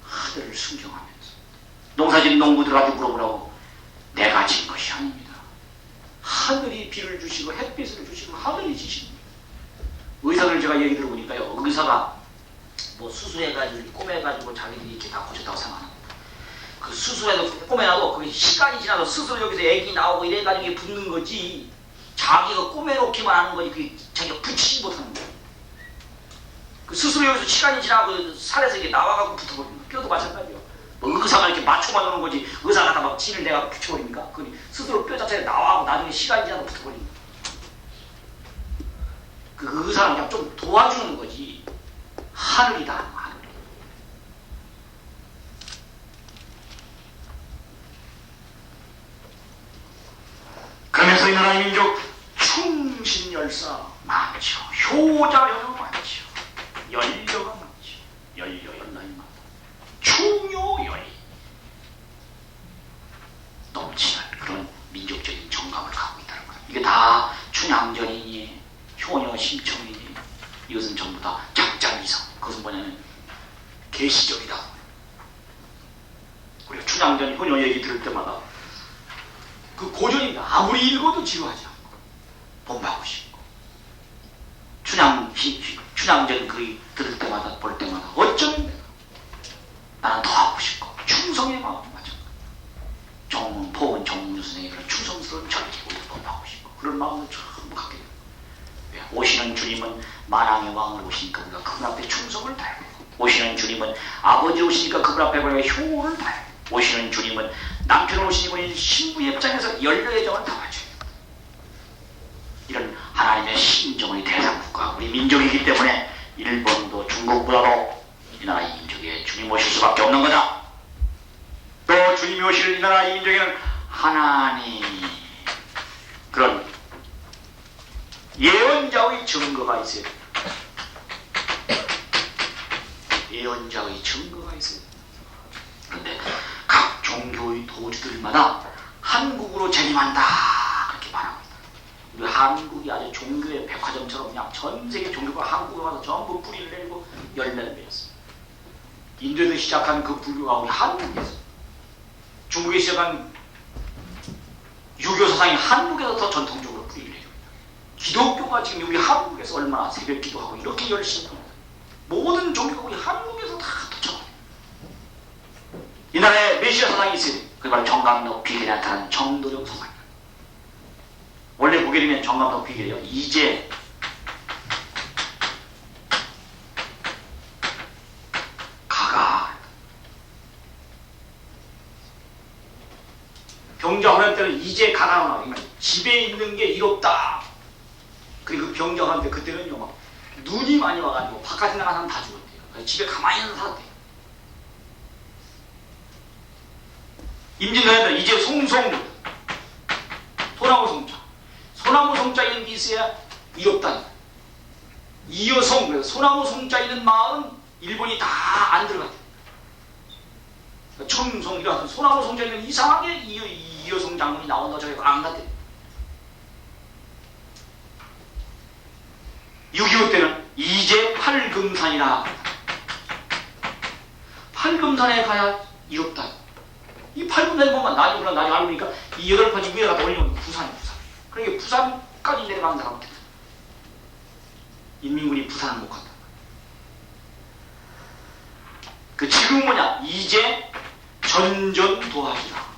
하늘을 순경하면서 농사짓는 농부들한테 물어보라고. 내가 진 것이 아닙니다. 하늘이 비를 주시고 햇빛을 주시고 하늘이 지십니다. 의사들 제가 얘기 들어보니까요, 의사가 뭐 수술해가지고 꼬매가지고 자기들이 이렇게 다 고쳤다고 생각합니다. 그 수술해도 꼬매놔도 그 시간이 지나서 스스로 여기서 애기 나오고 이래가지고 이게 붙는 거지, 자기가 꼬매놓기만 하는 거지 그게 자기가 붙이지 못하는 거야. 그 스스로 여기서 시간이 지나고 살에서 이게 나와가지고 붙어버리는 거야. 뼈도 마찬가지야. 뭐 의사가 이렇게 맞춰만 놓는 거지 의사가 다 막 진을 내가 붙여버립니까? 그 스스로 뼈 자체가 나와고 나중에 시간이 지나서 붙어버리는 거야. 그 의사는 그냥 좀 도와주는 거지. 하늘이다, 하늘. 그러면서 이 나라의 민족 충신열사 많죠. 효자여도 많죠. 연려가 많죠. 연려연나이마다 충효열이 넘치는 그런 민족적인 정감을 갖고 있다는 거예요. 이게 다 춘향전이니 효녀 심청이니 이것은 전부 다 작자미상. 그것은 뭐냐면 계시적이다. 우리가 춘향전 효녀 얘기 들을 때마다 그 고전입니다. 아무리 읽어도 지루하지 않고 본받고 싶고, 춘향전 그 들을 때마다 볼 때마다 어쩌면 내가 나는 더 하고 싶고 충성의 마음이 마찬가지. 포은 정문주 선생의 그런 충성스러운 절개 우리도 본받고 싶고 그런 마음을 전부 갖게 됩니다. 오시는 주님은 만왕의 왕으로 오시니까 우리가 그분 앞에 충성을 다해야 되고, 오시는 주님은 아버지 오시니까 그분 앞에 우리가 효를 다해야 되고, 오시는 주님은 남편 오시니 우리는 신부의 입장에서 연려의 정을 다 맞춰야 됩니다. 이런 하나님의 신정의 대상국가 우리 민족이기 때문에 일본도 중국보다도 이 나라의 민족에 주님 오실 수밖에 없는 거다. 또 주님이 오실 이 나라의 민족에는 하나님 그런 예언자의 증거가 있어요. 예언자의 증거가 있어요. 그런데 각 종교의 도주들마다 한국으로 재림한다 그렇게 말하고 있다. 우리 한국이 아주 종교의 백화점처럼 그냥 전 세계 종교가 한국에 와서 전부 뿌리를 내리고 열매를 맺었어요. 인도에서 시작한 그 불교가 우리 한국에서, 중국에 시작한 유교 사상이 한국에서 더 전통적으로 뿌리를 내리고 있다. 기독교가 지금 우리 한국에서 얼마나 새벽 기도하고 이렇게 열심히 합니다. 모든 종교가 우리 한국에서 다 도착합니다. 이 나라에 메시아 사상이 있어요. 그게 바로 정감록 비결에 나타나는 정도령 사상입니다. 원래 보게 되면 정감록 비결이요, 이제 가가 병자호란 때는 이제 가가 나오나, 집에 있는 게 이롭다. 그리고 그 병자호란 때 그때는요 막 눈이 많이 와가지고 바깥에 나간 사람 다 죽었대요. 집에 가만히 있는 사람 살았대요. 임진왜란때 이제 송송 소나무 송자, 소나무 송자 있는 게 있어야 이롭다. 이여성, 그래서 소나무 송자 있는 마을은 일본이 다 안 들어갔대요. 청송이라서 소나무 송자 있는 이상하게 이여성 장군이 나온다 저기가 안 갔대요. 6.25 때는 이제 팔금산이라, 팔금산에 가야 이롭다. 이 팔금산에 보면 나중에 알고 보니까 이 8가지 위에 갖다 올리면 부산. 그러니까 부산까지 내려가는 사람은 됐다. 인민군이 부산을 못 간다. 그 지금 뭐냐, 이제 전전도하기라.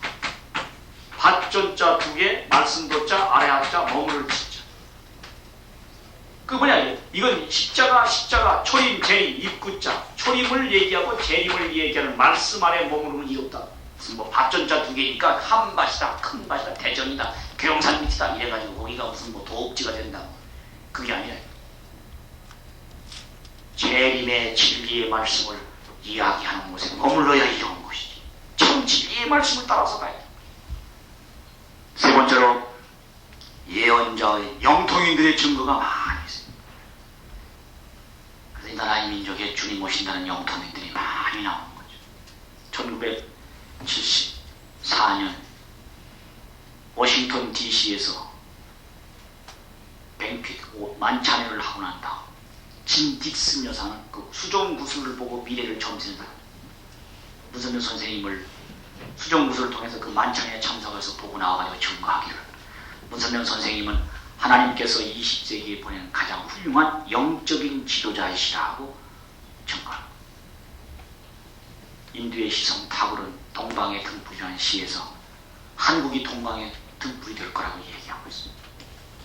밭전자 2개, 말씀도자, 아래 하자, 머무를 진자. 그 뭐냐, 이건 십자가, 초림, 재림, 입구자. 초림을 얘기하고 재림을 얘기하는 말씀 아래 머무르면 이롭다. 무슨 뭐 밭전자 2개니까 한 밭이다, 큰 밭이다, 대전이다, 교영산 밑이다 이래가지고 거기가 무슨 뭐 도읍지가 된다. 그게 아니라 재림의 진리의 말씀을 이야기하는 곳에 머물러야 이런 것이지. 참 진리의 말씀을 따라서 가야 돼. 세 번째로 예언자의 영통인들의 증거가 많이 있습니다. 그래서 이 나라의 민족에 주님 오신다는 영통인들이 많이 나오는 거죠. 1974년 워싱턴 DC에서 뱅퀴트 만찬회를 하고 난 다음 진 딕슨 여사는 그 수정구슬을 보고 미래를 점치는 사람, 문선명 선생님을 수정구슬을 통해서 그 만찬회에 참석해서 보고 나와가지고 증거하기를, 문선명 선생님은 하나님께서 20세기에 보낸 가장 훌륭한 영적인 지도자이시라고 증거합니다. 인두의 시성 탁월은 동방의 등불이라는 시에서 한국이 동방의 등불이 될 거라고 얘기하고 있습니다.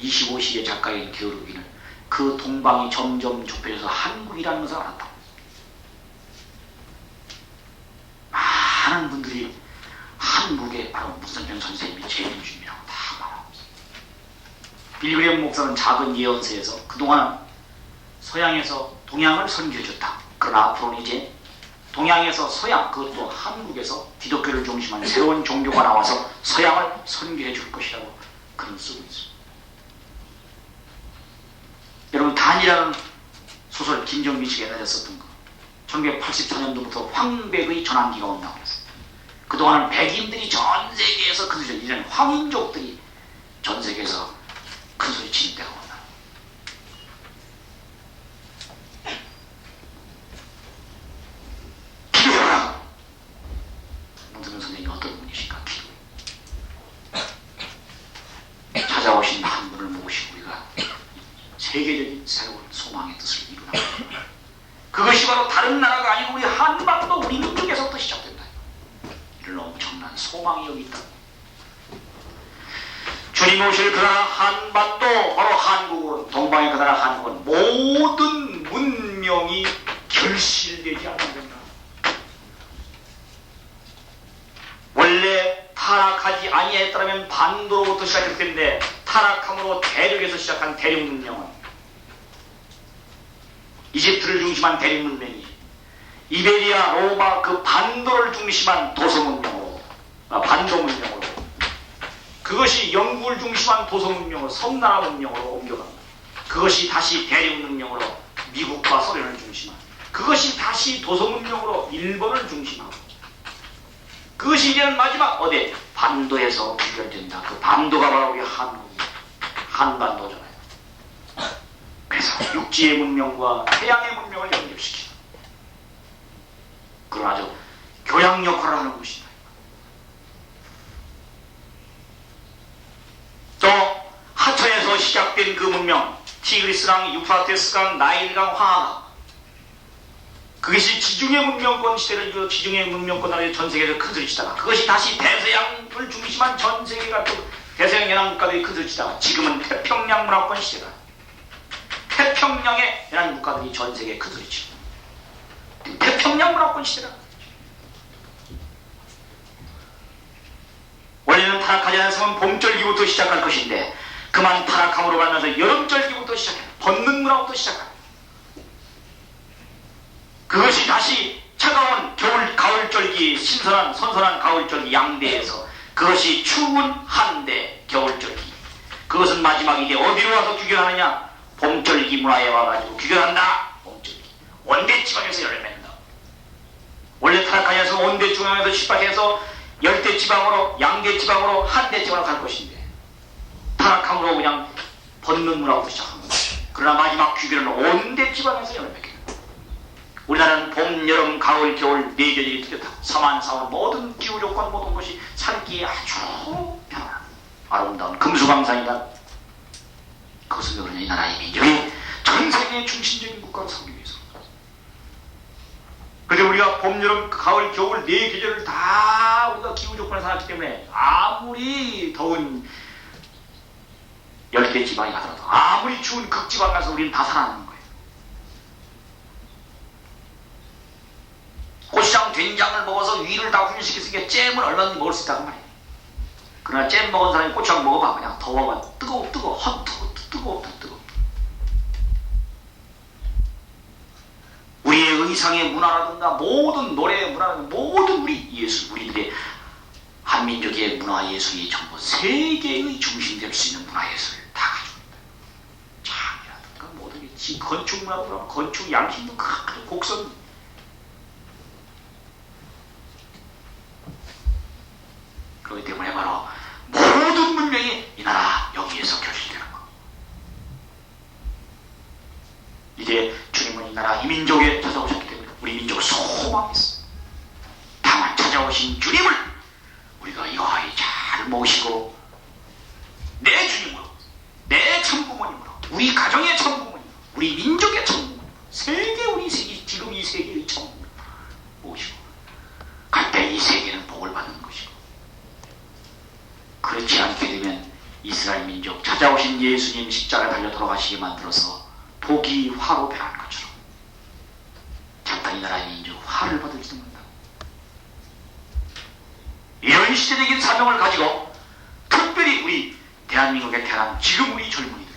25시의 작가인 게오르기는 그 동방이 점점 좁혀져서 한국이라는 것을 알았다고 했습니다. 많은 분들이 한국에 바로 문선명 선생님이 재림주님이라고 다 말하고 있습니다. 빌그레임 목사는 작은 예언서에서 그동안 서양에서 동양을 선교해줬다. 그러나 앞으로는 이제 동양에서 서양, 그것도 한국에서 기독교를 중심한 새로운 종교가 나와서 서양을 선교해 줄 것이라고 그런 쓰고 있습니다. 여러분, 단이라는 소설 김정민 씨가 내렸었던 거, 1984년도부터 황백의 전환기가 온다고 했어요. 그동안은 백인들이 전 세계에서 큰 소리, 이런 황인족들이 전 세계에서 큰 소리 치는 때가 온다. 기도해라! 문선명 선생님이 어떤 분이신가? 기도해. 찾아오신 한 분을 모시고 우리가 세계적인 새로운 소망의 뜻을 이루나갑니다. 그것이 바로 다른 나라가 아니고 우리 한반도, 우리 민족에서부터 시작된다. 이런 엄청난 소망이 여기 있다. 주님 오실 그 나라 한반도, 바로 한국은, 동방의 그 나라 한국은 모든 문명이 결실되지 않는다. 원래 타락하지 아니했다면 반도로부터 시작했을 텐데 타락함으로 대륙에서 시작한 대륙 문명은, 이집트를 중심한 대륙 문명이 이베리아, 로마, 그 반도를 중심한 도서 문명으로, 반도 문명으로, 그것이 영국을 중심한 도서 문명으로, 섬나라 문명으로 옮겨갑니다. 그것이 다시 대륙 문명으로 미국과 소련을 중심한, 그것이 다시 도서 문명으로 일본을 중심하고, 그것이 이제는 마지막 어디 반도에서 귀결된다. 그 반도가 바로 우리 한반도잖아요. 그래서 육지의 문명과 태양의 문명을 연결시키는 그런 아주 교양 역할을 하는 곳이다. 또 하천에서 시작된 그 문명, 티그리스강, 유프라테스강, 나일강, 황하강, 그것이 지중해 문명권 시대를 이루어 지중해 문명권 아래 전 세계에서 큰 소리 치다가, 그것이 다시 대서양을 중심한 전 세계가 또 대서양 연안 국가들이 큰 소리 치다가, 지금은 태평양 문화권 시대다. 태평양의 연안 국가들이 전 세계에 큰 소리 치고, 태평양 문화권 시대다. 원래는 타락하지 않았으면 봄절기부터 시작할 것인데 그만 타락함으로 가면서 여름절기부터 시작해, 벗는 문화부터 시작합니다. 그것이 다시 차가운 겨울, 가을절기, 신선한, 선선한 가을절기 양대에서 그것이 추운 한대, 겨울절기, 그것은 마지막이게 어디로 와서 귀결하느냐? 봄절기 문화에 와가지고 귀결한다. 봄절기. 온대지방에서 열을 맺는다. 원래 타락하면서 온대중앙에서 출발해서 열대지방으로, 양대지방으로, 한대지방으로 갈 것인데 타락함으로 그냥 벗는 문화부터 시작한 거다. 그러나 마지막 귀결은 온대지방에서 열을 맺게. 우리나라는 봄, 여름, 가을, 겨울 네 계절이 뚜렷하고 사만사원 모든 기후 조건, 모든 것이 살기에 아주 편안한 아름다운 금수강산이다. 그것은 왜 그러냐? 이 나라의 민족이 전 세계의 중심적인 국가로 서기 위해서. 그래서 우리가 봄, 여름, 가을, 겨울 네 계절을 다 우리가 기후 조건에 살았기 때문에 아무리 더운 열대 지방이 가더라도, 아무리 추운 극지방 가서 우리는 다 살아남는 거예요. 고추장, 된장을 먹어서 위를 다 훈련시켰으니까 잼을 얼마든지 먹을 수 있다고 말이에요. 그러나 잼 먹은 사람이 고추장 먹어봐. 그냥 더워봐. 뜨거워. 뜨거워. 우리의 의상의 문화라든가 모든 노래의 문화라든가 모든 우리 예술, 우리들의 한민족의 문화 예술이 전부 세계의 중심 될 수 있는 문화 예술을 다 가지고 있다. 창이라든가 모든 게 건축 문화도 건축 양식도 큰 곡선. 그렇기 때문에 바로 모든 문명이 이 나라 여기에서 결실되는 거. 때에 주님은 이 나라 이 민족에 찾아오셨기 때문에 우리 민족은 소망했어. 다만 찾아오신 주님을 우리가 이거하이 잘 모시고 내 주님으로, 내 참부모님으로, 우리 가정의 참부모님, 우리 민족의 참부모님, 세계 우리 세계, 지금 이 세계의 참부모님 모시고 갈 때 이 세계는 복을 받는 것이고, 그렇지 않게 되면 이스라엘 민족 찾아오신 예수님 십자가에 달려 돌아가시게 만들어서 복이 화로 변한 것처럼 잠깐 이 나라의 민족 화를 받을지도 모른다. 이런 시대적인 사명을 가지고 특별히 우리 대한민국에 태어난 지금 우리 젊은이들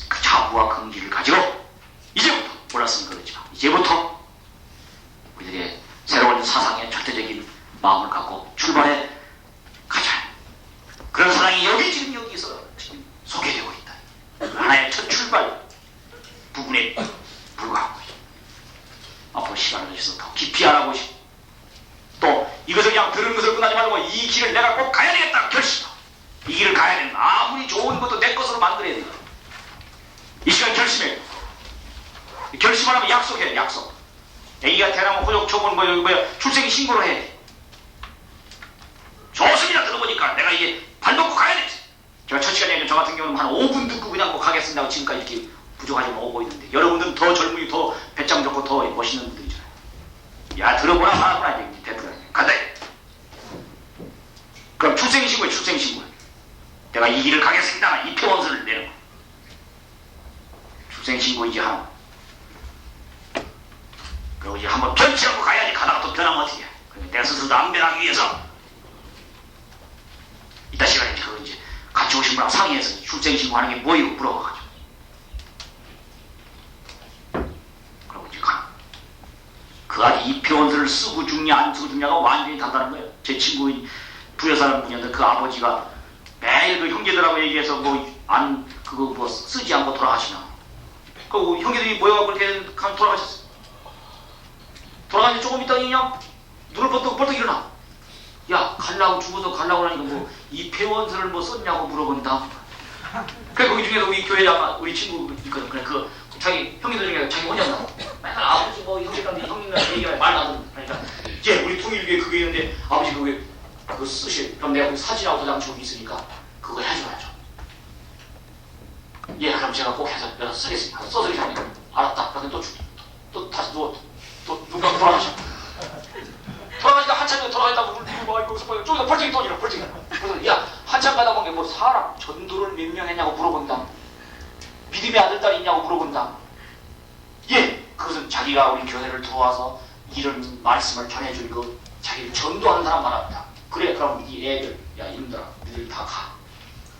그 자부와 긍지를 가지고 이제부터, 몰랐으면 그러지만 이제부터 우리들의 새로운 사상의 절대적인 마음을 갖고 출발해 가자. 그런 사랑이 여기 지금 여기서 지금 소개되고 있다. 하나의 첫 출발 부분에 불과한 것이죠. 앞으로 시간을 내서 더 깊이 알아보시고 또 이것을 그냥 들은 것을 끝나지 말고 이 길을 내가 꼭 가야 되겠다 결심. 이 길을 가야 된다. 아무리 좋은 것도 내 것으로 만들어야 된다. 이 시간 결심해. 결심을 하면 약속해. 약속. 애기가 태어나면 호적 초본 출생 신고를 해. 좋습니다. 들어보니까 내가 이게 발 놓고 가야 되지. 제가 첫 시간에 저 같은 경우는 한 5분 듣고 그냥 뭐 가겠습니다 하고 지금까지 이렇게 부족하지만 오고 있는데 여러분들은 더 젊은이, 더 배짱 좋고 더 멋있는 분들이잖아요. 야, 들어보나 마나보나 이제 대표가 간다. 그럼 출생신고에 출생신고에 내가 이 길을 가겠습니다. 이 표원서를 내는 거. 출생신고 이제 하는 거. 그리고 이제 한번 변치하고 가야지. 가다가 또 변하면 어떻게 해. 그러면 내가 스스로도 안 변하기 위해서 이따 시간에 그거 이제 같이 오신 분하고 상의해서 출생신고하는 게 뭐이고 물어봐가지고 그리고 이제 가는 그 안에 이 표원서를 쓰고 죽냐 안 쓰고 죽냐가 완전히 다르다는 거예요. 제 친구인 부여사는 분이었는데 그 아버지가 매일 그 형제들하고 얘기해서 그거 쓰지 않고 돌아가시나. 그 형제들이 모여가고 이렇게 가면 돌아가셨어. 돌아가니 조금 있다가 그냥 눈을 벌떡 일어나. 야, 갈라고 죽어서 갈라고 하니까 뭐 이 폐원서를 뭐 썼냐고 물어본다. 그래 거기 중에서 우리 교회 아마 우리 친구 있거든. 그래 그 자기 형님들 중에 자기 혼자 나. 맨날 아버지 뭐 형님들 얘기하면 말 나든. 그러니까 이제 우리 통일교회 그게 있는데 아버지 그거 쓰실. 그럼 내가 그 사진하고 도장 지금 있으니까 그거 해줘야죠. 예, 그럼 제가 꼭 해서 내가 쓰겠습니다. 써서 이렇게 하니까 알았다. 그런데 또 다시 또 누가 돌아가셔. 돌아가시다 한참 돌아가시다 물고 여기서 저기서 벌떡이 떠지라 벌떡이. 그래서 야 한참 가다 보면 뭐 사람 전도를 몇 명 했냐고 물어본다. 믿음의 아들딸이 있냐고 물어본다. 예, 그것은 자기가 우리 교회를 들어와서 이런 말씀을 전해줄 그 자기를 전도하는 사람 말합니다. 그래 그럼 이 애들 야 이놈들아 니들 다 가.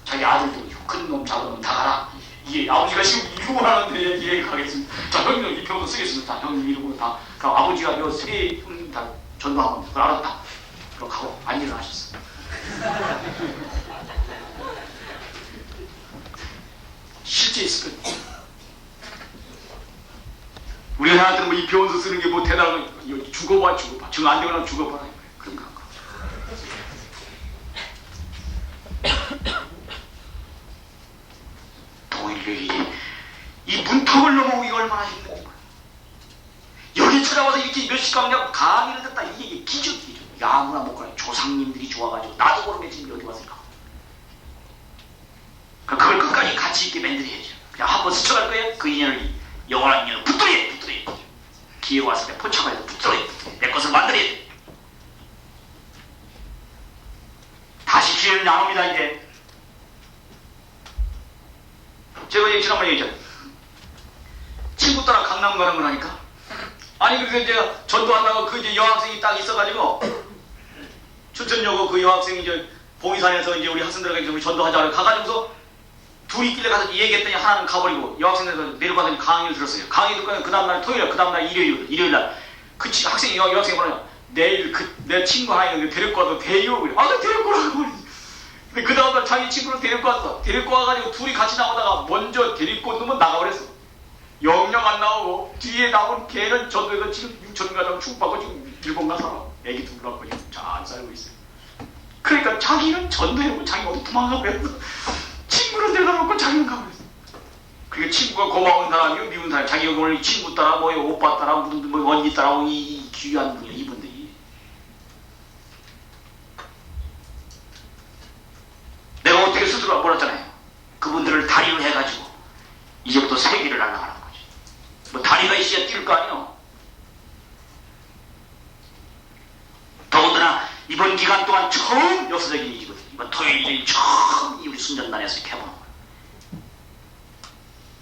자기 아들도 큰 놈 작은 놈 다 가라. 이게 아버지가 지금 이루고 하는데 예 가겠습니다. 자 형님 이 표도 쓰겠습니다. 형님 이루고 다. 그럼 아버지가 요 세 형님 다 전도하고 그걸 알았다. 그럼 가고 안 일어나셨어. 실제 있을 거예요. 우리가 나한테는 뭐 이 병원서 쓰는 게 뭐 대단한 거 죽어봐. 정 안 되거나 죽어봐라. 그런 거. 동일교회 이 문턱을 넘어오기 얼마나 힘든 거야. 여기 찾아와서 이렇게 몇십 강량 강의를 듣다 이게 기적이죠. 아무나 못 가요. 조상님들이 좋아가지고 나도 모르게 지금 여기 왔으니까. 그걸 끝까지 가치 있게 만들어야죠. 그냥 한번 스쳐갈 거예요. 그 인연을 영원한 인연을 붙들어야 돼. 기회 왔을 때 포착을 해서 붙들어야 돼. 내 것을 만들어야 돼. 다시 기회를 나눕니다 이제. 제가 이제 지난번에 얘기했잖아요. 친구 따라 강남 가는 거라니까. 아니 그래서 이제 전도한다고 그 이제 여학생이 딱 있어가지고 춘천여고 그 여학생이 이제 봉이산에서 이제 우리 학생들에게 우리 전도하자고 가가지고서 둘이 있길래 가서 얘기했더니 하나는 가버리고 여학생들에서 내려가더니 강의를 들었어요. 강의 듣고 그 다음날 토요일, 그 다음날 일요일날 그 학생이 여학생이 뭐냐 내일 내 친구 하나 있는데 데리고 와서 데리고 그래. 아 데리고 오라고 그래. 근데 그 다음날 자기 친구를 데리고 왔어. 데리고 와가지고 둘이 같이 나오다가 먼저 데리고 온 놈은 나가버렸어. 영영 안 나오고 뒤에 나온 걔는 전도에서 지금 6,000가정 축복받고 지금 일본 가 살아. 애기 둘 갖고 지금 잘 살고 있어요. 그러니까 자기는 전도해고 자기가 어디 도망가버렸어. 친구를 데려다 놓고 자기는 가버렸어. 그게 친구가 고마운 사람이요, 미운 사람. 자기 오늘 친구 따라, 뭐 오빠 따라, 뭐 언니 따라, 이 귀한 분이야, 이분들이. 내가 어떻게 스스로 몰랐잖아요. 그분들을 다리를 해가지고 이제부터 세계를 날아가는 거지. 뭐 다리가 있어야 뛸 거 아니요. 더군다나 이번 기간 동안 처음 역사적인 일이거든. 이번 토요일이 처음 우리 순전단에서 이렇게 해보는 거야.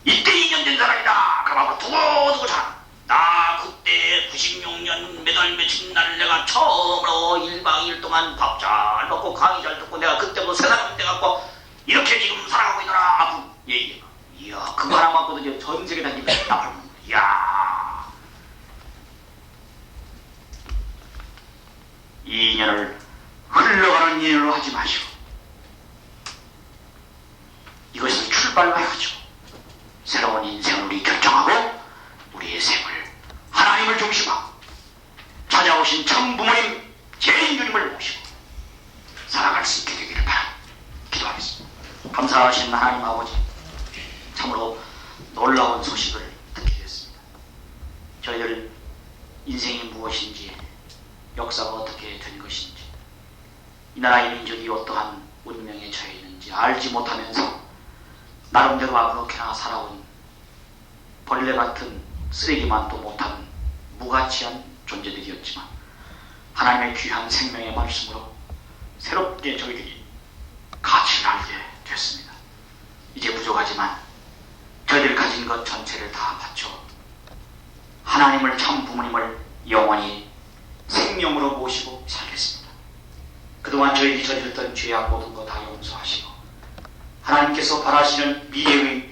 이때 2년 된 사람이다. 그럼 앞으로 두고두고 자. 나 그때 96년 몇월 며칠 날 내가 처음으로 1박 2일 동안 밥 잘 먹고 강의 잘 듣고 내가 그때부터 세상을 돼갖고 이렇게 지금 살아가고 있더라. 앞으로 얘기해봐. 이야, 그거 하나 갖고도 이제 전 세계 다니고 나가는 거야. 이야. 2년을 흘러가는 2년으로 하지 마시고 이것을 출발로 해가지고 새로운 인생을 우리 결정하고 우리의 생을 하나님을 중심하고 찾아오신 참 부모님 제인주님을 모시고 살아갈 수 있게 되기를 바랍니다. 기도하겠습니다. 감사하신 하나님 아버지, 참으로 놀라운 소식을 듣게 됐습니다. 저희들 인생이 무엇인지, 역사가 어떻게 된 것인지, 이 나라의 민족이 어떠한 운명에 처해 있는지 알지 못하면서 나름대로 아무렇게나 살아온 벌레 같은 쓰레기만도 못한 무가치한 존재들이었지만 하나님의 귀한 생명의 말씀으로 새롭게 저희들이 가치를 알게 됐습니다. 이제 부족하지만 저희들 가진 것 전체를 다 바쳐 하나님을 참 부모님을 영원히 생명으로 모시고 살겠습니다. 그동안 저희들이 저질렀던 죄악 모든 것 다 용서하시고 하나님께서 바라시는 미래의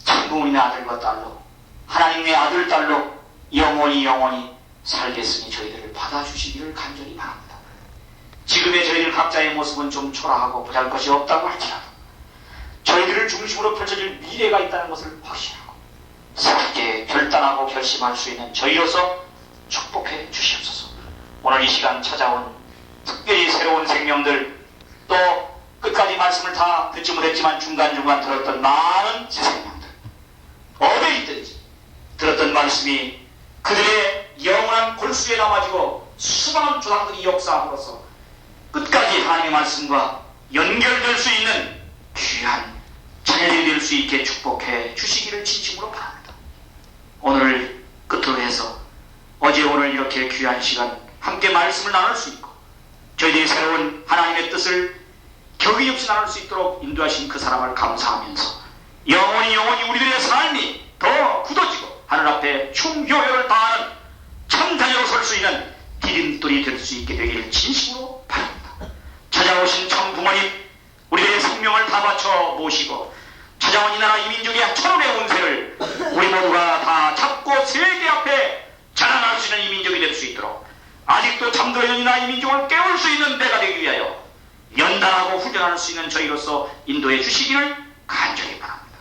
참 부모님의 아들과 딸로 하나님의 아들 딸로 영원히 살겠으니 저희들을 받아주시기를 간절히 바랍니다. 지금의 저희들 각자의 모습은 좀 초라하고 보잘것이 없다고 할지라도 저희들을 중심으로 펼쳐질 미래가 있다는 것을 확신하고 새롭게 결단하고 결심할 수 있는 저희로서 축복해 주시옵소서. 오늘 이 시간 찾아온 특별히 새로운 생명들, 또 끝까지 말씀을 다 듣지 못했지만 중간중간 들었던 많은 새 생명들, 어디 있든지 들었던 말씀이 그들의 영원한 골수에 남아지고 수많은 조상들이 역사함으로써 끝까지 하나님의 말씀과 연결될 수 있는 귀한 자녀들이 될 수 있게 축복해 주시기를 진심으로 바랍니다. 오늘을 끝으로 해서 어제 오늘 이렇게 귀한 시간 함께 말씀을 나눌 수 있고 저희들이 새로운 하나님의 뜻을 격의 없이 나눌 수 있도록 인도하신 그 사람을 감사하면서 영원히 우리들의 삶이 더 굳어지고 하늘 앞에 충효를 다하는 참 자녀로 설 수 있는 디딤돌이 될 수 있게 되기를 진심으로 바랍니다. 찾아오신 참 부모님, 우리들의 생명을 다 바쳐 모시고 찾아온 이 나라 이 민족의 천운의 운세를 우리 모두가 다 잡고 세계 앞에 자랑할 수 있는 이 민족이 될 수 있도록 아직도 잠들어 있는 이 나라 이 민족을 깨울 수 있는 때가 되기 위하여 연단하고 훈련할 수 있는 저희로서 인도해 주시기를 간절히 바랍니다.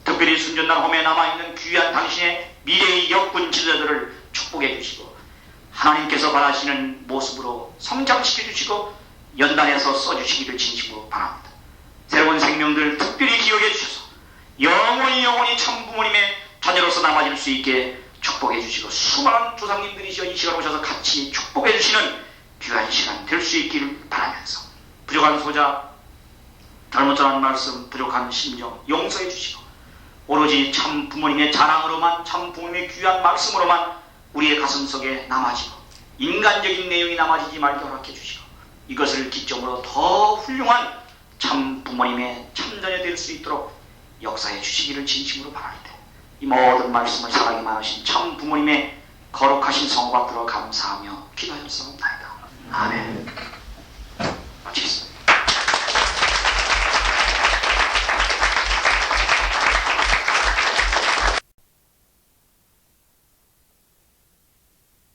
특별히 순전단 홈에 남아있는 귀한 당신의 미래의 역군 지도자들을 축복해 주시고 하나님께서 바라시는 모습으로 성장시켜 주시고 연단해서 써주시기를 진심으로 바랍니다. 새로운 생명들 특별히 기억해 주셔서 영원히 참 부모님의 자녀로서 남아질 수 있게 축복해 주시고 수많은 조상님들이 이 시간 오셔서 같이 축복해 주시는 귀한 시간 될 수 있기를 바라면서 부족한 소자, 잘못 전한 말씀, 부족한 심정 용서해 주시고 오로지 참 부모님의 자랑으로만, 참 부모님의 귀한 말씀으로만 우리의 가슴 속에 남아지고 인간적인 내용이 남아지지 말게 허락해 주시고 이것을 기점으로 더 훌륭한 참 부모님의 참자녀 될 수 있도록 역사해 주시기를 진심으로 바랍니다. 이 모든 말씀을 사랑이 많으신 참 부모님의 거룩하신 성과 들어 감사하며 기도하였사옵나이다. 아멘. 마치겠습니다.